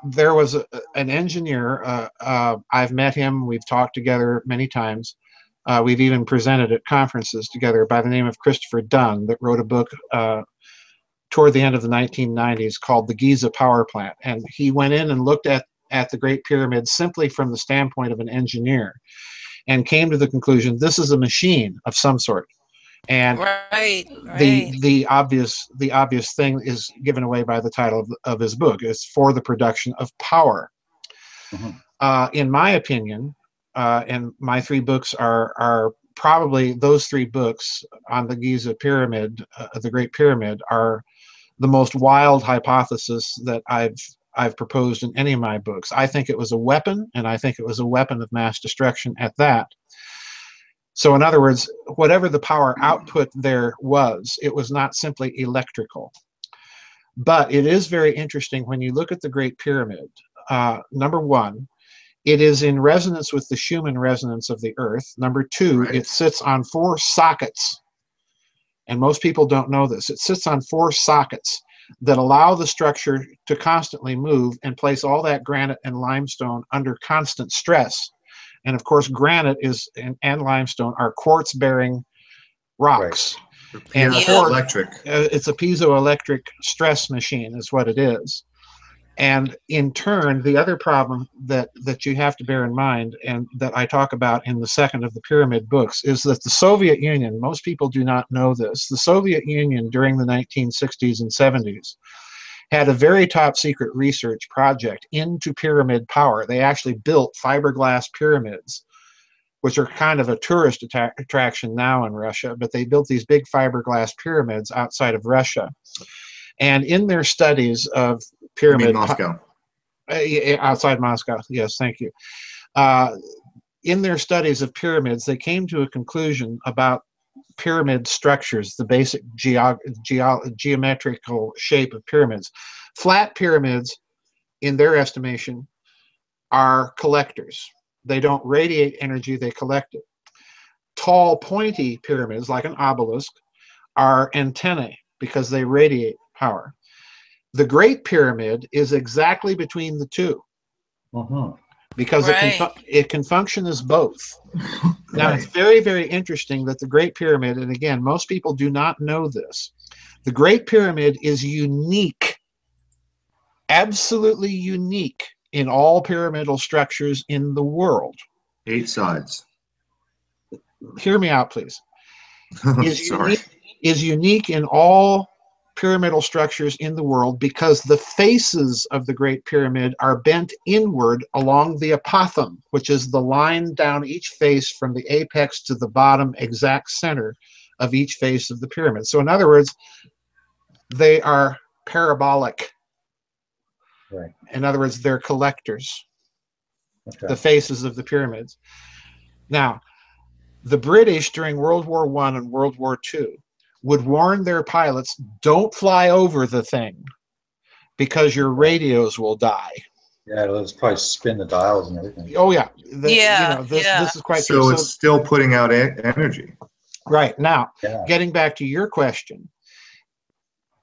There was an engineer. I've met him. We've talked together many times. We've even presented at conferences together, by the name of Christopher Dunn, that wrote a book toward the end of the 1990s called The Giza Power Plant. And he went in and looked at the Great Pyramid simply from the standpoint of an engineer, and came to the conclusion this is a machine of some sort. And the obvious thing is given away by the title of his book. It's for the production of power. Mm-hmm. In my opinion, and my three books are probably, those three books on the Giza Pyramid, the Great Pyramid, are the most wild hypothesis that I've proposed in any of my books. I think it was a weapon, and I think it was a weapon of mass destruction at that. So in other words, whatever the power output there was, it was not simply electrical. But it is very interesting when you look at the Great Pyramid. Number one, it is in resonance with the Schumann resonance of the Earth. Number two, It sits on 4 sockets. And most people don't know this. It sits on 4 sockets that allow the structure to constantly move and place all that granite and limestone under constant stress. And of course, granite and limestone are quartz-bearing rocks. Right. And it's a piezoelectric stress machine is what it is. And in turn, the other problem that you have to bear in mind, and that I talk about in the second of the Pyramid books, is that the Soviet Union, most people do not know this, the Soviet Union during the 1960s and 70s had a very top secret research project into pyramid power. They actually built fiberglass pyramids, which are kind of a tourist attraction now in Russia, but they built these big fiberglass pyramids outside of Russia. And in their studies of pyramid, Moscow, outside Moscow, yes, thank you. In their studies of pyramids, they came to a conclusion about pyramid structures, the basic geometrical shape of pyramids. Flat pyramids, in their estimation, are collectors. They don't radiate energy, they collect it. Tall, pointy pyramids, like an obelisk, are antennae because they radiate power. The Great Pyramid is exactly between the two. Because it can function as both. Now, it's very, very interesting that the Great Pyramid, and again, most people do not know this, the Great Pyramid is unique, absolutely unique in all pyramidal structures in the world. 8 sides. Hear me out, please. Sorry. Is unique in all pyramidal structures in the world because the faces of the Great Pyramid are bent inward along the apothem, which is the line down each face from the apex to the bottom exact center of each face of the pyramid. So in other words, they are parabolic. Right. In other words, they're collectors, the faces of the pyramids. Now, the British during World War I and World War II would warn their pilots, don't fly over the thing because your radios will die. Yeah, it'll probably spin the dials and everything. Oh, yeah. This is quite true. So true. it's still putting out energy. Right. Now, getting back to your question,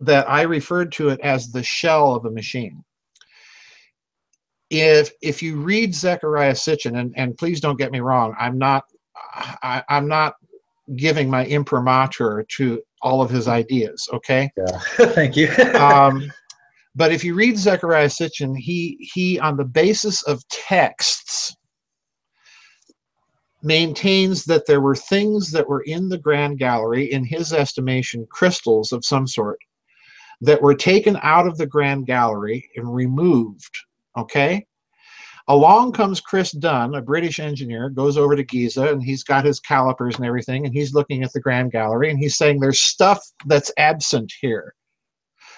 that I referred to it as the shell of a machine. If you read Zecharia Sitchin, and please don't get me wrong, I'm not giving my imprimatur to all of his ideas, okay? Yeah, thank you. But if you read Zecharia Sitchin, he on the basis of texts maintains that there were things that were in the Grand Gallery, in his estimation, crystals of some sort, that were taken out of the Grand Gallery and removed, okay? Along comes Chris Dunn, a British engineer, goes over to Giza, and he's got his calipers and everything, and he's looking at the Grand Gallery, and he's saying there's stuff that's absent here.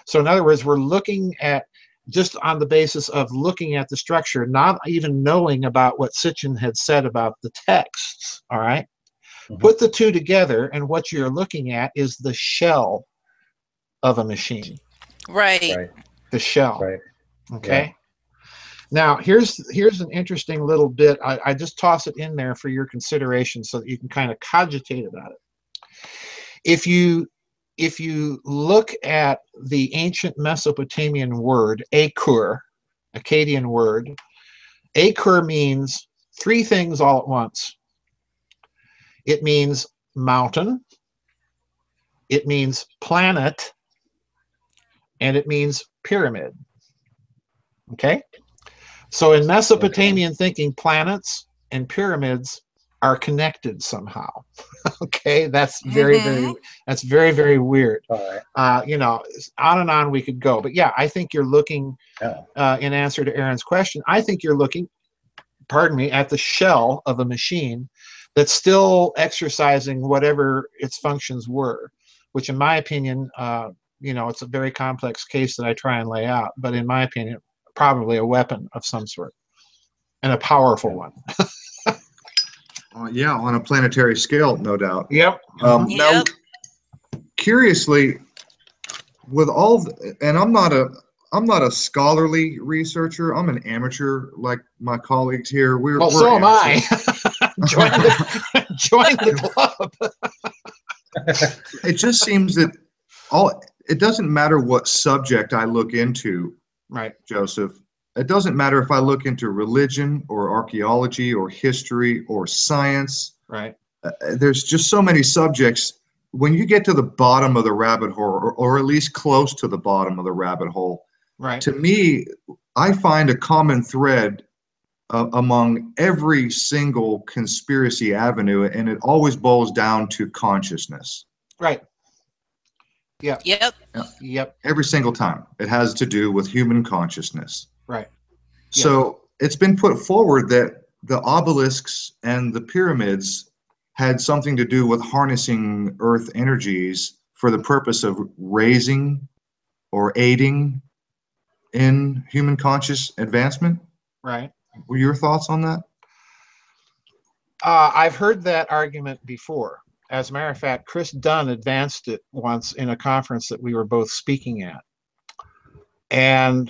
So in other words, we're looking at, just on the basis of looking at the structure, not even knowing about what Sitchin had said about the texts, all right? Put the two together, and what you're looking at is the shell of a machine. Right. The shell. Right. Okay? Yeah. Now, here's an interesting little bit. I just toss it in there for your consideration so that you can kind of cogitate about it. If you look at the ancient Mesopotamian word, Akur, Akkadian word, Akur means 3 things all at once. It means mountain, it means planet, and it means pyramid. Okay? So in Mesopotamian thinking, planets and pyramids are connected somehow. Okay, that's very, very weird. You know, on and on we could go. But yeah, I think you're looking, in answer to Aaron's question, I think you're looking, pardon me, at the shell of a machine that's still exercising whatever its functions were, which in my opinion, you know, it's a very complex case that I try and lay out, but in my opinion, probably a weapon of some sort, and a powerful one. Yeah, on a planetary scale, no doubt. Yep. Now, curiously, with all, and I'm not a scholarly researcher. I'm an amateur, like my colleagues here. We're so am I. I. Join the club. It just seems that it doesn't matter what subject I look into, right, Joseph. It doesn't matter if I look into religion or archaeology or history or science. Right. There's just so many subjects. When you get to the bottom of the rabbit hole, or at least close to the bottom of the rabbit hole, right, to me, I find a common thread among every single conspiracy avenue, and it always boils down to consciousness. Right. Yeah. Yep. Yep. Every single time. It has to do with human consciousness. Right. So it's been put forward that the obelisks and the pyramids had something to do with harnessing earth energies for the purpose of raising or aiding in human conscious advancement. Right. Were your thoughts on that? I've heard that argument before. As a matter of fact, Chris Dunn advanced it once in a conference that we were both speaking at. And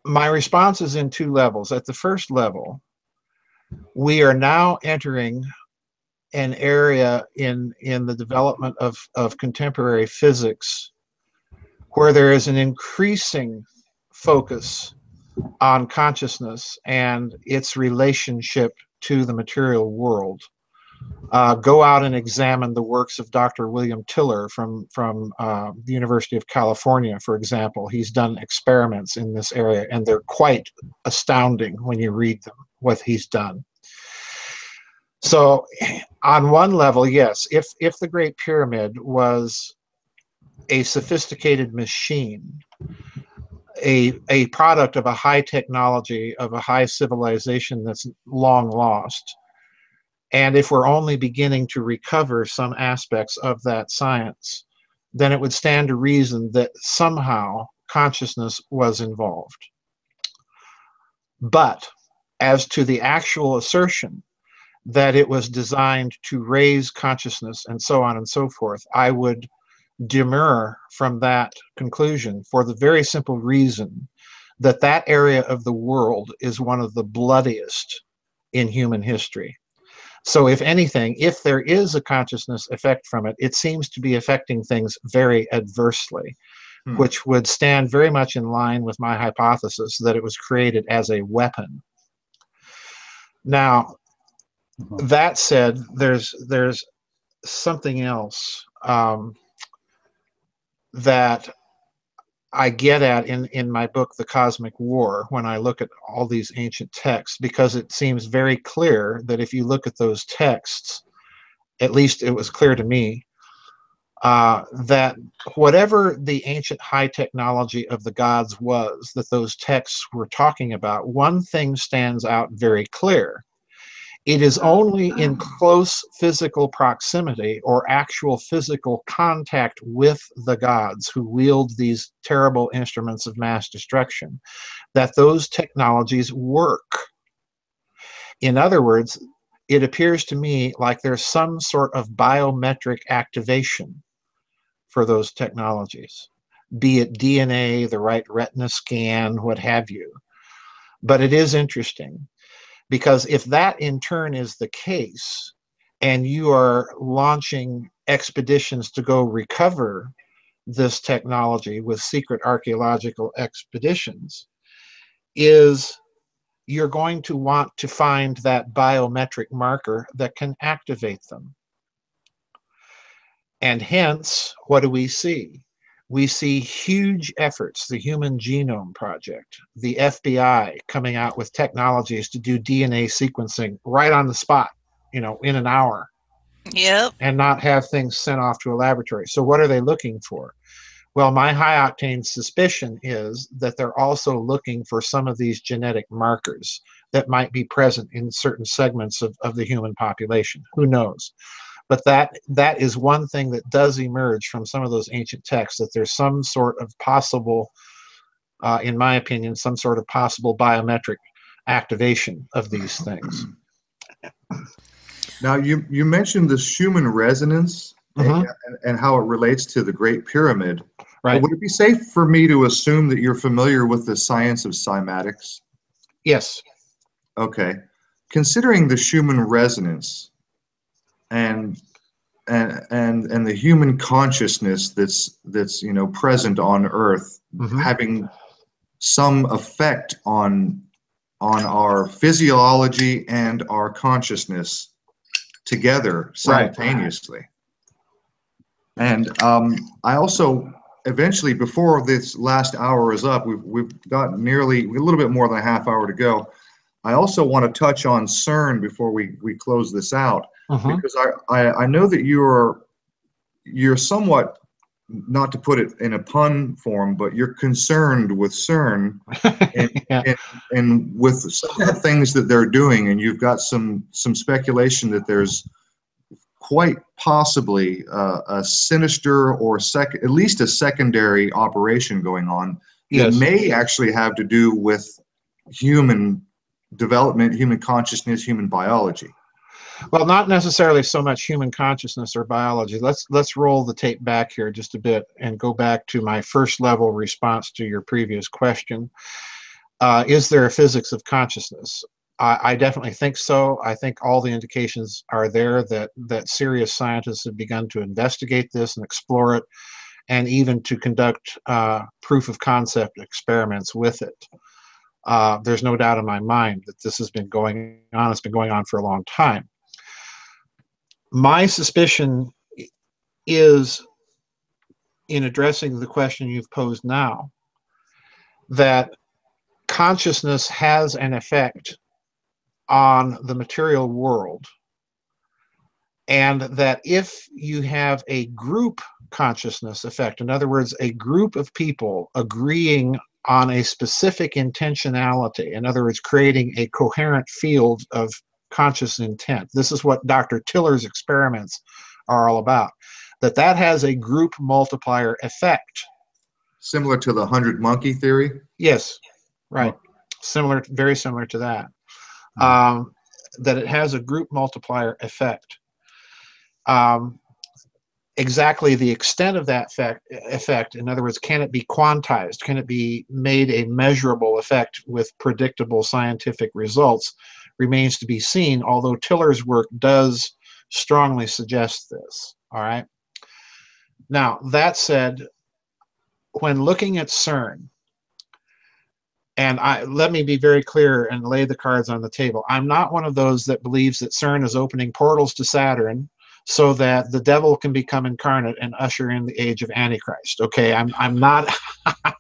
my response is in two levels. At the first level, we are now entering an area in the development of contemporary physics where there is an increasing focus on consciousness and its relationship to the material world. Go out and examine the works of Dr. William Tiller from the University of California, for example. He's done experiments in this area, and they're quite astounding when you read them, what he's done. So on one level, yes, if the Great Pyramid was a sophisticated machine, a product of a high technology, of a high civilization that's long lost, and if we're only beginning to recover some aspects of that science, then it would stand to reason that somehow consciousness was involved. But as to the actual assertion that it was designed to raise consciousness and so on and so forth, I would demur from that conclusion for the very simple reason that that area of the world is one of the bloodiest in human history. So if anything, if there is a consciousness effect from it, it seems to be affecting things very adversely, which would stand very much in line with my hypothesis that it was created as a weapon. Now, that said, there's something else that I get at in my book, The Cosmic War, when I look at all these ancient texts, because it seems very clear that if you look at those texts, at least it was clear to me, that whatever the ancient high technology of the gods was that those texts were talking about, one thing stands out very clear. It is only in close physical proximity or actual physical contact with the gods who wield these terrible instruments of mass destruction that those technologies work. In other words, it appears to me like there's some sort of biometric activation for those technologies, be it DNA, the right retina scan, what have you. But it is interesting, because if that in turn is the case, and you are launching expeditions to go recover this technology with secret archaeological expeditions, is you're going to want to find that biometric marker that can activate them. And hence, what do we see? We see huge efforts, the Human Genome Project, the FBI coming out with technologies to do DNA sequencing right on the spot, you know, in an hour. Yep. And not have things sent off to a laboratory. So what are they looking for? Well, my high-octane suspicion is that they're also looking for some of these genetic markers that might be present in certain segments of the human population. Who knows? But that is one thing that does emerge from some of those ancient texts, that there's some sort of possible, in my opinion, some sort of possible biometric activation of these things. Now, you mentioned the Schumann resonance and how it relates to the Great Pyramid. Right. Would it be safe for me to assume that you're familiar with the science of cymatics? Yes. Okay. Considering the Schumann resonance and the human consciousness that's present on Earth, having some effect on our physiology and our consciousness together simultaneously. Right. And I also eventually, before this last hour is up, we've got nearly a little bit more than a half hour to go. I also want to touch on CERN before we close this out, because I know that you're somewhat, not to put it in a pun form, but you're concerned with CERN and with some of the things that they're doing, and you've got some speculation that there's quite possibly a sinister or at least a secondary operation going on that may actually have to do with human development, human consciousness, human biology. Well, not necessarily so much human consciousness or biology. Let's roll the tape back here just a bit and go back to my first level response to your previous question. Is there a physics of consciousness? I definitely think so. I think all the indications are there that serious scientists have begun to investigate this and explore it, and even to conduct proof of concept experiments with it. There's no doubt in my mind that this has been going on. It's been going on for a long time. My suspicion is, in addressing the question you've posed now, that consciousness has an effect on the material world, and that if you have a group consciousness effect, in other words, a group of people agreeing on a specific intentionality, in other words, creating a coherent field of conscious intent. This is what Dr. Tiller's experiments are all about, that has a group multiplier effect. Similar to the 100 monkey theory? Yes, right. Similar, very similar to that. That it has a group multiplier effect. Exactly the extent of that effect, in other words, can it be quantized? Can it be made a measurable effect with predictable scientific results? Remains to be seen, although Tiller's work does strongly suggest this. All right. Now, that said, when looking at CERN, and let me be very clear and lay the cards on the table. I'm not one of those that believes that CERN is opening portals to Saturn so that the devil can become incarnate and usher in the age of Antichrist. Okay, I'm not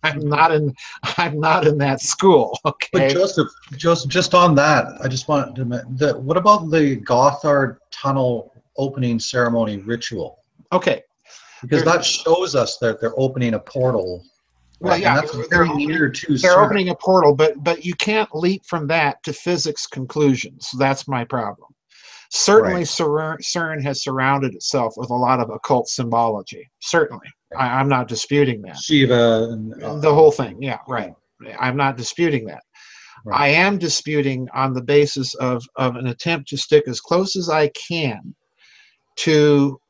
I'm not in that school. Okay. But Joseph, just on that, I just wanted to what about the Gothard tunnel opening ceremony ritual? Okay. Because that shows us that they're opening a portal. Well, yeah, they're opening a portal, but you can't leap from that to physics conclusions. That's my problem. Certainly, right. CERN has surrounded itself with a lot of occult symbology. Certainly, I'm not disputing that. Shiva and the whole thing. Yeah, right. I'm not disputing that. Right. I am disputing on the basis of an attempt to stick as close as I can to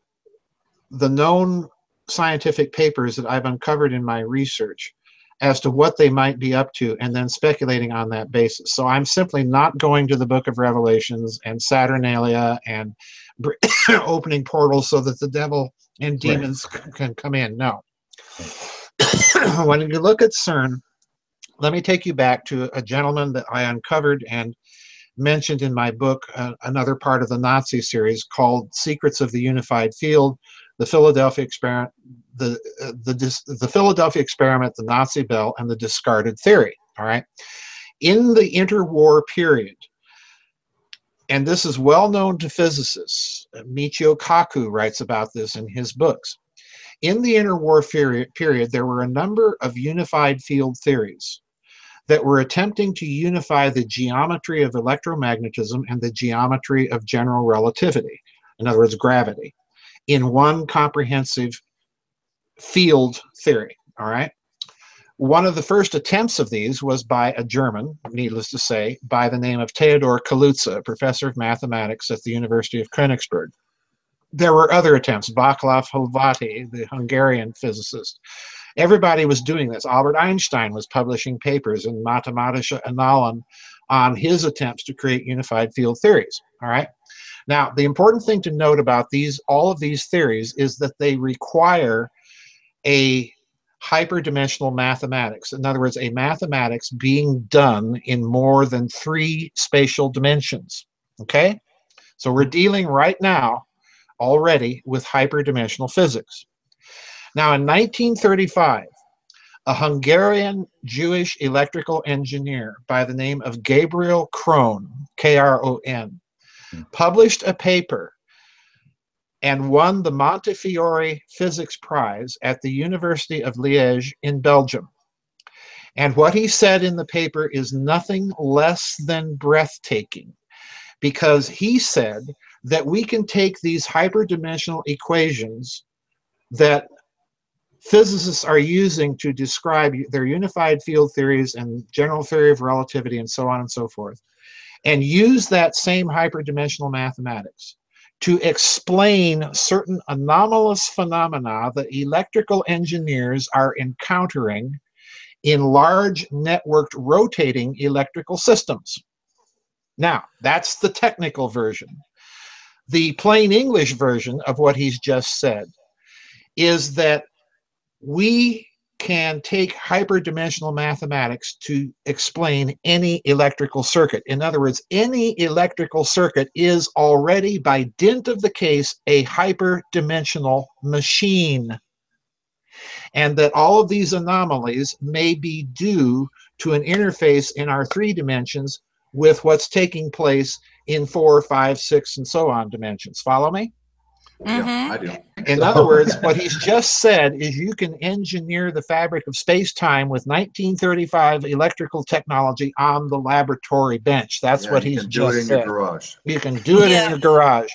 the known scientific papers that I've uncovered in my research as to what they might be up to, and then speculating on that basis. So I'm simply not going to the Book of Revelations and Saturnalia and opening portals so that the devil and demons can come in. No. When you look at CERN, let me take you back to a gentleman that I uncovered and mentioned in my book, another part of the Nazi series called Secrets of the Unified Field, the Philadelphia Experiment, the Philadelphia Experiment, the Nazi Bell, and the Discarded Theory. All right. In the interwar period, and this is well known to physicists, Michio Kaku writes about this in his books. In the interwar period, there were a number of unified field theories that were attempting to unify the geometry of electromagnetism and the geometry of general relativity, in other words, gravity, in one comprehensive field theory. All right. One of the first attempts of these was by a German, needless to say, by the name of Theodor Kaluza, a professor of mathematics at the University of Königsberg. There were other attempts, Václav Hlavaty, the Hungarian physicist. Everybody was doing this. Albert Einstein was publishing papers in Mathematische Annalen on his attempts to create unified field theories. All right. Now, the important thing to note about all of these theories is that they require a hyperdimensional mathematics. In other words, a mathematics being done in more than 3 spatial dimensions. Okay? So we're dealing right now already with hyperdimensional physics. Now, in 1935, a Hungarian Jewish electrical engineer by the name of Gabriel Kron, K-R-O-N, published a paper and won the Montefiore Physics Prize at the University of Liège in Belgium. And what he said in the paper is nothing less than breathtaking, because he said that we can take these hyperdimensional equations that physicists are using to describe their unified field theories and general theory of relativity and so on and so forth, and use that same hyperdimensional mathematics to explain certain anomalous phenomena that electrical engineers are encountering in large networked rotating electrical systems. Now, that's the technical version. The plain English version of what he's just said is that we can take hyperdimensional mathematics to explain any electrical circuit. In other words, any electrical circuit is already, by dint of the case, a hyperdimensional machine. And that all of these anomalies may be due to an interface in our 3 dimensions with what's taking place in 4, 5, 6, and so on dimensions. Follow me? Yeah, I do. In other words, what he's just said is you can engineer the fabric of space-time with 1935 electrical technology on the laboratory bench. That's what he's just said. You can do it in your garage.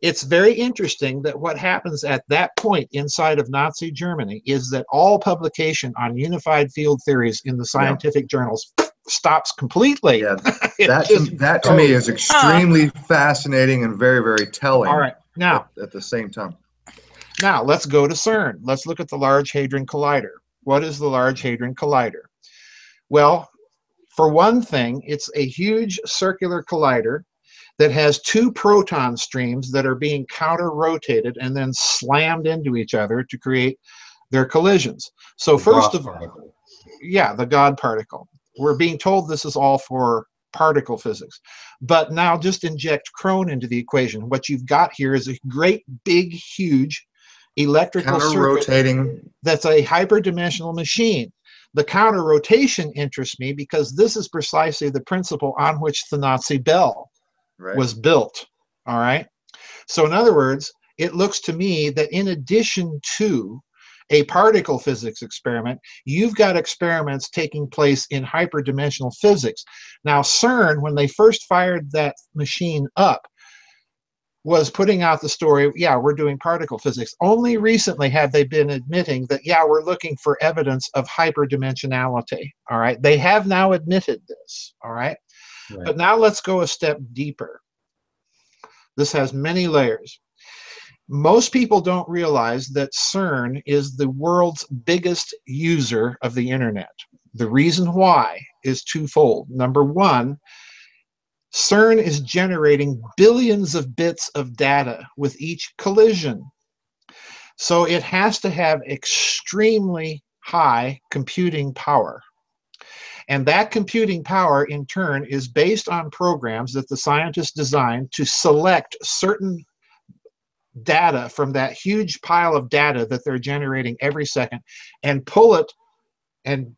It's very interesting that what happens at that point inside of Nazi Germany is that all publication on unified field theories in the scientific journals stops completely. Yeah, that to me is extremely fascinating and very, very telling. All right, now at the same time. Now let's go to CERN. Let's look at the Large Hadron Collider. What is the Large Hadron Collider? Well, for one thing, it's a huge circular collider that has 2 proton streams that are being counter-rotated and then slammed into each other to create their collisions. So first of all, yeah, the God particle. We're being told this is all for particle physics. But now just inject Crone into the equation. What you've got here is a great, big, huge electrical circuit that's a hyperdimensional machine. The counter-rotation interests me because this is precisely the principle on which the Nazi bell was built. All right. So in other words, it looks to me that in addition to a particle physics experiment, you've got experiments taking place in hyperdimensional physics. Now, CERN, when they first fired that machine up, was putting out the story, yeah, we're doing particle physics. Only recently have they been admitting that, yeah, we're looking for evidence of hyperdimensionality. All right. They have now admitted this. All right. But now let's go a step deeper. This has many layers. Most people don't realize that CERN is the world's biggest user of the internet. The reason why is twofold. Number one, CERN is generating billions of bits of data with each collision. So it has to have extremely high computing power. And that computing power, in turn, is based on programs that the scientists designed to select certain data from that huge pile of data that they're generating every second and pull it and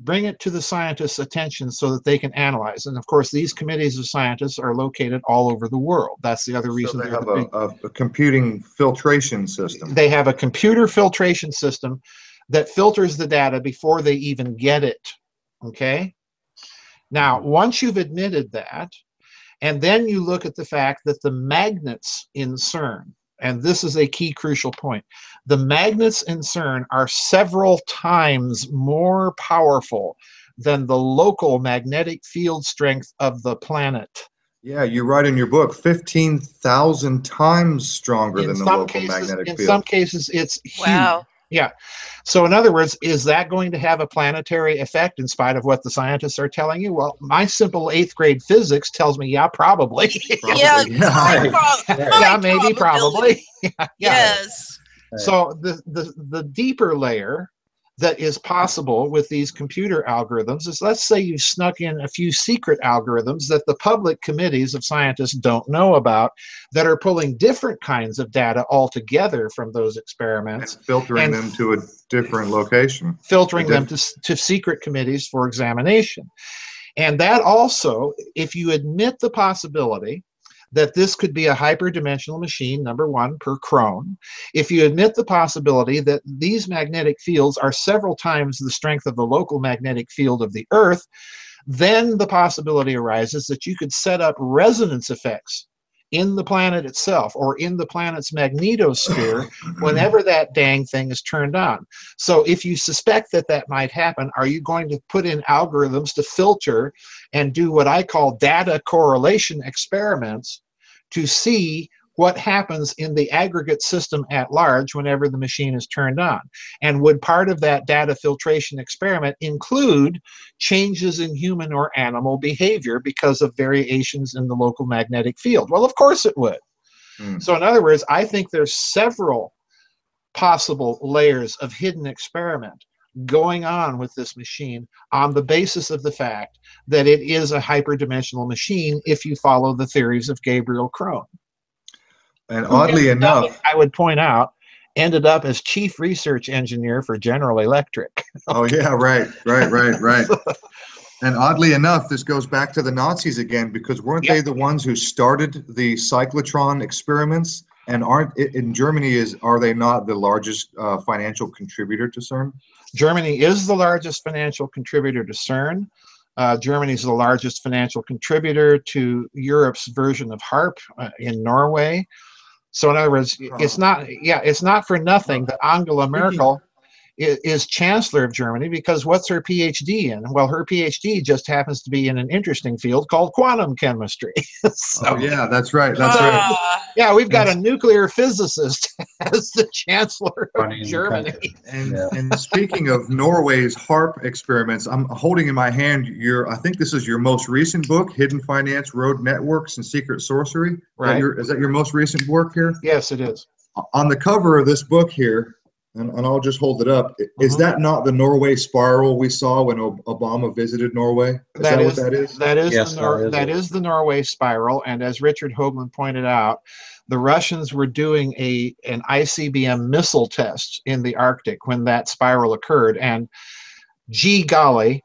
bring it to the scientists' attention so that they can analyze. And of course, these committees of scientists are located all over the world. That's the other reason. So they have a computing filtration system. They have a computer filtration system that filters the data before they even get it. Okay. Now, once you've admitted that, and then you look at the fact that the magnets in CERN, and this is a key crucial point, the magnets in CERN are several times more powerful than the local magnetic field strength of the planet. Yeah, you write in your book 15,000 times stronger than the local magnetic field. In some cases, it's huge. Wow. Yeah. So in other words, is that going to have a planetary effect in spite of what the scientists are telling you? Well, my simple 8th grade physics tells me, yeah, probably. Yeah, yeah, maybe, probably. Yeah. Yes. So the deeper layer that is possible with these computer algorithms is, let's say you snuck in a few secret algorithms that the public committees of scientists don't know about that are pulling different kinds of data altogether from those experiments. And filtering them to a different location. Filtering them to secret committees for examination. And that also, if you admit the possibility that this could be a hyperdimensional machine, number one, per Crone. If you admit the possibility that these magnetic fields are several times the strength of the local magnetic field of the Earth, then the possibility arises that you could set up resonance effects in the planet itself or in the planet's magnetosphere whenever that dang thing is turned on. So if you suspect that that might happen, are you going to put in algorithms to filter and do what I call data correlation experiments to see what happens in the aggregate system at large whenever the machine is turned on? And would part of that data filtration experiment include changes in human or animal behavior because of variations in the local magnetic field? Well, of course it would. So in other words, I think there's several possible layers of hidden experiment going on with this machine on the basis of the fact that it is a hyperdimensional machine if you follow the theories of Gabriel Krohn. And oddly enough, I would point out, ended up as chief research engineer for General Electric. oh yeah, right. And oddly enough, this goes back to the Nazis again, because weren't they the ones who started the cyclotron experiments? And aren't in Germany, are they not the largest financial contributor to CERN? Germany is the largest financial contributor to CERN. Germany is the largest financial contributor to Europe's version of HARP in Norway. So in other words, it's not for nothing that Angela Merkel is Chancellor of Germany, because what's her PhD in? Well, her PhD just happens to be in an interesting field called quantum chemistry. So, oh yeah, that's right. That's right. Yeah, we've got a nuclear physicist as the Chancellor of Germany. And speaking of Norway's HARP experiments, I'm holding in my hand I think this is your most recent book, Hidden Finance, Road Networks, and Secret Sorcery. Right. Is that your most recent work here? Yes, it is. On the cover of this book here, and I'll just hold it up. Is that not the Norway spiral we saw when Obama visited Norway? Is that what that is? That is the Norway spiral. And as Richard Hoagland pointed out, the Russians were doing an ICBM missile test in the Arctic when that spiral occurred. And gee golly,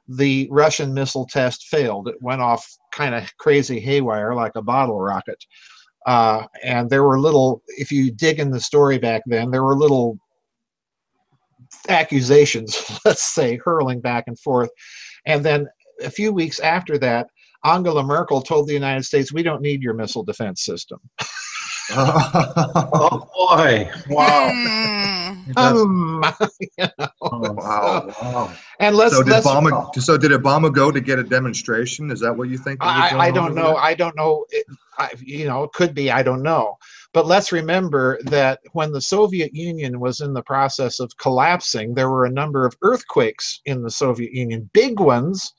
the Russian missile test failed. It went off kind of crazy haywire like a bottle rocket. And there were if you dig in the story back then, there were little accusations, let's say, hurling back and forth. And then a few weeks after that, Angela Merkel told the United States, we don't need your missile defense system. Oh boy! Wow. Wow. And so did Obama go to get a demonstration? Is that what you think? I don't know. I don't know. It could be. I don't know. But let's remember that when the Soviet Union was in the process of collapsing, there were a number of earthquakes in the Soviet Union, big ones,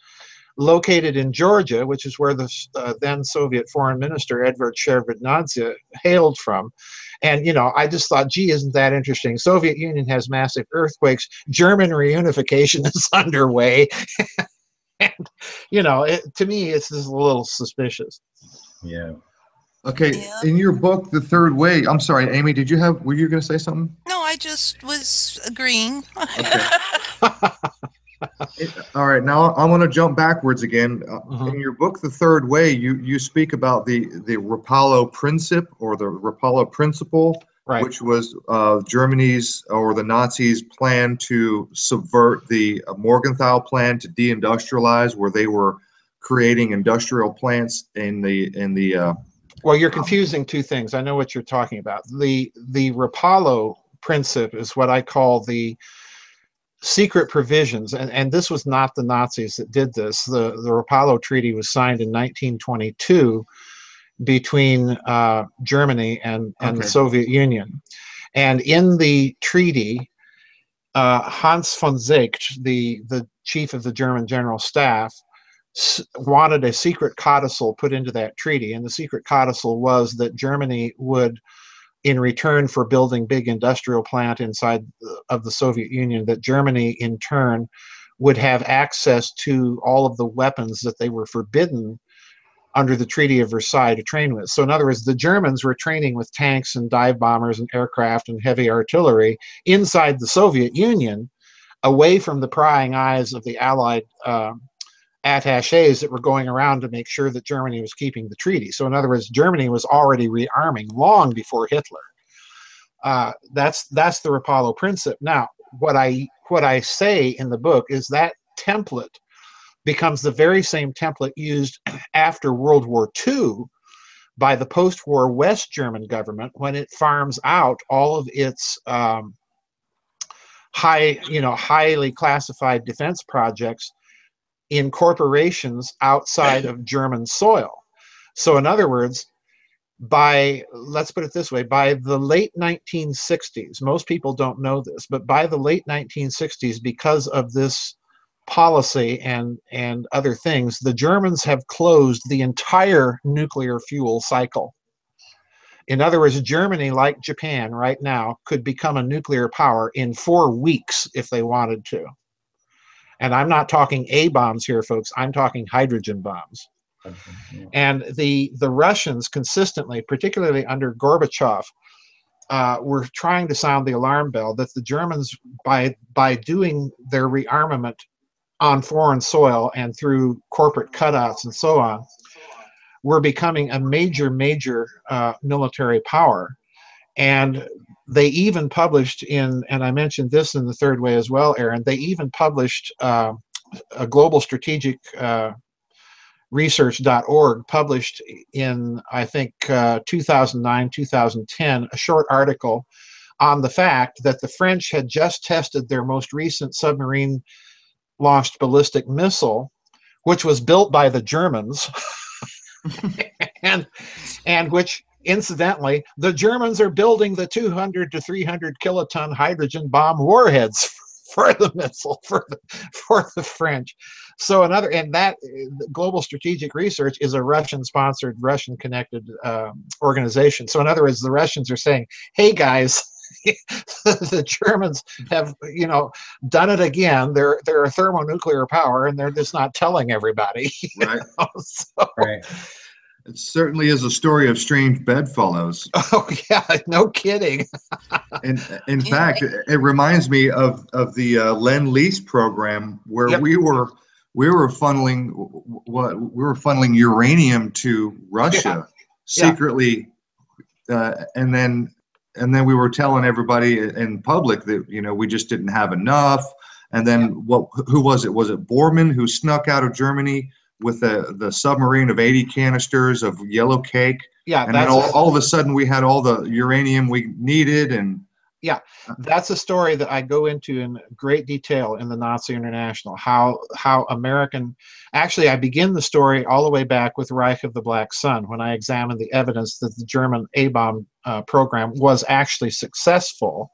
located in Georgia, which is where the then Soviet Foreign Minister Edvard Shevardnadze hailed from. And, I just thought, gee, isn't that interesting? Soviet Union has massive earthquakes. German reunification is underway. And, to me, it's just a little suspicious. Yeah. Okay. Yeah. In your book, The Third Way, I'm sorry, Amy, were you going to say something? No, I just was agreeing. Okay. All right, now I want to jump backwards again. In your book, The Third Way, you speak about the Rapallo principle, or the Rapallo principle, right, which was Germany's or the Nazis' plan to subvert the Morgenthau plan to deindustrialize, where they were creating industrial plants in the. Well, you're confusing two things. I know what you're talking about. The Rapallo principle is what I call the secret provisions, and this was not the Nazis that did this. The Rapallo Treaty was signed in 1922 between Germany and the Soviet Union. And in the treaty, Hans von Seeckt, the chief of the German General Staff, wanted a secret codicil put into that treaty. And the secret codicil was that Germany would, in return for building big industrial plant inside of the Soviet Union, that Germany in turn would have access to all of the weapons that they were forbidden under the Treaty of Versailles to train with. So in other words, the Germans were training with tanks and dive bombers and aircraft and heavy artillery inside the Soviet Union, away from the prying eyes of the Allied attachés that were going around to make sure that Germany was keeping the treaty. So in other words, Germany was already rearming long before Hitler. That's the Rapallo principle. Now, what I say in the book is that template becomes the very same template used after World War II by the post-war West German government when it farms out all of its highly classified defense projects in corporations outside of German soil. So in other words, let's put it this way, by the late 1960s, most people don't know this, but by the late 1960s, because of this policy and other things, the Germans have closed the entire nuclear fuel cycle. In other words, Germany, like Japan right now, could become a nuclear power in 4 weeks if they wanted to. And I'm not talking A bombs here, folks. I'm talking hydrogen bombs. And the Russians consistently, particularly under Gorbachev, were trying to sound the alarm bell that the Germans, by doing their rearmament on foreign soil and through corporate cutouts and so on, were becoming a major military power. And they even published and I mentioned this in the third way as well, Aaron, they even published a global strategic research.org published in, I think, 2009, 2010, a short article on the fact that the French had just tested their most recent submarine launched ballistic missile, which was built by the Germans, and which, incidentally, the Germans are building the 200 to 300 kiloton hydrogen bomb warheads for the missile for the French. So that Global Strategic Research is a Russian-sponsored, Russian-connected organization. So in other words, the Russians are saying, "Hey guys, the Germans have, done it again. They're a thermonuclear power, and they're just not telling everybody." Right. So, Right. It certainly is a story of strange bedfellows. Oh yeah, no kidding. And in fact, it reminds me of the Lend-Lease program where Yep. we were funneling uranium to Russia secretly, and then we were telling everybody in public that we just didn't have enough. And then who was it? Was it Bormann who snuck out of Germany with the submarine of 80 canisters of yellow cake? Yeah, and then all of a sudden we had all the uranium we needed. And yeah, that's a story that I go into in great detail in the Nazi International, how American, actually I begin the story all the way back with Reich of the Black Sun, when I examined the evidence that the German A-bomb program was actually successful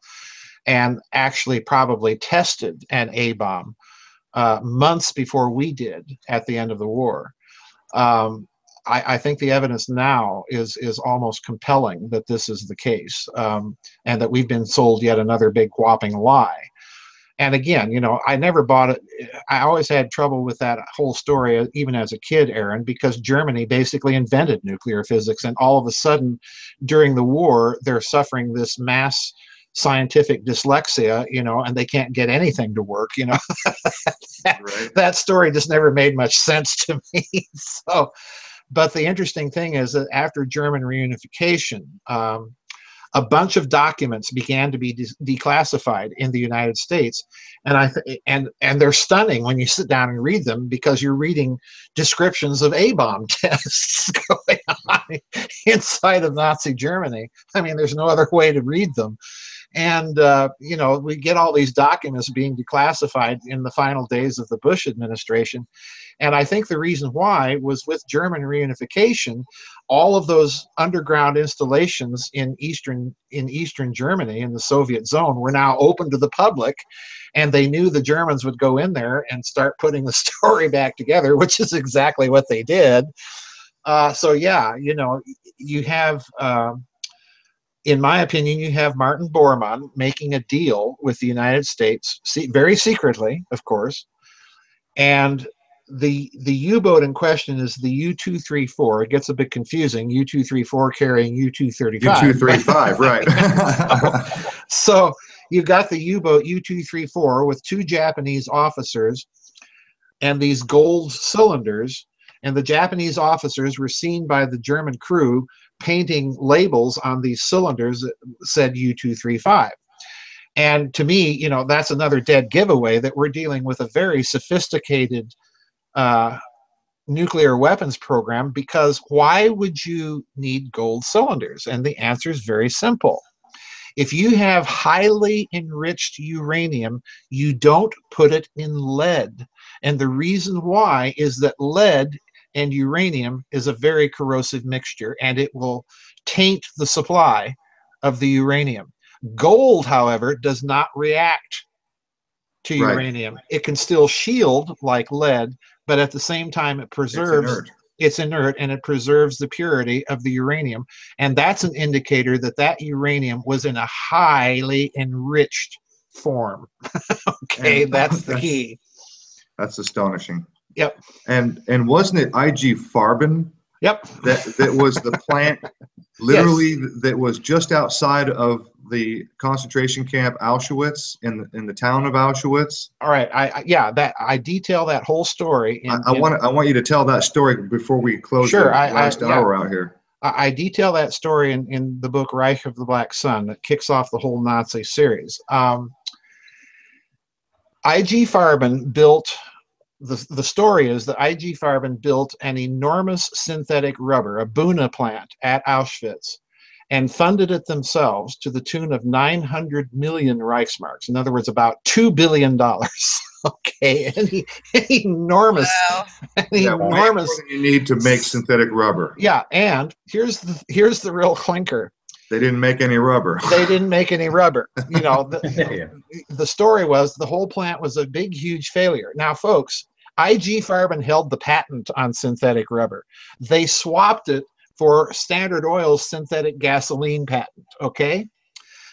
and actually probably tested an A-bomb months before we did at the end of the war. I think the evidence now is almost compelling that this is the case, and that we've been sold yet another big whopping lie. And again, I never bought it. I always had trouble with that whole story, even as a kid, Aaron, because Germany basically invented nuclear physics, and all of a sudden during the war, they're suffering this mass scientific dyslexia, and they can't get anything to work, Right. That story just never made much sense to me. So, but the interesting thing is that after German reunification, a bunch of documents began to be declassified in the United States, and and they're stunning when you sit down and read them, because you're reading descriptions of A-bomb tests going on inside of Nazi Germany. I mean, there's no other way to read them. And, we get all these documents being declassified in the final days of the Bush administration. And I think the reason why was with German reunification, all of those underground installations in Eastern Germany, in the Soviet zone, were now open to the public. And they knew the Germans would go in there and start putting the story back together, which is exactly what they did. So, yeah, you have... in my opinion, you have Martin Bormann making a deal with the United States, very secretly, of course, and the U-boat in question is the U-234. It gets a bit confusing. U-234 carrying U-235. U-235, right. So you've got the U-boat U-234 with 2 Japanese officers and these gold cylinders, and the Japanese officers were seen by the German crew painting labels on these cylinders that said U-235. And to me, that's another dead giveaway that we're dealing with a very sophisticated nuclear weapons program, because why would you need gold cylinders? And the answer is very simple. If you have highly enriched uranium, you don't put it in lead. And the reason why is that lead and uranium is a very corrosive mixture, and it will taint the supply of the uranium. Gold, however, does not react to uranium. It can still shield like lead, but at the same time it preserves, it's inert, and it preserves the purity of the uranium. And that's an indicator that that uranium was in a highly enriched form. Okay, and that's the key. That's astonishing. Yep. And wasn't it IG Farben? Yep. That was the plant, literally, yes, that was just outside of the concentration camp Auschwitz, in the town of Auschwitz. All right. I detail that whole story. I want you to tell that story before we close the last hour out here. I detail that story in the book Reich of the Black Sun that kicks off the whole Nazi series. IG Farben built. The story is that IG Farben built an enormous synthetic rubber, a Buna plant at Auschwitz, and funded it themselves to the tune of 900 million Reichsmarks. In other words, about $2 billion. Okay, an enormous, wow. Enormous. More than you need to make synthetic rubber. Yeah, and here's the real clinker. They didn't make any rubber. They didn't make any rubber. You know, the story was the whole plant was a big, huge failure. Now, folks, IG Farben held the patent on synthetic rubber. They swapped it for Standard Oil's synthetic gasoline patent, okay?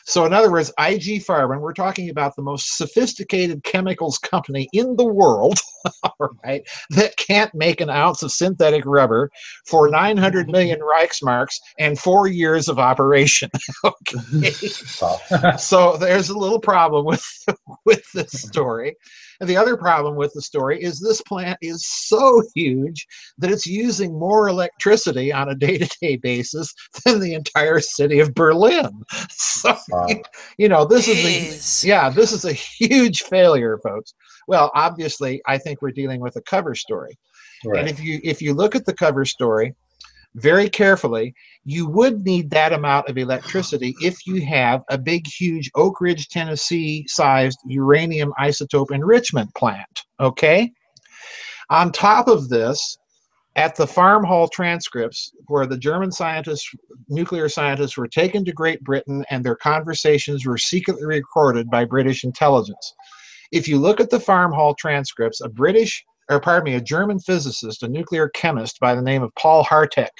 So in other words, IG Farben, we're talking about the most sophisticated chemicals company in the world, all right, that can't make an ounce of synthetic rubber for 900 million Reichsmarks and 4 years of operation. Okay. So there's a little problem with this story. And the other problem with the story is this plant is so huge that it's using more electricity on a day-to-day basis than the entire city of Berlin. So, you know, this is a huge failure, folks. Well, obviously, I think we're dealing with a cover story. Right. And if you look at the cover story very carefully, you would need that amount of electricity if you have a big, huge Oak Ridge, Tennessee-sized uranium isotope enrichment plant, okay? On top of this, at the farm hall transcripts, where the German scientists, nuclear scientists, were taken to Great Britain and their conversations were secretly recorded by British intelligence. If you look at the farm hall transcripts, a German physicist, a nuclear chemist by the name of Paul Hartek,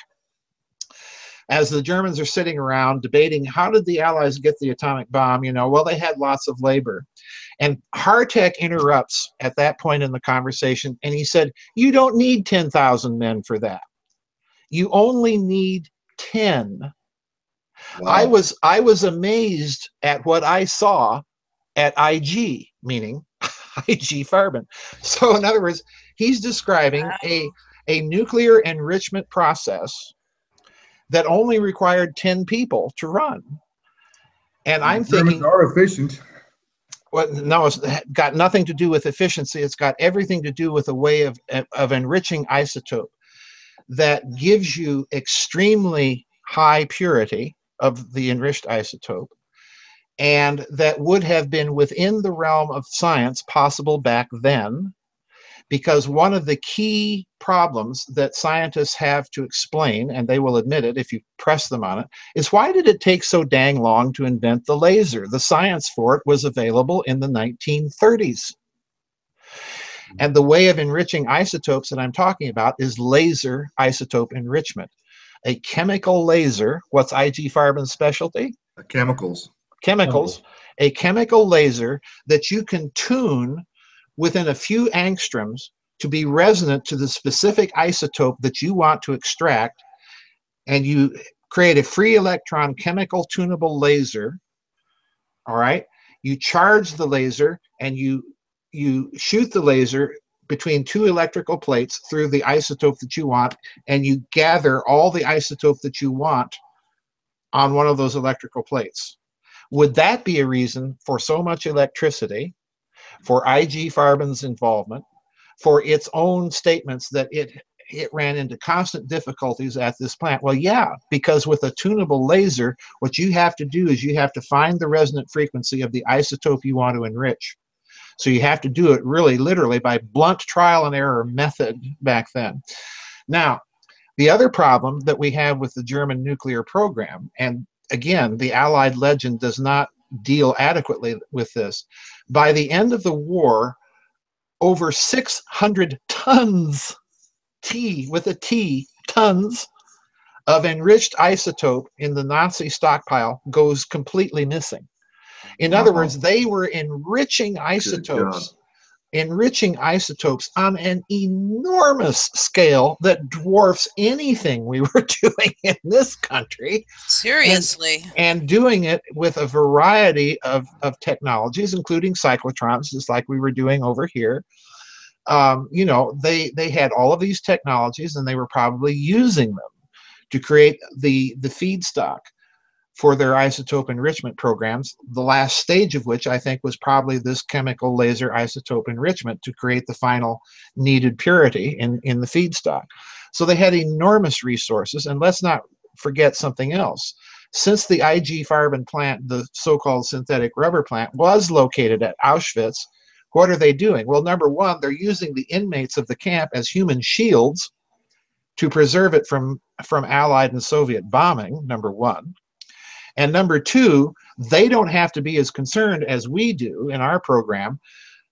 as the Germans are sitting around debating how did the Allies get the atomic bomb, you know, well, they had lots of labor. And Hartek interrupts at that point in the conversation, and he said, you don't need 10,000 men for that. You only need 10. Wow. I was amazed at what I saw at IG, meaning IG Farben. So in other words, he's describing a nuclear enrichment process that only required 10 people to run. And I'm thinking, are efficient. Well, no, it's got nothing to do with efficiency. It's got everything to do with a way of enriching isotope that gives you extremely high purity of the enriched isotope, and that would have been within the realm of science possible back then, because one of the key problems that scientists have to explain, and they will admit it if you press them on it, is why did it take so dang long to invent the laser? The science for it was available in the 1930s. And the way of enriching isotopes that I'm talking about is laser isotope enrichment. A chemical laser, what's IG Farben's specialty? Chemicals. Chemicals. A chemical laser that you can tune within a few angstroms to be resonant to the specific isotope that you want to extract, and you create a free electron chemical tunable laser, all right? You charge the laser and you shoot the laser between two electrical plates through the isotope that you want, and you gather all the isotope that you want on one of those electrical plates. Would that be a reason for so much electricity, for IG Farben's involvement, for its own statements that it it ran into constant difficulties at this plant. Well, yeah, because with a tunable laser, what you have to do is you have to find the resonant frequency of the isotope you want to enrich. So you have to do it really literally by blunt trial and error method back then. Now, the other problem that we have with the German nuclear program, and again, the Allied legend does not deal adequately with this. By the end of the war, over 600 tons, T with a T, tons of enriched isotope in the Nazi stockpile goes completely missing. In other words, they were enriching isotopes on an enormous scale that dwarfs anything we were doing in this country. Seriously. And doing it with a variety of technologies, including cyclotrons, just like we were doing over here. You know, they had all of these technologies, and they were probably using them to create the feedstock for their isotope enrichment programs, the last stage of which I think was probably this chemical laser isotope enrichment to create the final needed purity in the feedstock. So they had enormous resources, and let's not forget something else. Since the IG Farben plant, the so-called synthetic rubber plant, was located at Auschwitz, what are they doing? Well, number one, they're using the inmates of the camp as human shields to preserve it from Allied and Soviet bombing, number one. And number two, they don't have to be as concerned as we do in our program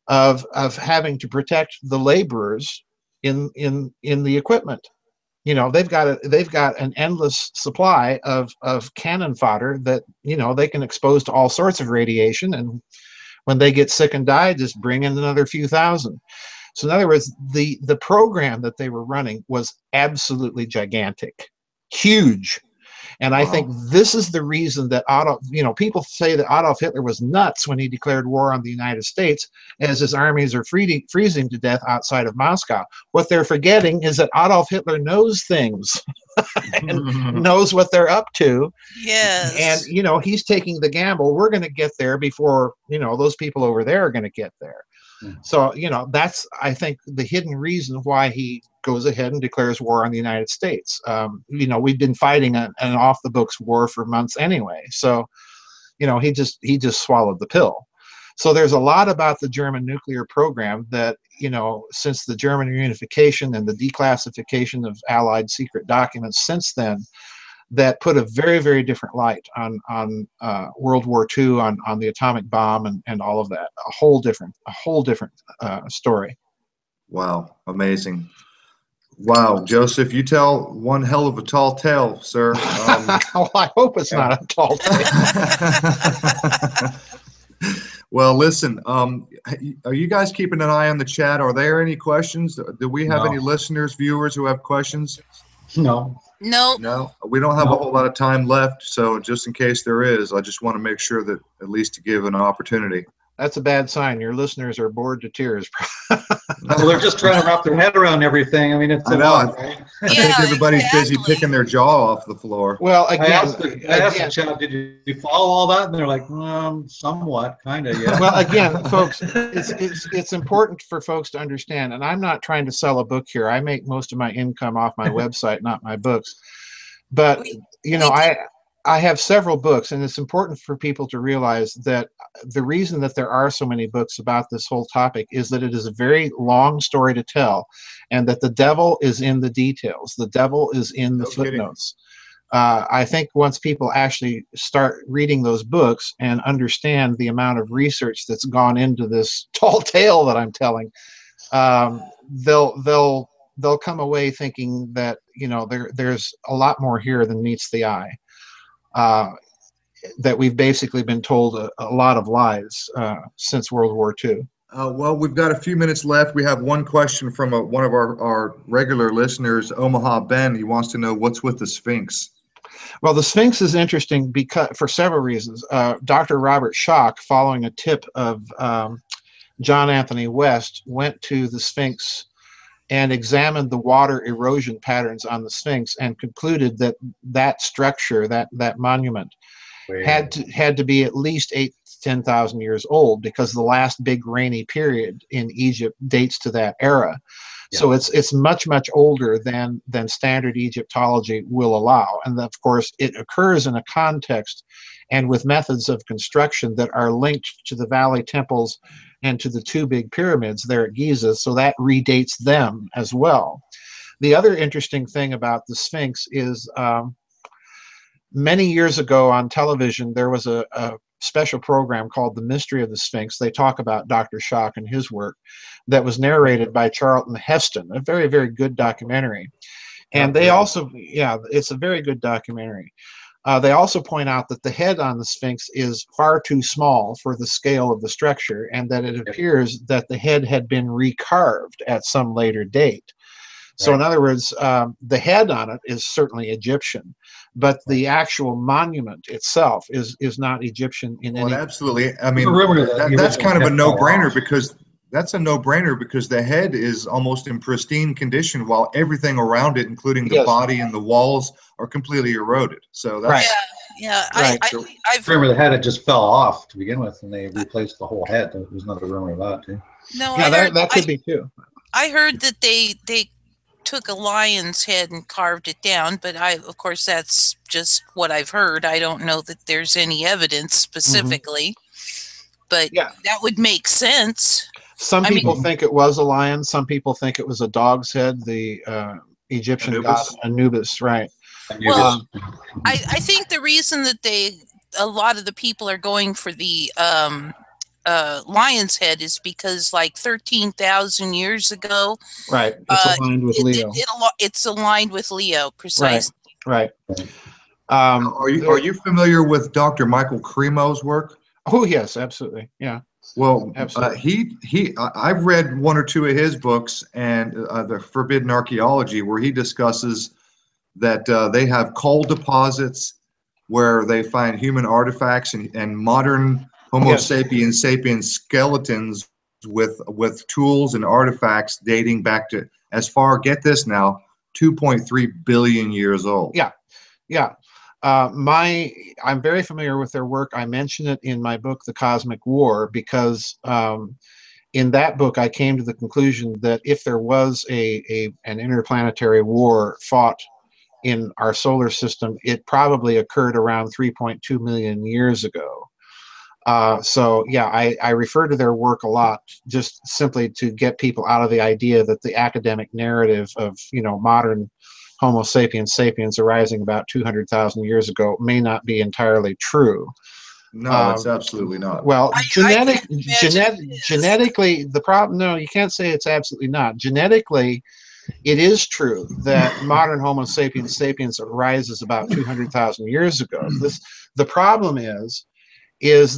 of having to protect the laborers in the equipment. You know, they've got an endless supply of cannon fodder that, you know, they can expose to all sorts of radiation, and when they get sick and die, just bring in another few thousand. So in other words, the program that they were running was absolutely gigantic, huge. And I think this is the reason that people say that Adolf Hitler was nuts when he declared war on the United States, as his armies are freezing to death outside of Moscow. What they're forgetting is that Adolf Hitler knows things and knows what they're up to. Yes. And, you know, he's taking the gamble. We're going to get there before, you know, those people over there are going to get there. So, you know, that's, I think, the hidden reason why he goes ahead and declares war on the United States. You know, we've been fighting an off-the-books war for months anyway. So, you know, he just swallowed the pill. So there's a lot about the German nuclear program that, you know, since the German reunification and the declassification of Allied secret documents since then, that put a very, very different light on World War II, on the atomic bomb, and all of that. A whole different story. Wow, amazing. Wow, Joseph, you tell one hell of a tall tale, sir. Well, I hope it's not a tall tale. Well, listen, are you guys keeping an eye on the chat? Are there any questions? Do we have any listeners, viewers who have questions? No. No, we don't have a whole lot of time left, so just in case there is, I just want to make sure that at least to give an opportunity. That's a bad sign. Your listeners are bored to tears. Well, they're just trying to wrap their head around everything. I mean, it's a lot, right? I think everybody's busy picking their jaw off the floor. Well, again, I asked the chat, did you follow all that? And they're like, somewhat, kind of, yeah. Well, again, folks, it's important for folks to understand, and I'm not trying to sell a book here. I make most of my income off my website, not my books. But, you know, I have several books, and it's important for people to realize that the reason that there are so many books about this whole topic is that it is a very long story to tell, and that the devil is in the details. The devil is in the footnotes. I think once people actually start reading those books and understand the amount of research that's gone into this tall tale that I'm telling, they'll come away thinking that, you know, there's a lot more here than meets the eye. That we've basically been told a lot of lies since World War II. Well, we've got a few minutes left. We have one question from one of our regular listeners, Omaha Ben. He wants to know what's with the Sphinx. Well, the Sphinx is interesting because for several reasons. Dr. Robert Schoch, following a tip of John Anthony West, went to the Sphinx and examined the water erosion patterns on the Sphinx and concluded that that structure, that monument, had to be at least 8,000 to 10,000 years old, because the last big rainy period in Egypt dates to that era. So it's much, much older than standard Egyptology will allow. And of course, it occurs in a context and with methods of construction that are linked to the valley temples and to the two big pyramids there at Giza, so that redates them as well. The other interesting thing about the Sphinx is many years ago on television, there was a special program called The Mystery of the Sphinx. They talk about Dr. Schock and his work that was narrated by Charlton Heston, a very, very good documentary. And they also, yeah, it's a very good documentary. They also point out that the head on the Sphinx is far too small for the scale of the structure, and that it appears that the head had been recarved at some later date. So in other words, the head on it is certainly Egyptian, but the actual monument itself is not Egyptian in any. Absolutely. I mean, that's kind of a no-brainer, because that's a no-brainer because the head is almost in pristine condition, while everything around it, including the body and the walls, are completely eroded. So that's I remember the head had just fell off to begin with, and they replaced the whole head. There was another rumor of that too. No, yeah, that could be too. I heard that they took a lion's head and carved it down, but of course that's just what I've heard. I don't know that there's any evidence specifically, but that would make sense. Some people think it was a lion. Some people think it was a dog's head. The Egyptian god Anubis, right? Well, I think the reason that a lot of the people are going for the lion's head is because like 13,000 years ago, right? It's aligned with Leo. It's aligned with Leo, precisely. Right. Are you familiar with Dr. Michael Cremo's work? Oh yes, absolutely. Yeah. Well, I've read one or two of his books, and the Forbidden Archaeology, where he discusses that they have coal deposits where they find human artifacts and modern Homo sapiens skeletons with tools and artifacts dating back to as far, get this now, 2.3 billion years old. Yeah. I'm very familiar with their work. I mention it in my book, The Cosmic War, because in that book I came to the conclusion that if there was an interplanetary war fought in our solar system, it probably occurred around 3.2 million years ago. So yeah, I refer to their work a lot, just simply to get people out of the idea that the academic narrative of modern Homo sapiens arising about 200,000 years ago may not be entirely true. No, it's absolutely not. Well, genetically, the problem. No, you can't say it's absolutely not. Genetically, it is true that modern Homo sapiens arises about 200,000 years ago. The problem is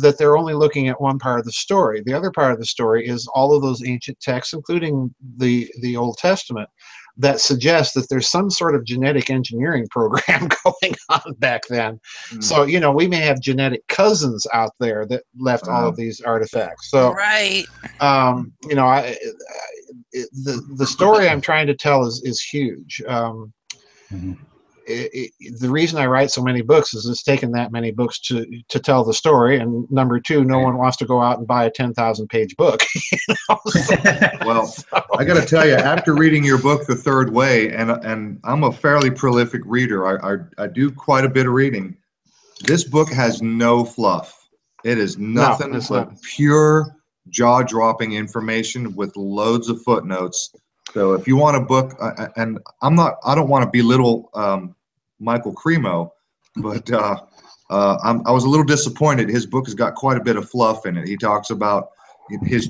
that they're only looking at one part of the story. The other part of the story is all of those ancient texts, including the Old Testament, that suggest that there's some sort of genetic engineering program going on back then. So, we may have genetic cousins out there that left all of these artifacts. So, right. The story I'm trying to tell is huge. The reason I write so many books is it's taken that many books to tell the story, and number two, no one wants to go out and buy a 10,000-page book. Well, I got to tell you, after reading your book, The Third Way, and I'm a fairly prolific reader. I do quite a bit of reading. This book has no fluff. It is nothing but pure jaw-dropping information with loads of footnotes. So if you want a book, and I don't want to belittle Michael Cremo, but I was a little disappointed. His book has got quite a bit of fluff in it. He talks about his,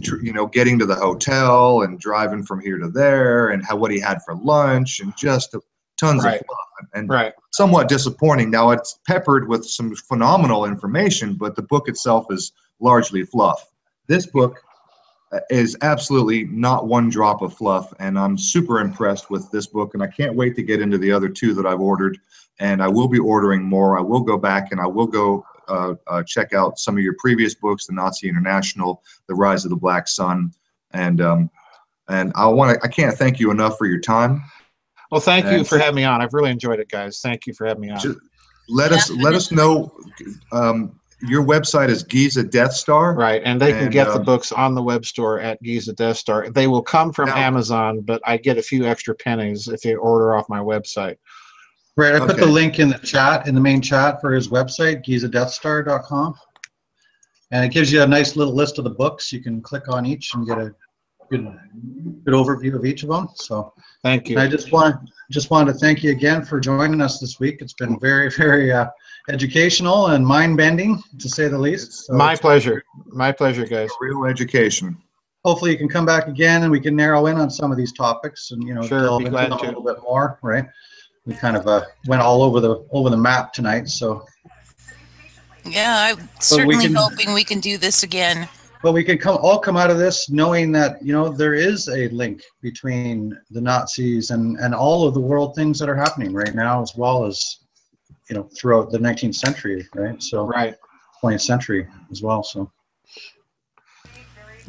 getting to the hotel and driving from here to there, and what he had for lunch, and just tons of fluff, and somewhat disappointing. Now it's peppered with some phenomenal information, but the book itself is largely fluff. This book is absolutely not one drop of fluff, and I'm super impressed with this book, and I can't wait to get into the other two that I've ordered, and I will be ordering more. I will go back and I will go check out some of your previous books, The Nazi International, The Rise of the Black Sun, and I can't thank you enough for your time. Well, thank you for having me on. I've really enjoyed it, guys. Thank you for having me on. Let us know. your website is Giza Death Star, right? And they can get the books on the web store at Giza Death Star. They will come from Amazon, but I get a few extra pennies if they order off my website. Right. I put the link in the chat, in the main chat for his website, gizadeathstar.com. And it gives you a nice little list of the books. You can click on each and get a good overview of each of them. So thank you. I just wanted to thank you again for joining us this week. It's been very, very educational and mind-bending, to say the least. So my pleasure. My pleasure, guys. Real education. Hopefully you can come back again and we can narrow in on some of these topics and, you know, delve into them a little bit more, right? We kind of went all over the map tonight, so. Yeah, I'm certainly hoping we can do this again. But we can all come out of this knowing that, you know, there is a link between the Nazis and all of the world things that are happening right now, as well as, you know, throughout the 19th century, right? So, right. 20th century as well, so.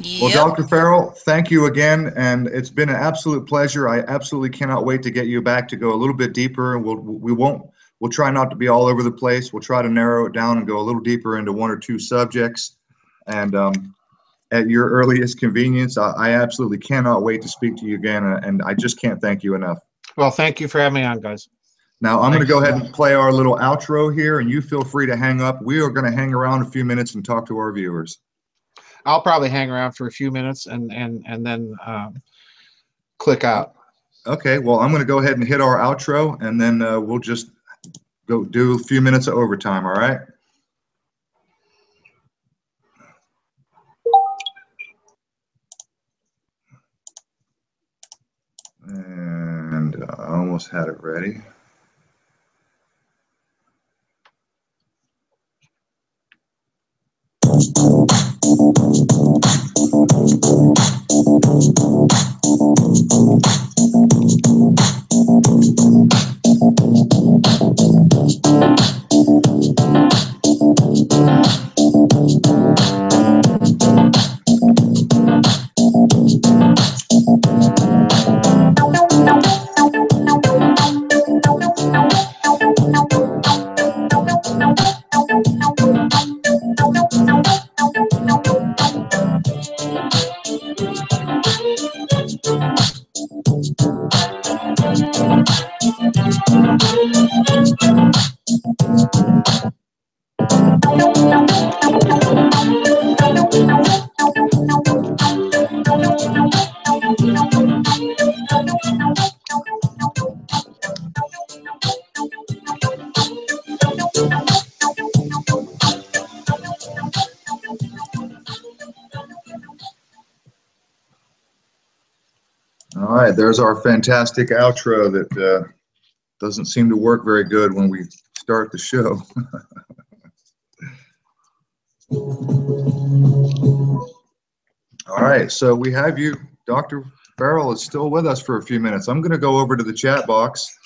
Yep. Well, Dr. Farrell, thank you again, and it's been an absolute pleasure. I absolutely cannot wait to get you back to go a little bit deeper. We'll try not to be all over the place. We'll try to narrow it down and go a little deeper into one or two subjects. And at your earliest convenience, I absolutely cannot wait to speak to you again, and I just can't thank you enough. Well, thank you for having me on, guys. Now, I'm going to go ahead and play our little outro here, and you feel free to hang up. We are going to hang around a few minutes and talk to our viewers. I'll probably hang around for a few minutes and then click out. Okay, well, I'm going to go ahead and hit our outro, and then we'll just go do a few minutes of overtime, all right? And I almost had it ready. All right, there's our fantastic outro that doesn't seem to work very good when we start the show. All right, so we have you. Dr. Farrell is still with us for a few minutes. I'm going to go over to the chat box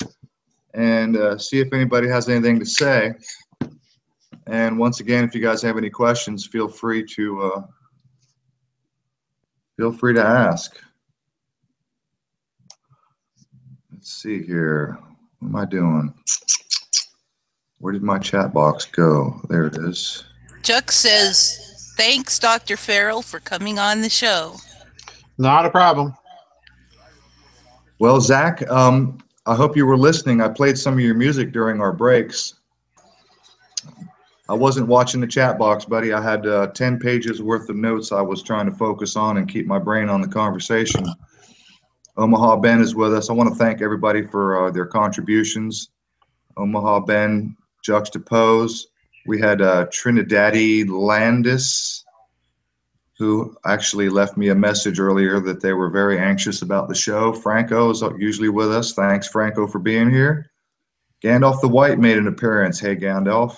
and see if anybody has anything to say. And once again, if you guys have any questions, feel free to ask. Let's see here. What am I doing? Where did my chat box go? There it is. Chuck says, thanks, Dr. Farrell, for coming on the show. Not a problem. Well, Zach, I hope you were listening. I played some of your music during our breaks. I wasn't watching the chat box, buddy. I had 10 pages worth of notes I was trying to focus on and keep my brain on the conversation. Omaha Ben is with us. I want to thank everybody for their contributions. Omaha Ben, Juxtapose. We had Trinidadi Landis, who actually left me a message earlier that they were very anxious about the show. Franco is usually with us. Thanks, Franco, for being here. Gandalf the White made an appearance. Hey, Gandalf.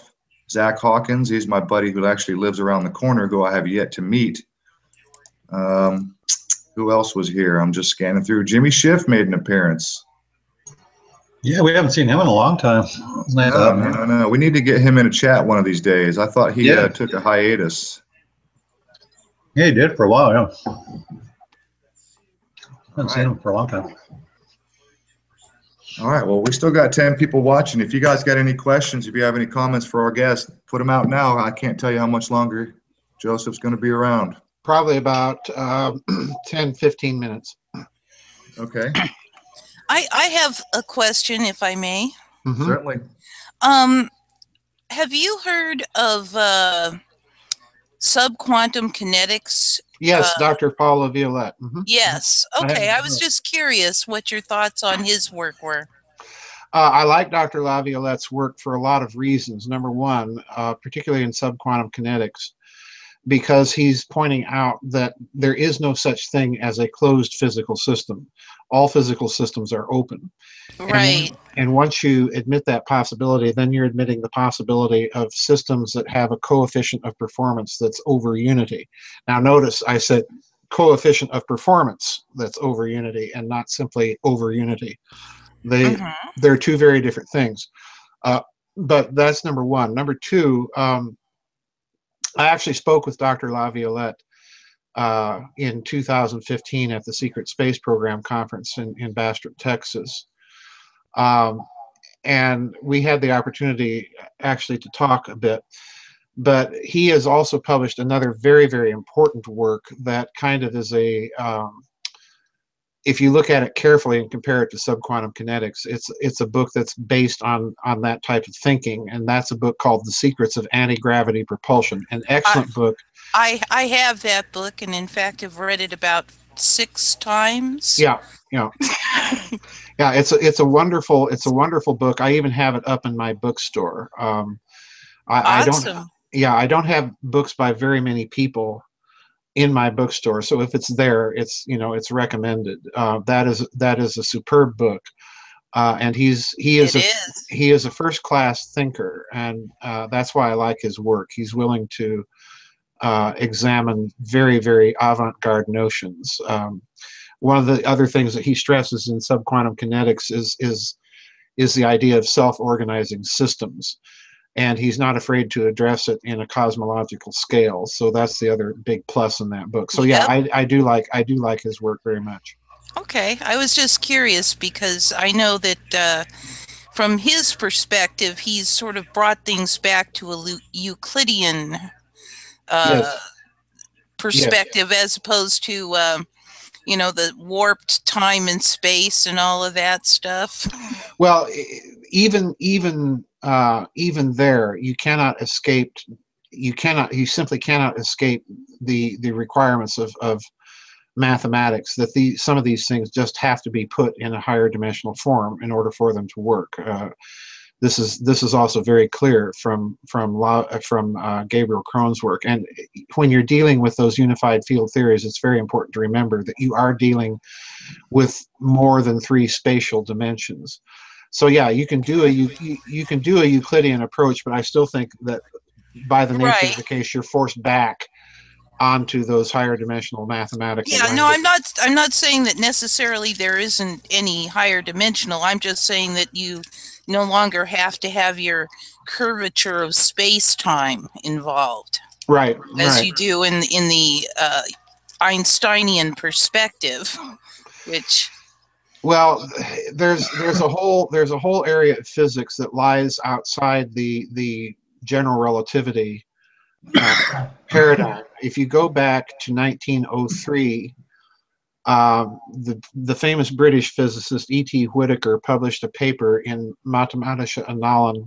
Zach Hawkins, he's my buddy who actually lives around the corner, who I have yet to meet. Who else was here? I'm just scanning through. Jimmy Schiff made an appearance. Yeah, we haven't seen him in a long time. No. We need to get him in a chat one of these days. I thought he took a hiatus. Yeah, he did for a while, yeah. Haven't seen him for a long time. All right. Well, we still got 10 people watching. If you guys got any questions, if you have any comments for our guest, put them out now. I can't tell you how much longer Joseph's going to be around. Probably about 10, 15 minutes. Okay. I have a question, if I may. Mm-hmm. Certainly. Have you heard of subquantum kinetics? Yes, Dr. Paul Laviolette. Mm-hmm. Yes. Okay. I was just curious what your thoughts on his work were. I like Dr. Laviolette's work for a lot of reasons. Number one, particularly in subquantum kinetics, because he's pointing out that there is no such thing as a closed physical system. All physical systems are open. Right. And once you admit that possibility, then you're admitting the possibility of systems that have a coefficient of performance that's over unity. Now notice I said coefficient of performance that's over unity and not simply over unity. They're two very different things. But that's number one. Number two, I actually spoke with Dr. Laviolette in 2015 at the Secret Space Program Conference in Bastrop, Texas. And we had the opportunity actually to talk a bit. But he has also published another very, very important work that kind of is a, if you look at it carefully and compare it to subquantum kinetics, it's a book that's based on that type of thinking, and that's a book called The Secrets of Anti-Gravity Propulsion, an excellent book. I have that book, and in fact, have read it about 6 times. Yeah. Yeah, it's a wonderful book. I even have it up in my bookstore. I don't have books by very many people in my bookstore, so if it's there, it's recommended. That is a superb book, and he is a first-class thinker, and that's why I like his work. He's willing to examine very, very avant-garde notions. One of the other things that he stresses in subquantum kinetics is the idea of self-organizing systems. And he's not afraid to address it in a cosmological scale. So that's the other big plus in that book. So yeah, yep. I do like his work very much. Okay, I was just curious because I know that from his perspective, he's sort of brought things back to a Euclidean perspective, as opposed to the warped time and space and all of that stuff. Well, even there, you simply cannot escape the requirements of mathematics, that some of these things just have to be put in a higher dimensional form in order for them to work. This is also very clear from Gabriel Krone's work. And when you're dealing with those unified field theories, it's very important to remember that you are dealing with more than 3 spatial dimensions. So yeah, you can do a Euclidean approach, but I still think that by the nature of the case, you're forced back onto those higher dimensional mathematical. Yeah, no, I'm not saying that necessarily there isn't any higher dimensional. I'm just saying that you no longer have to have your curvature of space-time involved, right? As you do in the Einsteinian perspective, which. Well, there's a whole area of physics that lies outside the general relativity paradigm. If you go back to 1903, the famous British physicist E.T. Whittaker published a paper in Mathematische Annalen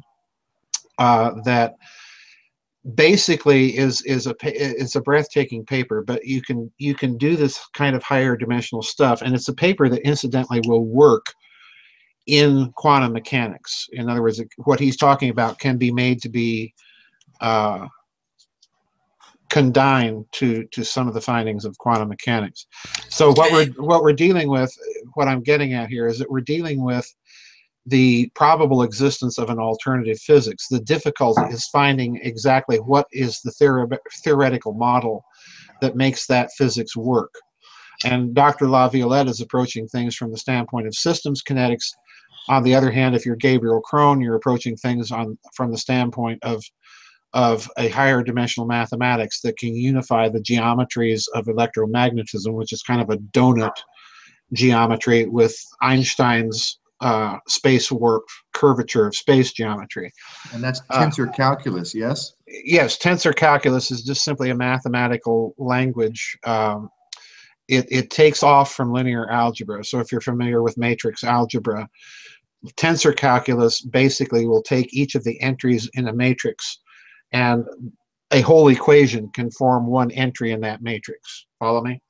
that basically is a breathtaking paper, but you can do this kind of higher dimensional stuff, and it's a paper that incidentally will work in quantum mechanics. In other words, what he's talking about can be made to be condign to some of the findings of quantum mechanics. So what we're dealing with, what I'm getting at here, is that we're dealing with the probable existence of an alternative physics. The difficulty is finding exactly what is the theoretical model that makes that physics work. And Dr. Laviolette is approaching things from the standpoint of systems kinetics. On the other hand, if you're Gabriel Krone, you're approaching things from the standpoint of a higher dimensional mathematics that can unify the geometries of electromagnetism, which is kind of a donut geometry, with Einstein's space warp curvature of space geometry. And that's tensor calculus, yes? Yes, tensor calculus is just simply a mathematical language. It takes off from linear algebra. So if you're familiar with matrix algebra, tensor calculus basically will take each of the entries in a matrix, and a whole equation can form one entry in that matrix. Follow me?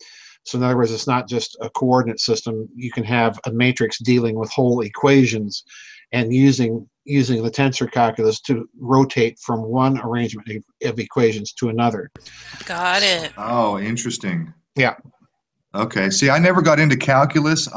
So in other words, it's not just a coordinate system. You can have a matrix dealing with whole equations and using the tensor calculus to rotate from one arrangement of equations to another. Got it. Oh, interesting. Yeah. Okay. See, I never got into calculus.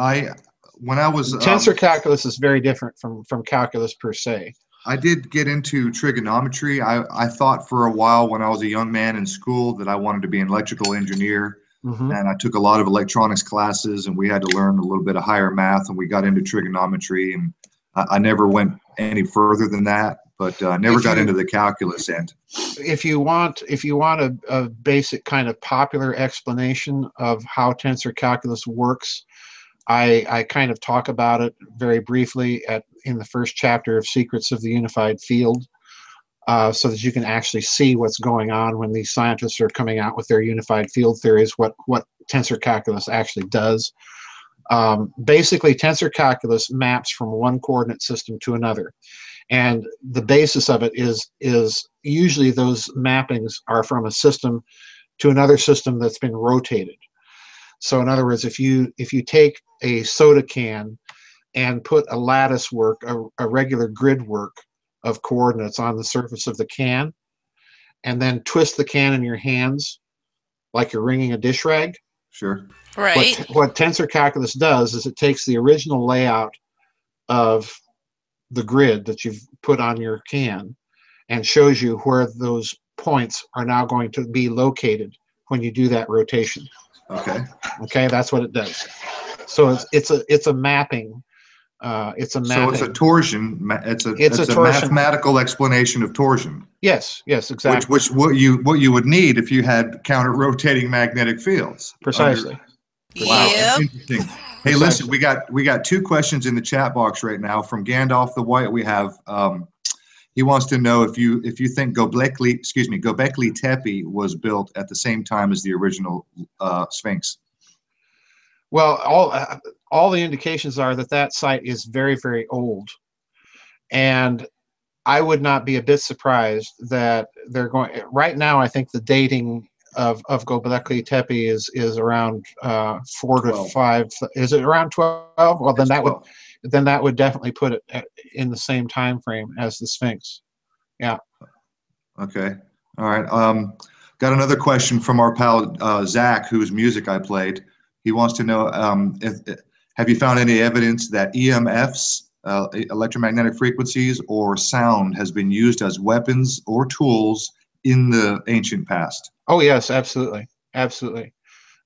When I was tensor calculus is very different from calculus per se. I did get into trigonometry. I thought for a while when I was a young man in school that I wanted to be an electrical engineer. Mm-hmm. And I took a lot of electronics classes, and we had to learn a little bit of higher math, and we got into trigonometry, and I never went any further than that, but never got into the calculus end. If you want a basic kind of popular explanation of how tensor calculus works, I kind of talk about it very briefly in the first chapter of Secrets of the Unified Field, so that you can actually see what's going on when these scientists are coming out with their unified field theories, what tensor calculus actually does. Basically, tensor calculus maps from one coordinate system to another. And the basis of it is usually those mappings are from a system to another system that's been rotated. So in other words, if you take a soda can and put a lattice work, a regular grid work of coordinates on the surface of the can, and then twist the can in your hands like you're wringing a dish rag. Sure. Right. What tensor calculus does is it takes the original layout of the grid that you've put on your can and shows you where those points are now going to be located when you do that rotation. Okay. Okay, that's what it does. So it's a mapping. It's a mapping. So it's a torsion. It's a torsion. Mathematical explanation of torsion. Yes, exactly. Which what you would need if you had counter-rotating magnetic fields. Precisely. Wow, Yep. interesting. Hey, listen, we got two questions in the chat box right now from Gandalf the White. We have he wants to know if you think Göbekli Tepe was built at the same time as the original Sphinx. Well, all the indications are that site is very, very old, and I would not be a bit surprised that they're going. Right now, I think the dating of Göbekli Tepe is around 4 to 5. Is it around 12? Well, then that would definitely put it in the same time frame as the Sphinx. Yeah. Okay. All right. Got another question from our pal Zach, whose music I played. He wants to know, have you found any evidence that EMFs, electromagnetic frequencies, or sound has been used as weapons or tools in the ancient past? Oh, yes, absolutely. Absolutely.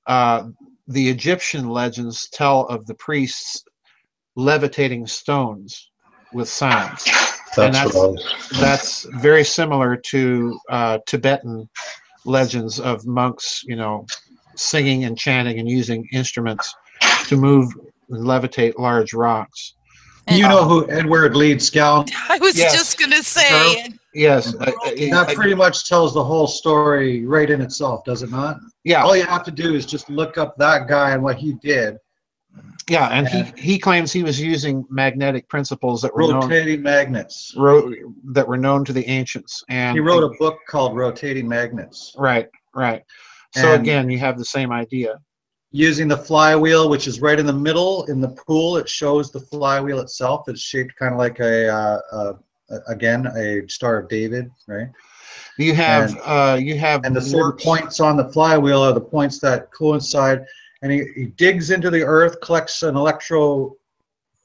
The Egyptian legends tell of the priests levitating stones with sounds. That's very similar to Tibetan legends of monks, singing and chanting and using instruments to move and levitate large rocks. You know who Edward Leeds Scout? I was just going to say. Yes. That pretty much tells the whole story right in itself, does it not? Yeah. All you have to do is just look up that guy and what he did. Yeah, and he claims he was using magnetic principles that were rotating magnets that were known to the ancients. And he wrote a book called Rotating Magnets. Right. So again, you have the same idea. Using the flywheel, which is right in the middle in the pool, it shows the flywheel itself. It's shaped kind of like again, a Star of David, right? You have and the certain points on the flywheel are the points that coincide. And he digs into the earth, collects an electro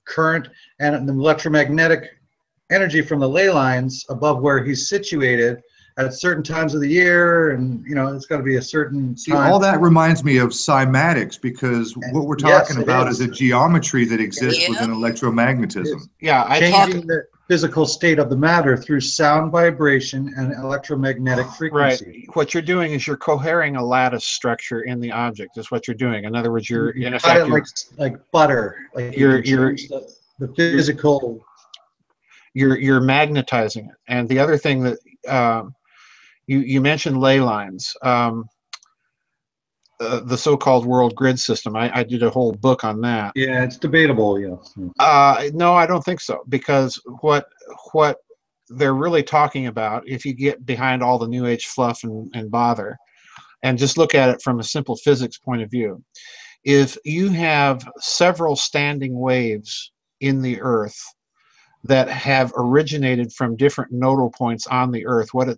current and an electromagnetic energy from the ley lines above where he's situated at certain times of the year, and it's got to be a certain time. All that reminds me of cymatics, because what we're talking about is a geometry that exists within electromagnetism. Yeah, changing the physical state of the matter through sound vibration and electromagnetic frequency. Right. What you're doing is you're cohering a lattice structure in the object. Is what you're doing. In other words, you're in cut effect it like butter. Like you're The physical. You're magnetizing it. And the other thing that you mentioned ley lines, the so-called world grid system. I did a whole book on that. Yeah, it's debatable. No, I don't think so, because what they're really talking about, if you get behind all the New Age fluff and bother, and just look at it from a simple physics point of view, if you have several standing waves in the Earth that have originated from different nodal points on the Earth, what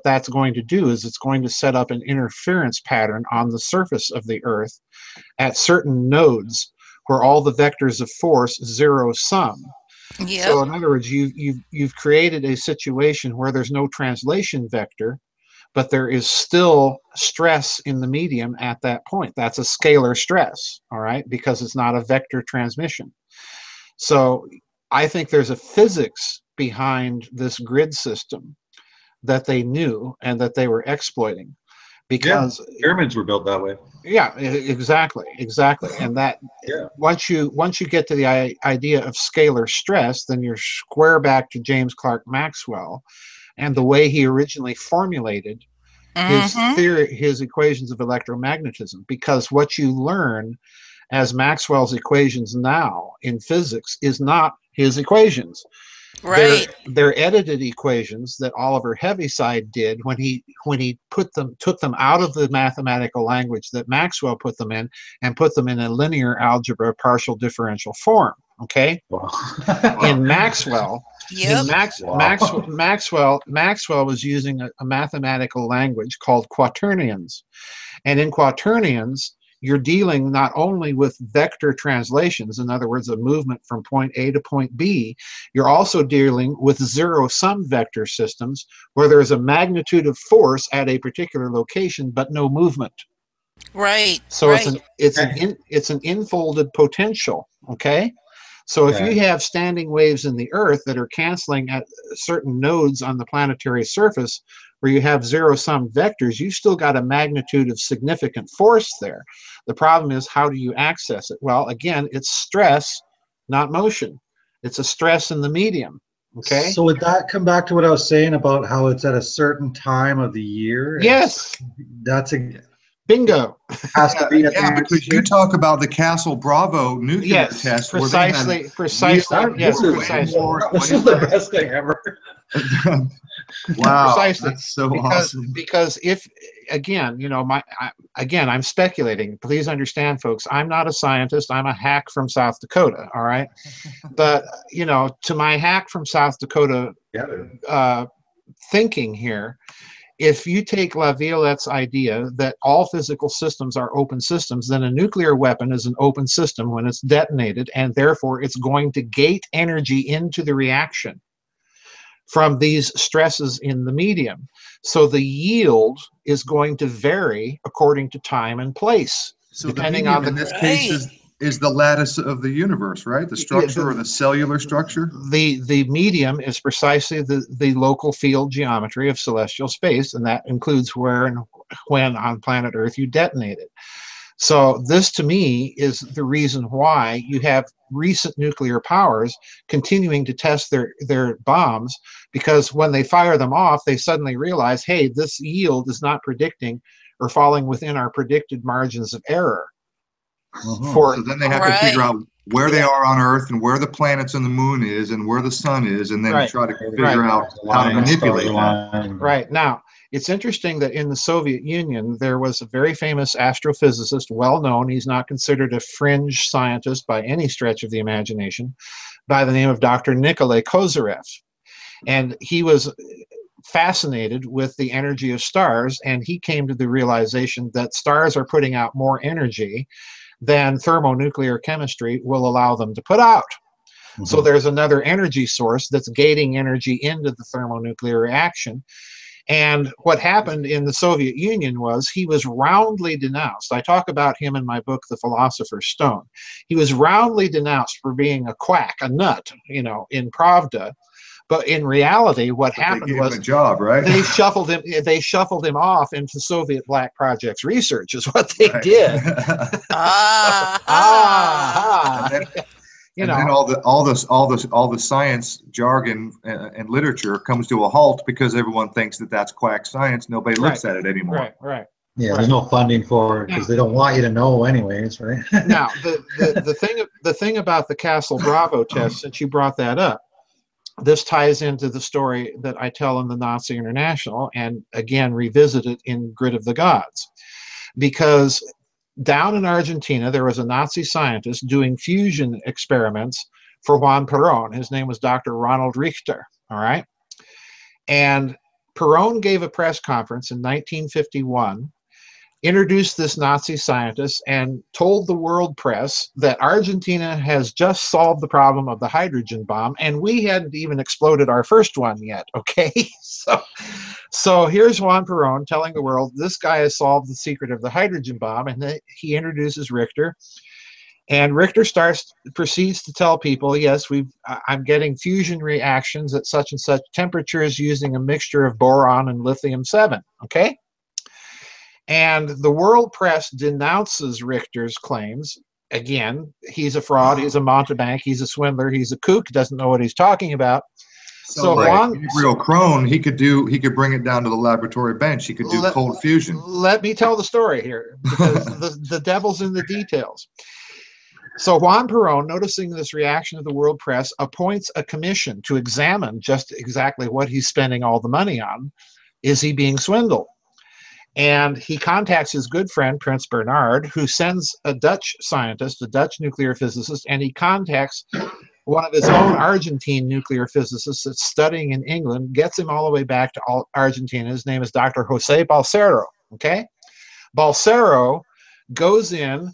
that's going to do is it's going to set up an interference pattern on the surface of the Earth at certain nodes where all the vectors of force zero sum. Yep. So in other words, you've created a situation where there's no translation vector, but there is still stress in the medium at that point. That's a scalar stress, all right, because it's not a vector transmission. So I think there's a physics behind this grid system that they knew and that they were exploiting, because pyramids were built that way. Yeah, exactly. And that once you get to the idea of scalar stress, then you're square back to James Clerk Maxwell and the way he originally formulated his theory, his equations of electromagnetism, because what you learn as Maxwell's equations now in physics is not his equations. Right. They're edited equations that Oliver Heaviside did when he took them out of the mathematical language that Maxwell put them in and put them in a linear algebra partial differential form. Okay. Wow. In Maxwell, Yep. Maxwell was using a mathematical language called quaternions, and in quaternions, you're dealing not only with vector translations, in other words, a movement from point A to point B, you're also dealing with zero-sum vector systems where there's a magnitude of force at a particular location, but no movement. Right. So right. it's an infolded potential, okay? So if you have standing waves in the Earth that are canceling at certain nodes on the planetary surface where you have zero-sum vectors, you've still got a magnitude of significant force there. The problem is, how do you access it? Well, again, it's stress, not motion. It's a stress in the medium, okay? So would that come back to what I was saying about how it's at a certain time of the year? Yes. That's a... Bingo. Has to be because you talk about the Castle Bravo nuclear test. Precisely. This is the best thing ever. Wow, precisely. That's so awesome. Because if, again, I'm speculating. Please understand, folks, I'm not a scientist. I'm a hack from South Dakota, all right? But, to my hack from South Dakota thinking here, if you take La Violette's idea that all physical systems are open systems, then a nuclear weapon is an open system when it's detonated, and therefore it's going to gate energy into the reaction from these stresses in the medium. So the yield is going to vary according to time and place. So depending the medium on the in this case is the lattice of the universe, right? The structure or the cellular structure? The medium is precisely the local field geometry of celestial space, and that includes where and when on planet Earth you detonate it. So this, to me, is the reason why you have recent nuclear powers continuing to test their bombs, because when they fire them off, they suddenly realize, hey, this yield is not predicting or falling within our predicted margins of error. So then they have to figure out where they are on Earth and where the planets and the moon is and where the sun is, and then try to figure out how to manipulate that. Right. Now, it's interesting that in the Soviet Union, there was a very famous astrophysicist, well known, he's not considered a fringe scientist by any stretch of the imagination, by the name of Dr. Nikolai Kozyrev. And he was fascinated with the energy of stars, and he came to the realization that stars are putting out more energy than thermonuclear chemistry will allow them to put out. So there's another energy source that's gating energy into the thermonuclear reaction. And what happened in the Soviet Union was he was roundly denounced. I talk about him in my book, The Philosopher's Stone. He was roundly denounced for being a quack, a nut, in Pravda. But in reality, what happened was a job, right? They shuffled him off into Soviet Black Projects research, is what they did. you and know. then all the science jargon and literature comes to a halt because everyone thinks that that's quack science. Nobody looks at it anymore. Right. Yeah, there's no funding for it because they don't want you to know anyways, right? Now, the thing about the Castle Bravo test, since you brought that up, this ties into the story that I tell in the Nazi International, and again revisited in Grid of the Gods, because down in Argentina there was a Nazi scientist doing fusion experiments for Juan Perón. His name was Dr. Ronald Richter. All right, and Perón gave a press conference in 1951. Introduced this Nazi scientist and told the world press that Argentina has just solved the problem of the hydrogen bomb, and we hadn't even exploded our first one yet, okay? So here's Juan Perón telling the world this guy has solved the secret of the hydrogen bomb, and he introduces Richter, and Richter proceeds to tell people, yes, I'm getting fusion reactions at such and such temperatures using a mixture of boron and lithium-7, okay? And the world press denounces Richter's claims. Again, he's a fraud, he's a mountebank, he's a swindler, he's a kook, doesn't know what he's talking about. So like Gabriel Crone, he could bring it down to the laboratory bench. He could do cold fusion. Let me tell the story here, because the devil's in the details. So Juan Perón, noticing this reaction of the world press, appoints a commission to examine just exactly what he's spending all the money on. Is he being swindled? And he contacts his good friend, Prince Bernard, who sends a Dutch scientist, a Dutch nuclear physicist, and he contacts one of his own Argentine nuclear physicists that's studying in England, gets him all the way back to Argentina. His name is Dr. Jose Balcero, okay? Balcero goes in,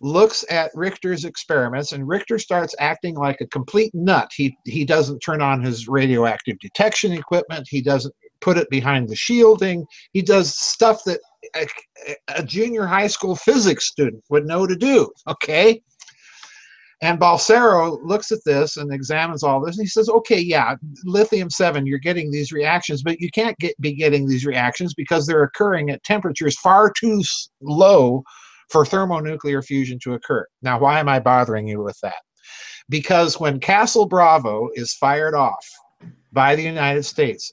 looks at Richter's experiments, and Richter starts acting like a complete nut. He doesn't turn on his radioactive detection equipment. He doesn't put it behind the shielding. He does stuff that a junior high school physics student would know to do, okay? And Balcero looks at this and examines all this, and he says, okay, yeah, lithium-7, you're getting these reactions, but you can't be getting these reactions because they're occurring at temperatures far too low for thermonuclear fusion to occur. Now, why am I bothering you with that? Because when Castle Bravo is fired off by the United States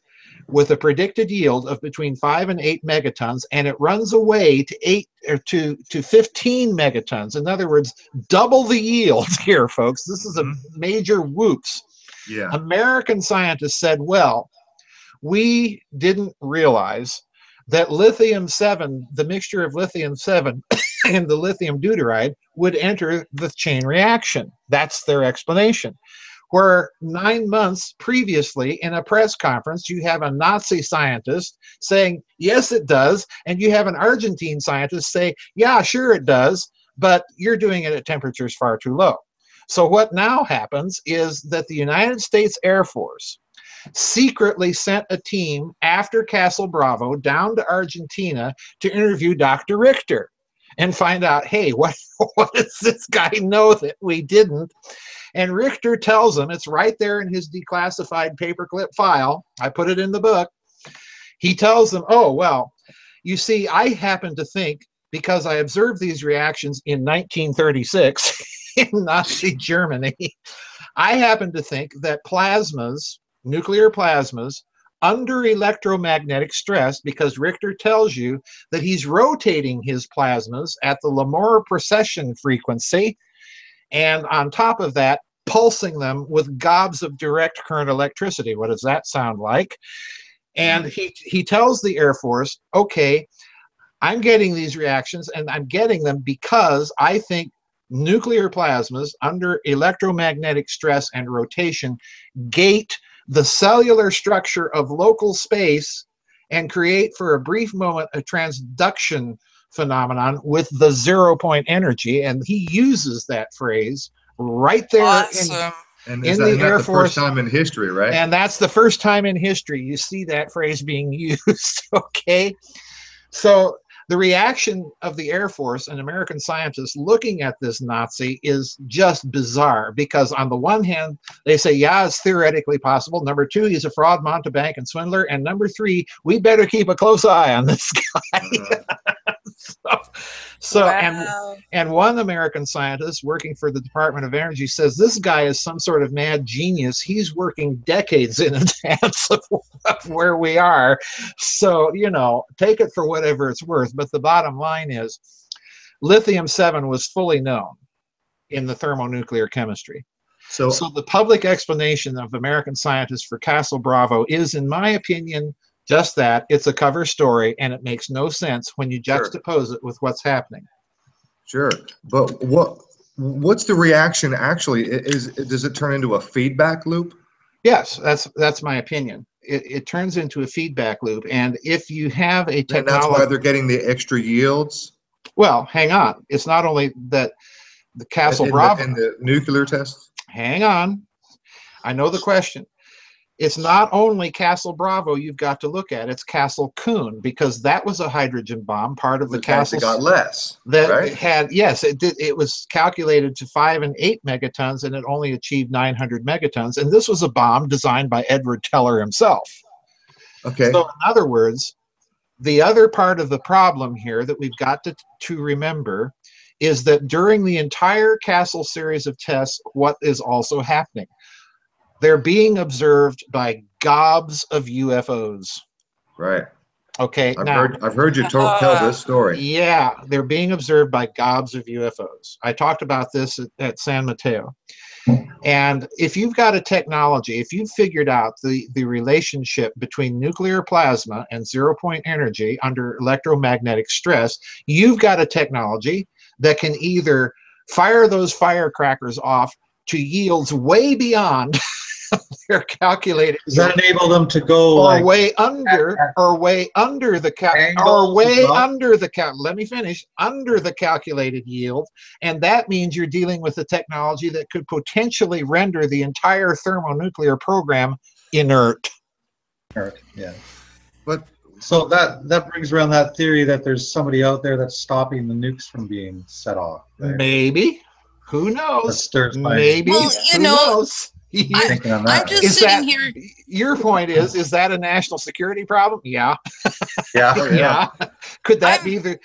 with a predicted yield of between 5 and 8 megatons, and it runs away to 15 megatons. In other words, double the yield here, folks. This is a major whoops. Yeah. American scientists said, well, we didn't realize that lithium-7, the mixture of lithium-7 and the lithium deuteride would enter the chain reaction. That's their explanation. Where 9 months previously in a press conference, you have a Nazi scientist saying, yes, it does. And you have an Argentine scientist say, yeah, sure it does, but you're doing it at temperatures far too low. So what now happens is that the United States Air Force secretly sent a team after Castle Bravo down to Argentina to interview Dr. Richter and find out, hey, what does this guy know that we didn't? And Richter tells them, it's right there in his declassified paperclip file. I put it in the book. He tells them, oh, well, you see, I happen to think, because I observed these reactions in 1936 in Nazi Germany, I happen to think that plasmas, nuclear plasmas, under electromagnetic stress, because Richter tells you that he's rotating his plasmas at the Lamora precession frequency, and on top of that, pulsing them with gobs of direct current electricity. What does that sound like? And he tells the Air Force, okay, I'm getting these reactions, and I'm getting them because I think nuclear plasmas under electromagnetic stress and rotation gate the cellular structure of local space and create for a brief moment a transduction phenomenon with the 0-point energy. And he uses that phrase right there in the Air Force. First time in history, right? And that's the first time in history you see that phrase being used, okay? So the reaction of the Air Force and American scientists looking at this Nazi is just bizarre, because on the one hand, they say, yeah, it's theoretically possible. Number two, he's a fraud, mountebank, and swindler. And number three, we better keep a close eye on this guy. So, Wow. and one American scientist working for the Department of Energy says this guy is some sort of mad genius. He's working decades in advance of where we are. So, you know, take it for whatever it's worth. But the bottom line is lithium-7 was fully known in the thermonuclear chemistry. So the public explanation of American scientists for Castle Bravo is, in my opinion, just that. It's a cover story, and it makes no sense when you juxtapose it with what's happening. Sure, but what's the reaction actually? Does it turn into a feedback loop? Yes, that's my opinion. It turns into a feedback loop, and if you have a technology, and that's why they're getting the extra yields. Well, hang on. It's not only that the Castle Bravo in the nuclear tests. Hang on. I know the question. It's not only Castle Bravo you've got to look at. It's Castle Coon, because that was a hydrogen bomb, part of the Castle. Got less. That right? had, yes, it did. It was calculated to 5 and 8 megatons, and it only achieved 900 megatons. And this was a bomb designed by Edward Teller himself. Okay. So, in other words, the other part of the problem here that we've got to remember is that during the entire Castle series of tests, what is also happening? They're being observed by gobs of UFOs. Right. Okay. I've heard you tell this story. Yeah, they're being observed by gobs of UFOs. I talked about this at San Mateo. And if you've got a technology, if you've figured out the relationship between nuclear plasma and zero-point energy under electromagnetic stress, you've got a technology that can either fire those firecrackers off to yields way beyond their calculated. Does that enable them to go or like way under let me finish, under the calculated yield, and that means you're dealing with a technology that could potentially render the entire thermonuclear program inert. Yeah. But so that brings around that theory that there's somebody out there that's stopping the nukes from being set off. Right? Maybe. Who knows? Maybe. Well, who knows? I'm just sitting here. Your point is that a national security problem? Yeah. Yeah. Yeah. Could that be the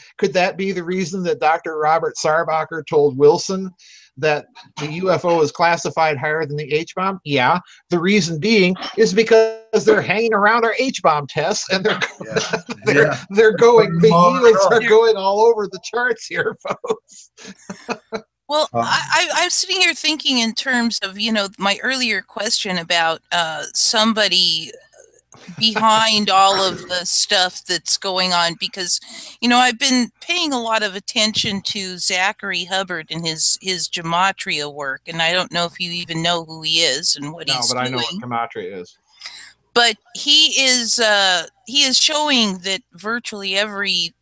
reason that Dr. Robert Sarbacher told Wilson that the UFO is classified higher than the H-bomb? Yeah. The reason being is because they're hanging around our H-bomb tests, and they're going. The yields are going all over the charts here, folks. Well, I'm sitting here thinking in terms of, you know, my earlier question about somebody behind all of the stuff that's going on, because, you know, I've been paying a lot of attention to Zachary Hubbard and his gematria work, and I don't know if you even know who he is and what he's doing. No, but I know what gematria is. But he is showing that virtually every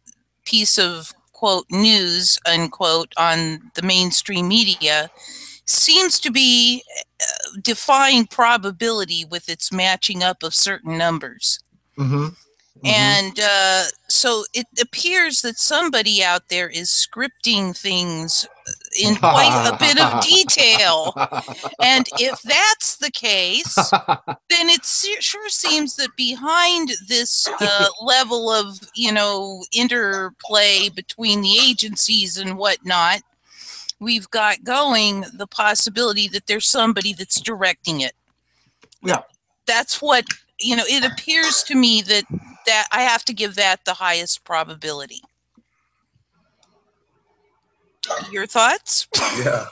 piece of quote news unquote on the mainstream media seems to be defying probability with its matching up of certain numbers. Mm-hmm. And so it appears that somebody out there is scripting things in quite a bit of detail. And if that's the case, then it sure seems that behind this level of, you know, interplay between the agencies and whatnot, we've got going the possibility that there's somebody that's directing it. Yeah. That's what, you know, it appears to me that I have to give that the highest probability. Your thoughts? Yeah.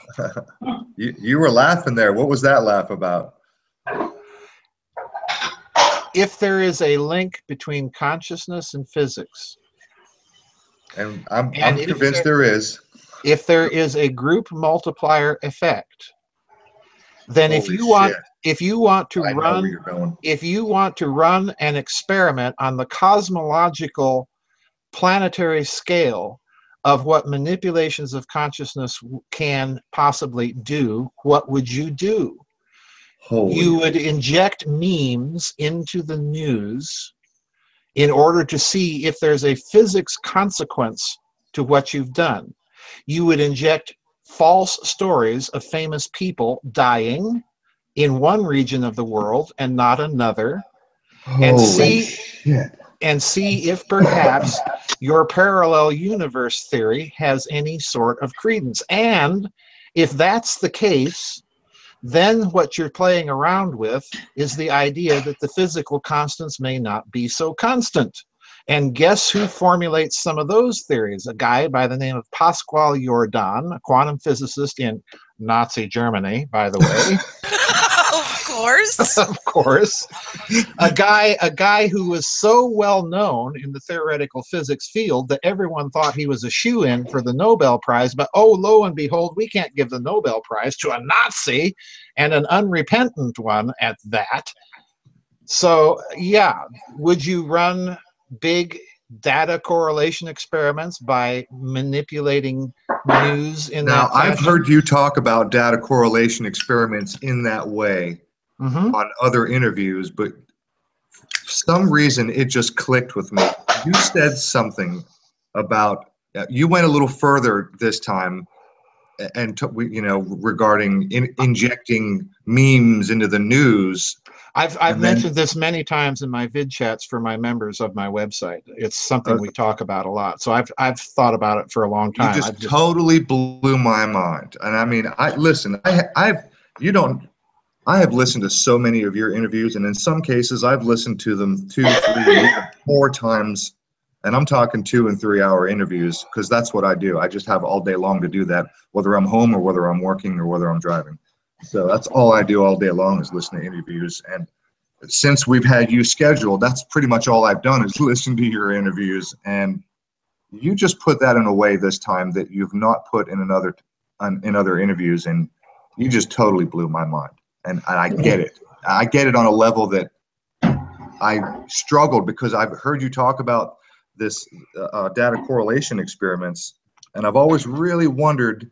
You were laughing there. What was that laugh about? If there is a link between consciousness and physics, and I'm convinced there is. If there is a group multiplier effect, then if you want to run an experiment on the cosmological planetary scale of what manipulations of consciousness can possibly do, what would you do? You would inject memes into the news in order to see if there's a physics consequence to what you've done. You would inject false stories of famous people dying in one region of the world and not another, and see and see if perhaps your parallel universe theory has any sort of credence. And if that's the case, then what you're playing around with is the idea that the physical constants may not be so constant. And guess who formulates some of those theories? A guy by the name of Pascual Jordan, a quantum physicist in Nazi Germany, by the way. Of course. Of course. A guy who was so well known in the theoretical physics field that everyone thought he was a shoo-in for the Nobel Prize, but oh, lo and behold, we can't give the Nobel Prize to a Nazi, and an unrepentant one at that. So yeah, would you run big data correlation experiments by manipulating news in Now, that fashion? I've heard you talk about data correlation experiments in that way on other interviews, but for some reason it just clicked with me. You said something about, you went a little further this time, and regarding injecting memes into the news. I've mentioned this many times in my vid chats for my members of my website. It's something we talk about a lot. So I've thought about it for a long time. You just totally blew my mind. And I mean, I have listened to so many of your interviews, and in some cases I've listened to them 2, 3, 4 times. And I'm talking 2 and 3 hour interviews, because that's what I do. I just have all day long to do that, whether I'm home or whether I'm working or whether I'm driving. So that's all I do all day long, is listen to interviews. And since we've had you scheduled, that's pretty much all I've done, is listen to your interviews. And you just put that in a way this time that you've not put in other interviews, and you just totally blew my mind. And I get it. I get it on a level that I struggled, because I've heard you talk about this data correlation experiments, and I've always really wondered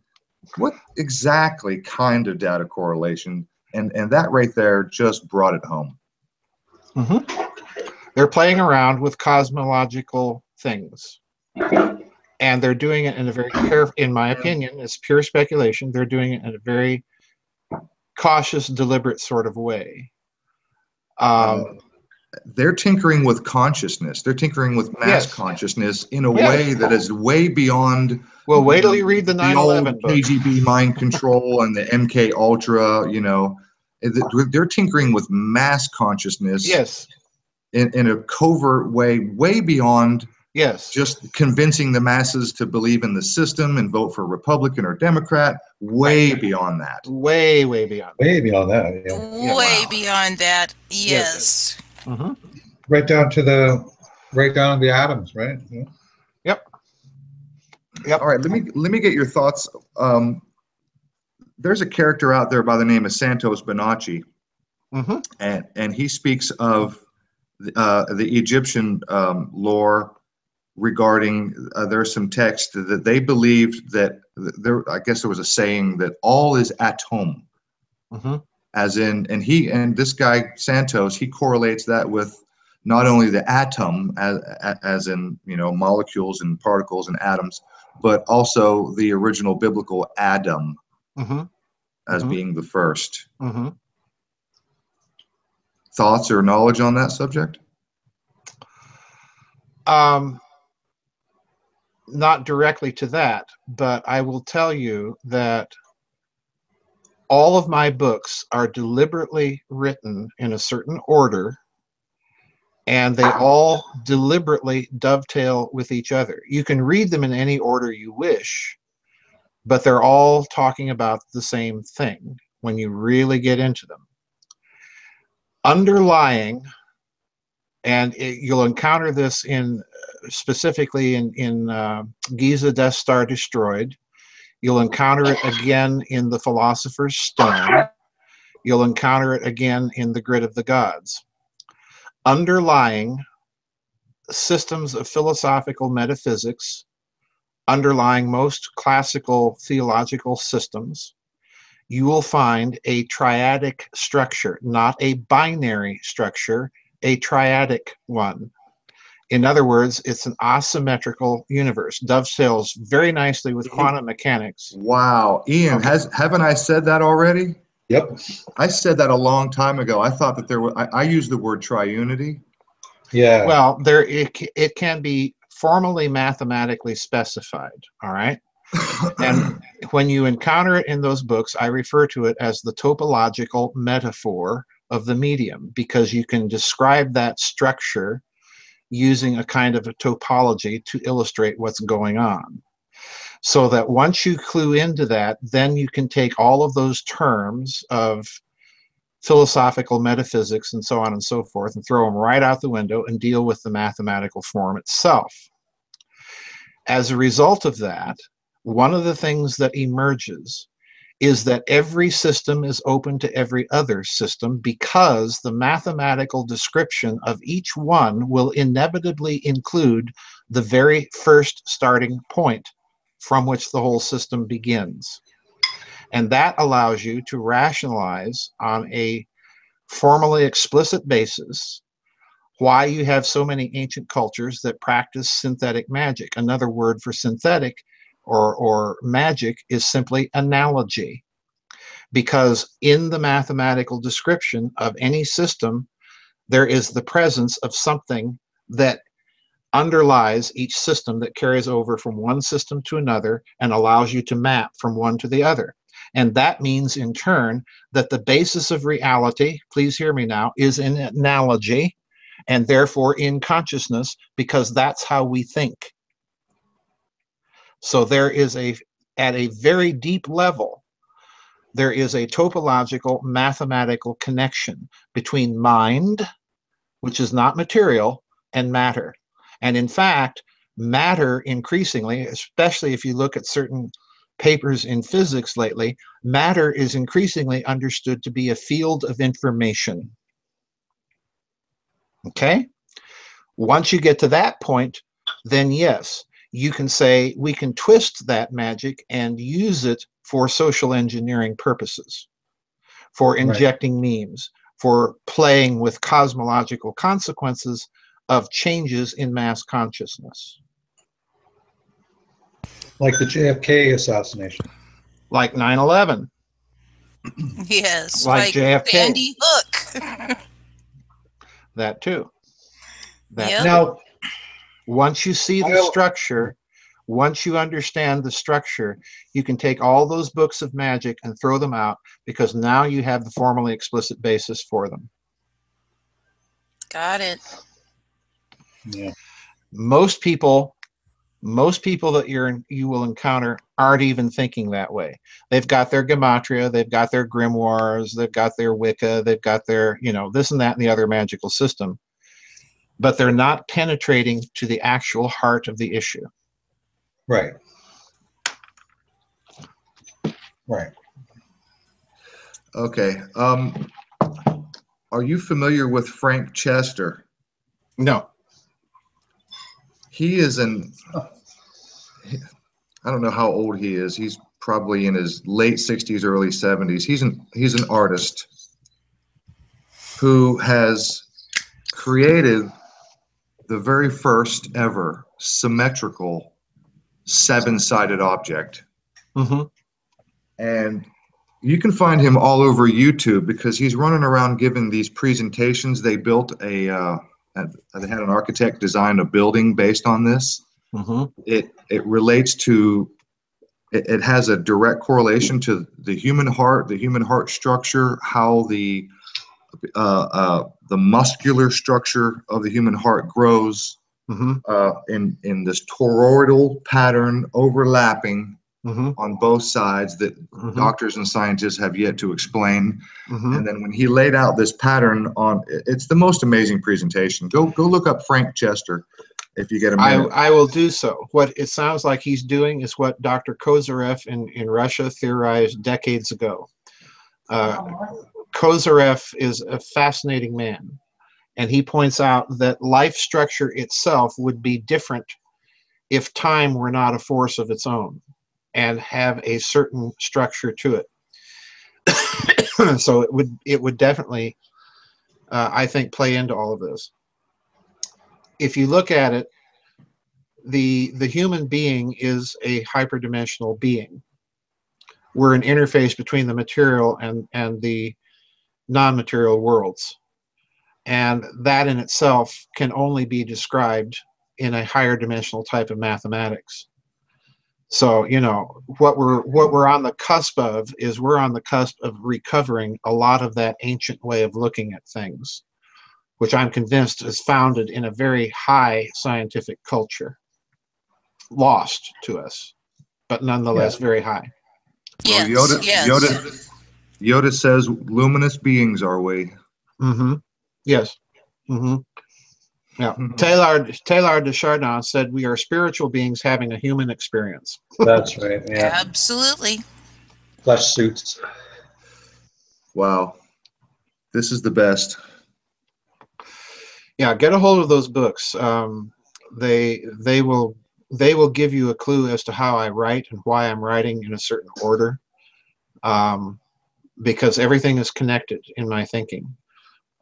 what exactly kind of data correlation, and that right there just brought it home. They're playing around with cosmological things, and they're doing it in a very careful, in my opinion, it's pure speculation, they're doing it in a very cautious, deliberate sort of way. They're tinkering with consciousness. They're tinkering with mass consciousness in a way that is way beyond. Well, wait till you read the 9/11 book. KGB mind control and the MK Ultra. They're tinkering with mass consciousness. Yes. In a covert way, way beyond. Yes. Just convincing the masses to believe in the system and vote for Republican or Democrat. Way beyond that. Way, way beyond. Way beyond that. Yeah. Way beyond that. Yes. Right down to the atoms, right? Yeah. Yep. All right, let me get your thoughts. There's a character out there by the name of Santos Bonacci, and he speaks of the Egyptian lore regarding there's some text that they believed that I guess there was a saying that all is atom. As in, and this guy Santos, he correlates that with not only the atom as in molecules and particles and atoms, but also the original biblical Adam as being the first. Thoughts or knowledge on that subject? Not directly to that, but I will tell you that all of my books are deliberately written in a certain order, and they all deliberately dovetail with each other. You can read them in any order you wish, but they're all talking about the same thing when you really get into them. Underlying, and you'll encounter this specifically in Giza Death Star Destroyed. You'll encounter it again in The Philosopher's Stone. You'll encounter it again in The Grid of the Gods. Underlying systems of philosophical metaphysics, underlying most classical theological systems, you will find a triadic structure, not a binary structure, a triadic one. In other words, it's an asymmetrical universe. Dovetails very nicely with quantum mechanics. Wow. Ian, haven't I said that already? Yep. I said that a long time ago. I thought that I used the word triunity. Yeah. Well, it can be formally mathematically specified, all right? And when you encounter it in those books, I refer to it as the topological metaphor of the medium, because you can describe that structure using a kind of a topology to illustrate what's going on. So that once you clue into that, then you can take all of those terms of philosophical metaphysics and so on and so forth and throw them right out the window and deal with the mathematical form itself. As a result of that, one of the things that emerges is that every system is open to every other system, because the mathematical description of each one will inevitably include the very first starting point from which the whole system begins. And that allows you to rationalize on a formally explicit basis why you have so many ancient cultures that practice synthetic magic. Another word for synthetic or magic is simply analogy, because in the mathematical description of any system, there is the presence of something that underlies each system, that carries over from one system to another and allows you to map from one to the other. And that means in turn that the basis of reality, please hear me now, is in analogy, and therefore in consciousness, because that's how we think. So there is at a very deep level, there is a topological mathematical connection between mind, which is not material, and matter. And in fact, matter increasingly, especially if you look at certain papers in physics lately, matter is increasingly understood to be a field of information. Okay? Once you get to that point, then yes, you can say we can twist that magic and use it for social engineering purposes, for injecting memes, for playing with cosmological consequences of changes in mass consciousness. Like the JFK assassination. Like 9/11. Yes, Like JFK. Sandy Hook. That too. That Yep. too. Now, once you see the structure, once you understand the structure, you can take all those books of magic and throw them out, because now you have the formally explicit basis for them. Got it. yeah. Most people that you will encounter aren't even thinking that way. They've got their gematria, they've got their grimoires, they've got their Wicca, they've got their, this and that and the other magical system, but they're not penetrating to the actual heart of the issue. Right. Right. Okay. Are you familiar with Frank Chester? No. He is I don't know how old he is. He's probably in his late 60s, early 70s. He's an artist who has created the very first ever symmetrical 7-sided object. Mm-hmm. And you can find him all over YouTube, because he's running around giving these presentations. They built they had an architect design a building based on this. Mm-hmm. It relates to, it has a direct correlation to the human heart structure, how the muscular structure of the human heart grows, in this toroidal pattern overlapping on both sides that doctors and scientists have yet to explain. And then when he laid out this pattern it's the most amazing presentation. Go look up Frank Chester if you get a minute. I will do so. What it sounds like he's doing is what Dr. Kozyrev in Russia theorized decades ago. Kozyrev is a fascinating man, and he points out that life structure itself would be different if time were not a force of its own and have a certain structure to it. So it would definitely, I think, play into all of this. If you look at it, the human being is a hyperdimensional being. We're an interface between the material and the non-material worlds. And that in itself can only be described in a higher dimensional type of mathematics. So, you know, what we're on the cusp of is we're on the cusp of recovering a lot of that ancient way of looking at things, which I'm convinced is founded in a very high scientific culture, lost to us, but nonetheless very high. Well, Yes, yes. Yoda says luminous beings are we. Mm-hmm. Yes. Mm-hmm. Yeah. Taylor de Chardin said we are spiritual beings having a human experience. That's right. Yeah. Absolutely. Flesh suits. Wow. This is the best. Yeah, get a hold of those books. They will give you a clue as to how I write and why I'm writing in a certain order, because everything is connected in my thinking.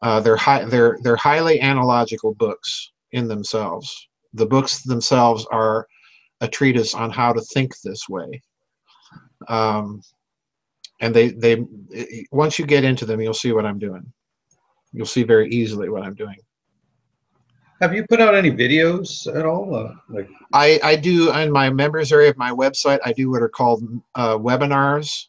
They're highly analogical books in themselves. The books themselves are a treatise on how to think this way. And they once you get into them, you'll see what I'm doing. You'll see very easily what I'm doing. Have you put out any videos at all? I do in my members area of my website. I do what are called webinars.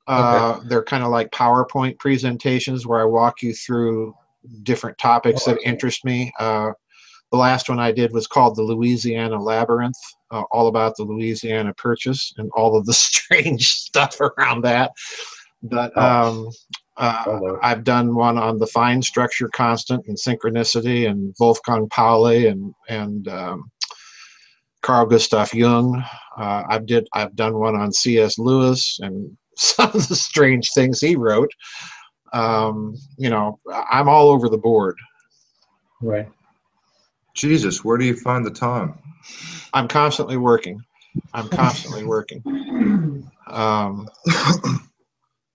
Okay. They're kind of like PowerPoint presentations where I walk you through different topics that interest me. The last one I did was called the Louisiana Labyrinth, all about the Louisiana Purchase and all of the strange stuff around that. But I've done one on the fine structure constant and synchronicity and Wolfgang Pauli and Carl Gustav Jung. I've done one on C.S. Lewis and some of the strange things he wrote. You know, I'm all over the board. Right. Jesus, where do you find the time? I'm constantly working.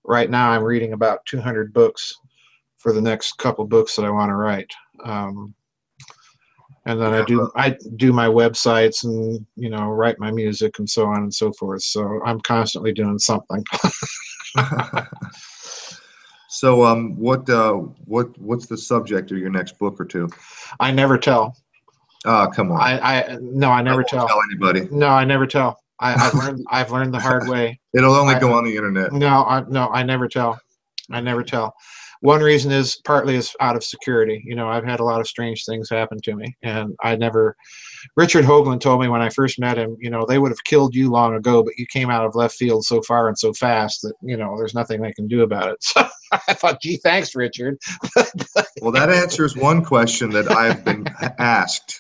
Right now I'm reading about 200 books for the next couple books that I want to write. And then I do my websites and, you know, write my music and so on and so forth. So I'm constantly doing something. So what's the subject of your next book or two? I never tell. Ah, come on. I never tell. Tell anybody. No, I never tell. I've learned the hard way. It'll only go on the internet. No, I never tell. I never tell. One reason is partly is out of security. You know, I've had a lot of strange things happen to me, and I never. Richard Hoagland told me when I first met him, you know, they would have killed you long ago, but you came out of left field so far and so fast that, you know, there's nothing they can do about it. So I thought, gee, thanks, Richard. Well, that answers one question that I've been asked,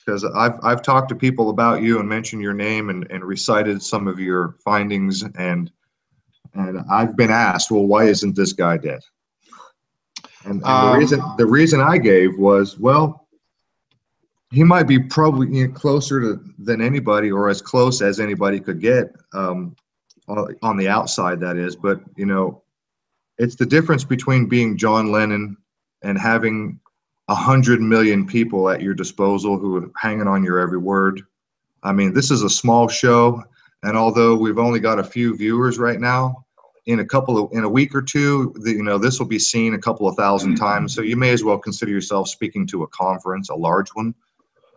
because I've talked to people about you and mentioned your name and recited some of your findings, and I've been asked, well, why isn't this guy dead? And the reason I gave was, well, he might be probably closer than anybody, or as close as anybody could get on the outside, that is. But, you know, it's the difference between being John Lennon and having 100 million people at your disposal who are hanging on your every word. I mean, this is a small show, and although we've only got a few viewers right now, in a week or two, you know, this will be seen a couple of thousand times. So you may as well consider yourself speaking to a conference, a large one,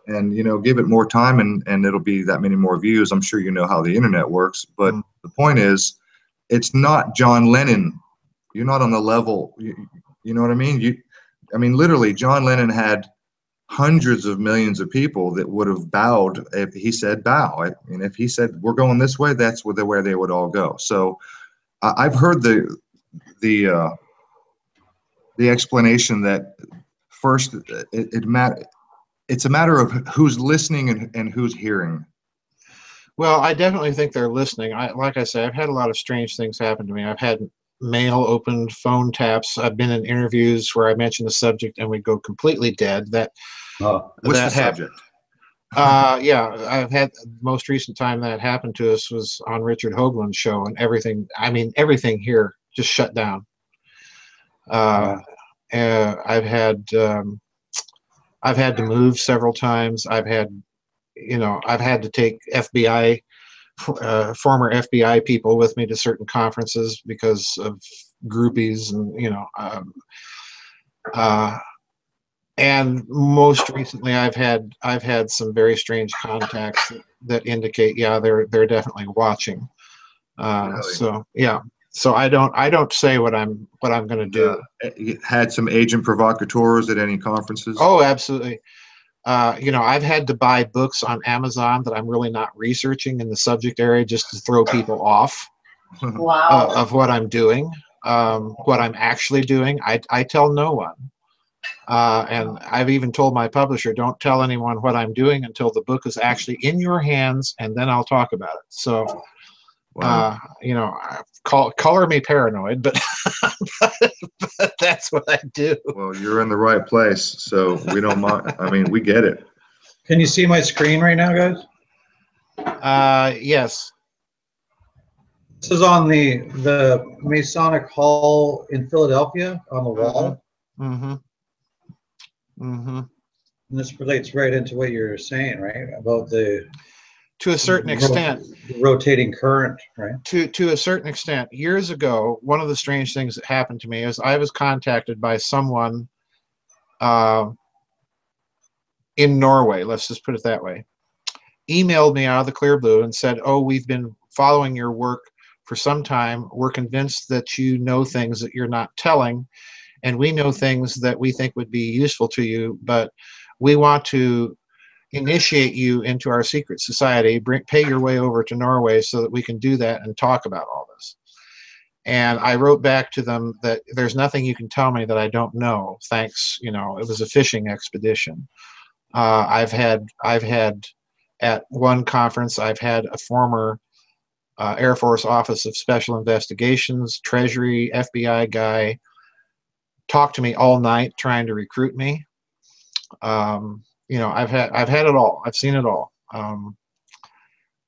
and, you know, give it more time, and it'll be that many more views. I'm sure you know how the internet works, but the point is, it's not John Lennon. You're not on the level. You know what I mean? I mean, literally, John Lennon had hundreds of millions of people that would have bowed if he said bow. I mean, if he said we're going this way, that's where they would all go. So I've heard the explanation that first it's a matter of who's listening and who's hearing. Well, I definitely think they're listening. Like I say, I've had a lot of strange things happen to me. I've had mail opened, phone taps. I've been in interviews where I mention the subject and we go completely dead. What's the subject? Yeah, I've had the most recent time that happened to us was on Richard Hoagland's show, and everything. I mean, everything here just shut down. I've had to move several times. I've had to take former FBI people with me to certain conferences because of groupies, and And most recently, I've had some very strange contacts that indicate, yeah, they're definitely watching. Really? So yeah, so I don't say what I'm going to do. You had some agent provocateurs at any conferences? Oh, absolutely. I've had to buy books on Amazon that I'm really not researching in the subject area just to throw people off of what I'm doing, what I'm actually doing. I tell no one. And I've even told my publisher, don't tell anyone what I'm doing until the book is actually in your hands, and then I'll talk about it. So, wow. Color me paranoid, but, but that's what I do. Well, you're in the right place, so we don't mind. I mean, we get it. Can you see my screen right now, guys? Yes. This is on the Masonic Hall in Philadelphia on the wall. Mm-hmm. Mm-hmm. And this relates right into what you're saying, right? About the to a certain extent, the rotating current, right? To a certain extent. Years ago, one of the strange things that happened to me is I was contacted by someone in Norway, let's just put it that way, emailed me out of the clear blue and said, oh, we've been following your work for some time. We're convinced that you know things that you're not telling, and we know things that we think would be useful to you, but we want to initiate you into our secret society, pay your way over to Norway so that we can do that and talk about all this. And I wrote back to them that there's nothing you can tell me that I don't know. Thanks. It was a fishing expedition. I've had at one conference, I've had a former Air Force Office of Special Investigations, Treasury, FBI guy talk to me all night trying to recruit me. I've had it all. I've seen it all.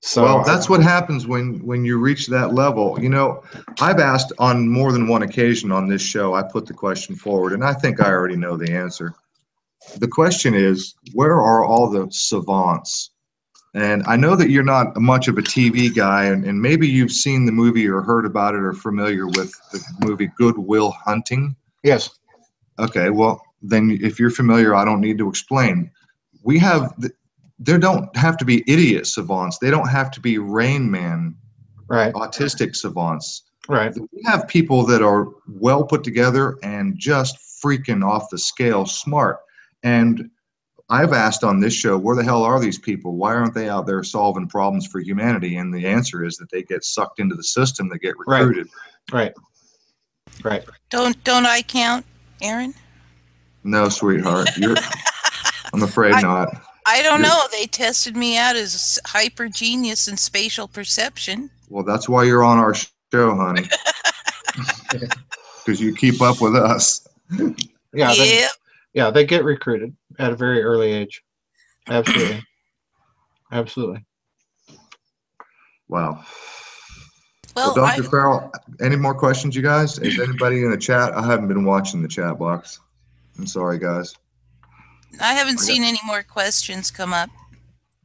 So well, that's what happens when you reach that level. I've asked on more than one occasion on this show, I put the question forward, and I think I already know the answer. The question is, where are all the savants? And I know that you're not much of a TV guy, and maybe you've seen the movie or heard about it or familiar with the movie Good Will Hunting. Yes. Okay, well, then if you're familiar, I don't need to explain. There don't have to be idiot savants. They don't have to be Rain Man, right, autistic savants. Right. We have people that are well put together and just freaking off the scale smart. And I've asked on this show, where the hell are these people? Why aren't they out there solving problems for humanity? And the answer is that they get sucked into the system, they get recruited. Right. Don't I count, Aaron? No, sweetheart. I'm afraid not. I don't know. They tested me out as hyper genius in spatial perception. Well, that's why you're on our show, honey. Because you keep up with us. Yeah, they get recruited at a very early age. Absolutely. Absolutely. Wow. Well, Dr. Farrell, any more questions, you guys? Is anybody in the chat? I haven't been watching the chat box. I'm sorry, guys. I haven't seen any more questions come up.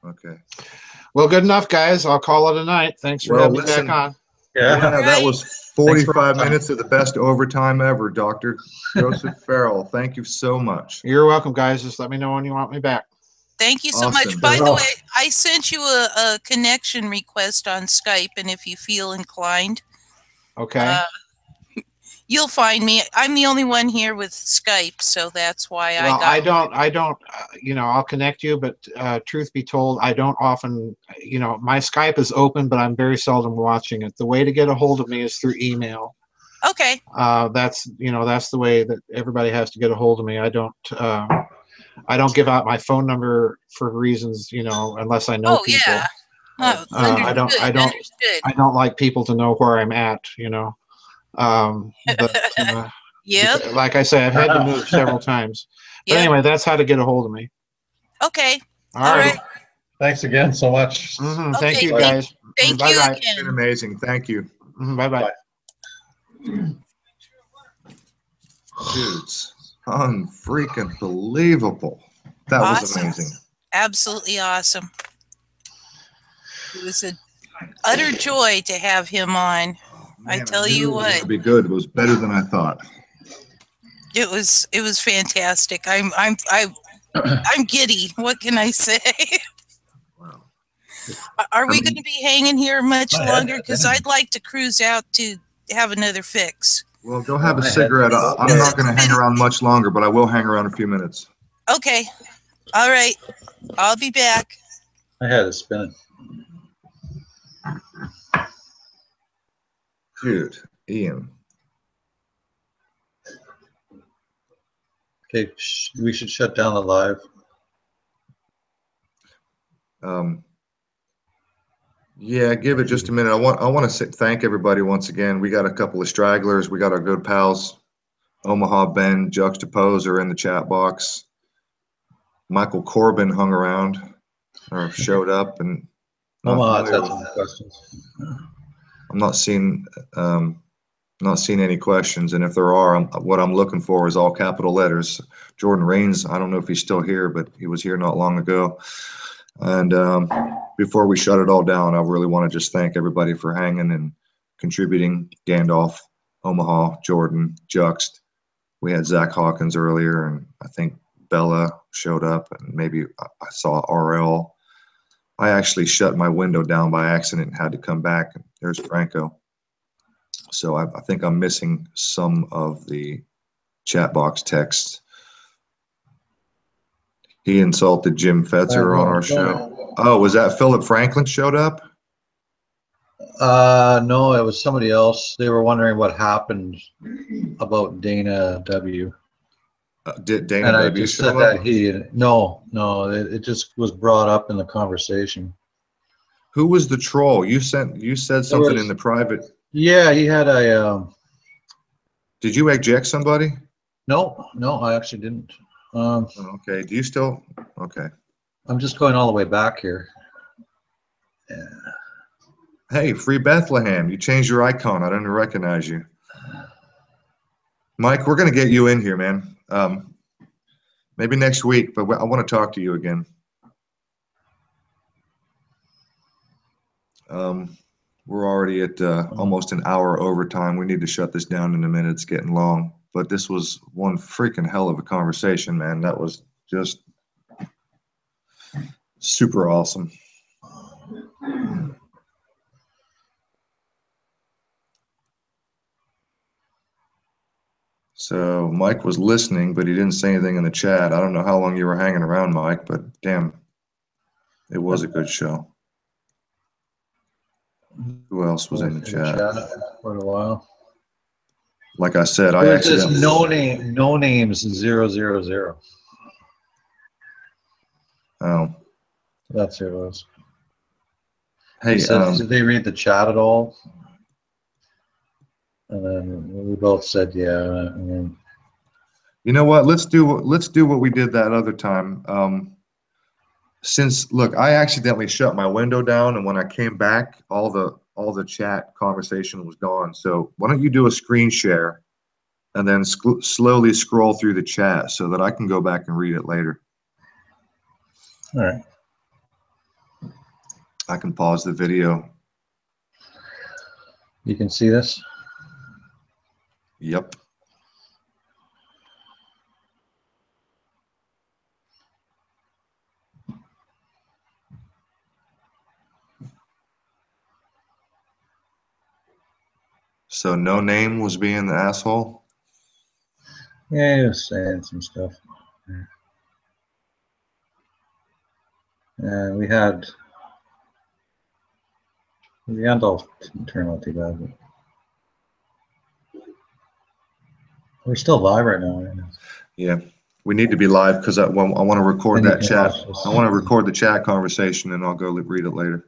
Okay. Well, good enough, guys. I'll call it a night. Thanks for having me back on. Yeah, that was 45 minutes of the best overtime ever, Dr. Joseph Farrell. Thank you so much. You're welcome, guys. Just let me know when you want me back. Thank you so much. By the way, I sent you a connection request on Skype, and if you feel inclined, okay, you'll find me. I'm the only one here with Skype, so that's why I don't, I'll connect you, but truth be told, I don't often, my Skype is open, but I'm very seldom watching it. The way to get a hold of me is through email. Okay. That's the way that everybody has to get a hold of me. I don't give out my phone number for reasons, unless I know people. Yeah. Oh, I don't like people to know where I'm at, But yep. Like I say, I've had to move several times. But anyway, that's how to get a hold of me. Okay. All right. Thanks again so much. Mm-hmm. Okay, thank you, guys. Thank you again. It's been amazing. Thank you. Mm-hmm. Bye-bye. Dudes, unfreaking believable. That was amazing. Absolutely awesome. It was an utter joy to have him on. Man, I tell you what. It would be good. It was better than I thought. It was fantastic. I'm giddy. What can I say? Wow. Are we going to be hanging here much I longer? had Because I'd like to cruise out to have another fix. Well, go have a I had cigarette. to I'm Because not going it's to hang been around much longer, but I will hang around a few minutes. okay. All right. I'll be back. I had it spinning. Dude, Ian. Okay, we should shut down the live. Yeah, give it just a minute. I want to thank everybody once again. We got a couple of stragglers. We got our good pals, Omaha Ben, Juxtapose are in the chat box. Michael Corbin hung around or showed up, and Omaha's had some questions. I'm not seeing any questions, and if there are, what I'm looking for is all capital letters. Jordan Rains, I don't know if he's still here, but he was here not long ago. And before we shut it all down, I really want to just thank everybody for hanging and contributing. Gandalf, Omaha, Jordan, Juxt. We had Zach Hawkins earlier, and I think Bella showed up, and maybe I saw RL. I actually shut my window down by accident and had to come back. There's Franco. So I think I'm missing some of the chat box text. He insulted Jim Fetzer on our show. Oh, was that Philip Franklin showed up? No, it was somebody else. They were wondering what happened about Dana W. Did Dana And I W just show said up? that no, it just was brought up in the conversation. Who was the troll? You said something in the private. Yeah, he had a. Did you eject somebody? No, I actually didn't. Okay. Do you still? Okay. I'm just going all the way back here. Yeah. Hey, Free Bethlehem! You changed your icon. I didn't recognize you. Mike, we're gonna get you in here, man. Maybe next week, but I want to talk to you again. We're already at almost an hour overtime. We need to shut this down in a minute. It's getting long. But this was one freaking hell of a conversation, man. That was just super awesome. So Mike was listening, but he didn't say anything in the chat. I don't know how long you were hanging around, Mike, but damn, it was a good show. Who else was in the chat? For a while. Like I said, I It was accidentally. just no names 000. Oh. That's who it was. Hey, he said, did they read the chat at all? And then we both said, yeah. And you know what? Let's do what we did that other time. Since look, I accidentally shut my window down, and when I came back, all the chat conversation was gone. So why don't you do a screen share, and then slowly scroll through the chat so that I can go back and read it later. all right. I can pause the video. You can see this? Yep. So no name was being the asshole? Yeah, he was saying some stuff. And we had the end all turn out too bad. But we're still live right now. Right? Yeah. We need to be live because I want to record that chat. I want to record the chat conversation, and I'll go read it later.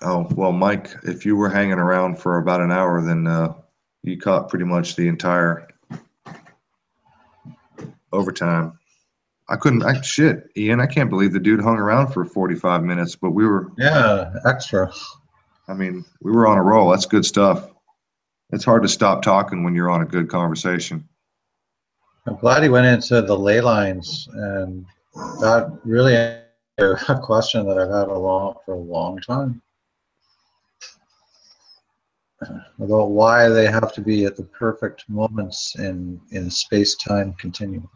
Oh, well, Mike, if you were hanging around for about an hour, then you caught pretty much the entire overtime. Shit, Ian, I can't believe the dude hung around for 45 minutes, but we were. Yeah, extra. I mean, we were on a roll. That's good stuff. It's hard to stop talking when you're on a good conversation. I'm glad he went into the ley lines, and that really answered a question that I've had for a long time about why they have to be at the perfect moments in space-time continuum.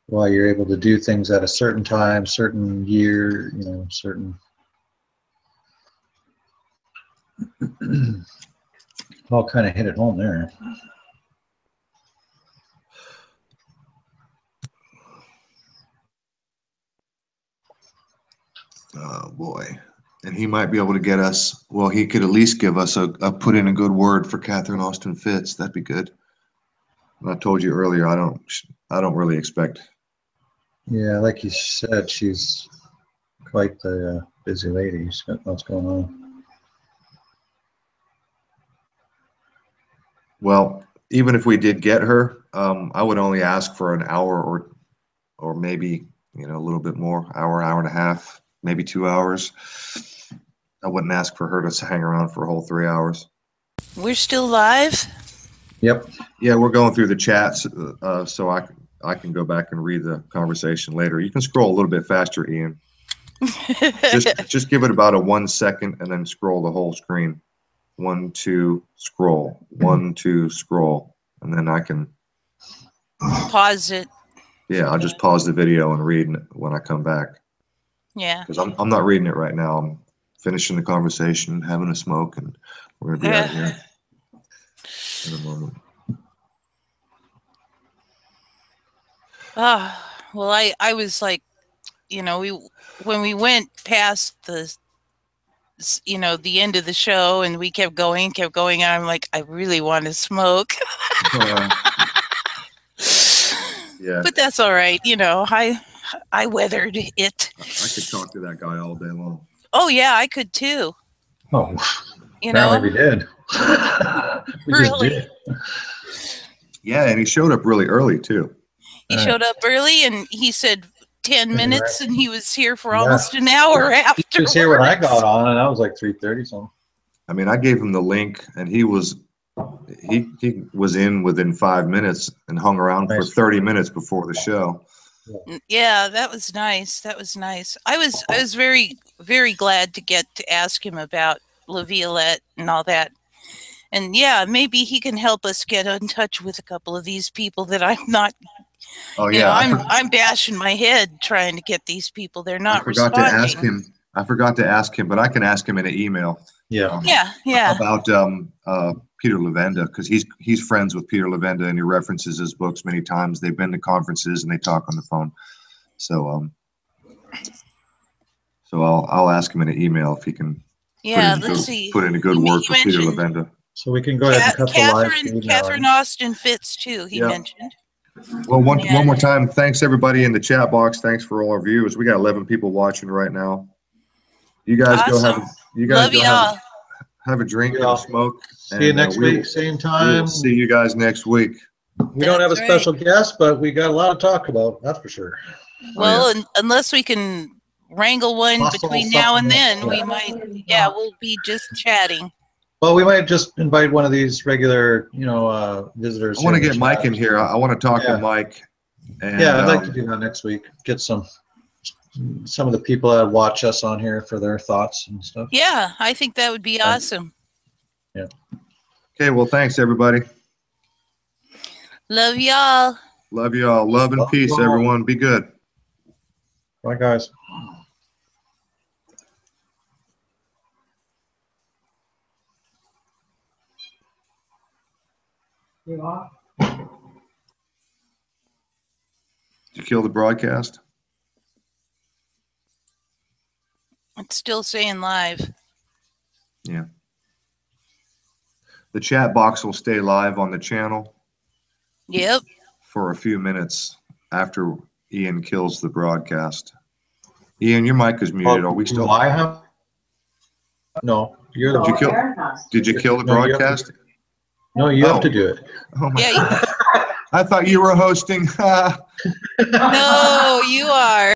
Why you're able to do things at a certain time, certain year, you know, certain. All kind of hit it home there. Oh boy. And he might be able to get us, well, he could at least give us a put in a good word for Catherine Austin Fitts. That'd be good. And I told you earlier, I don't really expect. Yeah, like you said, she's quite the busy lady. She's got lots going on. Well, even if we did get her, I would only ask for an hour or maybe, you know, a little bit more, hour and a half, maybe 2 hours. I wouldn't ask for her to hang around for a whole 3 hours. We're still live? Yep. Yeah, we're going through the chats, so I can go back and read the conversation later. You can scroll a little bit faster, Ian. just give it about a 1 second and then scroll the whole screen. 1, 2, scroll. 1, 2, scroll, and then I can Pause it. Yeah, I'll just pause the video and read when I come back. Yeah. Because I'm not reading it right now. I'm finishing the conversation, having a smoke, and we're gonna be out here in a moment. Well, I was like, you know, when we went past the, you know, the end of the show and we kept going, and I'm like, I really want to smoke. Yeah. But that's all right. You know, I weathered it. I could talk to that guy all day long. Oh yeah, I could too. Oh, you apparently know, we did. We just really. did. Yeah, and he showed up really early too. He showed up early, and he said 10 minutes, and he was here for Yeah. almost an hour after. He was here when I got on, and I was like 3:30 something. I mean, I gave him the link, and he was in within 5 minutes and hung around for 30 minutes before the show. Yeah, that was nice. That was nice. I was very, very glad to get to ask him about La Violette and all that. And yeah, maybe he can help us get in touch with a couple of these people that I'm not. Oh You yeah, know, I'm bashing my head trying to get these people. They're not I forgot responding. to ask him. I forgot to ask him, but I can ask him in an email. Yeah. Yeah. About Peter Levenda, because he's friends with Peter Levenda, and he references his books many times. They've been to conferences and they talk on the phone. So I'll ask him in an email if he can. Yeah, let's see. Put in a good word for Peter Levenda. So we can go ahead and cut the live feed now. Catherine Austin Fitts too. He mentioned. Well, one more time, thanks everybody in the chat box. Thanks for all our viewers. We got 11 people watching right now. You guys Awesome. go have. You guys Love go y'all. have a drink and a smoke. See you next week, same time. We'll see you guys next week. We don't have a special guest, but we got a lot to talk about. That's for sure. Well, unless we can wrangle one between now and then, we might. Yeah, we'll be just chatting. Well, we might just invite one of these regular, visitors. I want to get Mike in here. I want to talk to Mike. And, I'd like to do that next week. Get some of the people that watch us on here for their thoughts and stuff. Yeah, I think that would be awesome. Yeah. Okay, well, thanks, everybody. Love y'all. Love y'all. Love and peace, everyone. Be good. Bye, guys. Did you kill the broadcast? It's still saying live. Yeah. The chat box will stay live on the channel. Yep. For a few minutes after Ian kills the broadcast. Ian, your mic is muted. Are we still? Do I have? No. Did you kill the broadcast? No, you have to do it. Oh my God. I thought you were hosting. No, you are.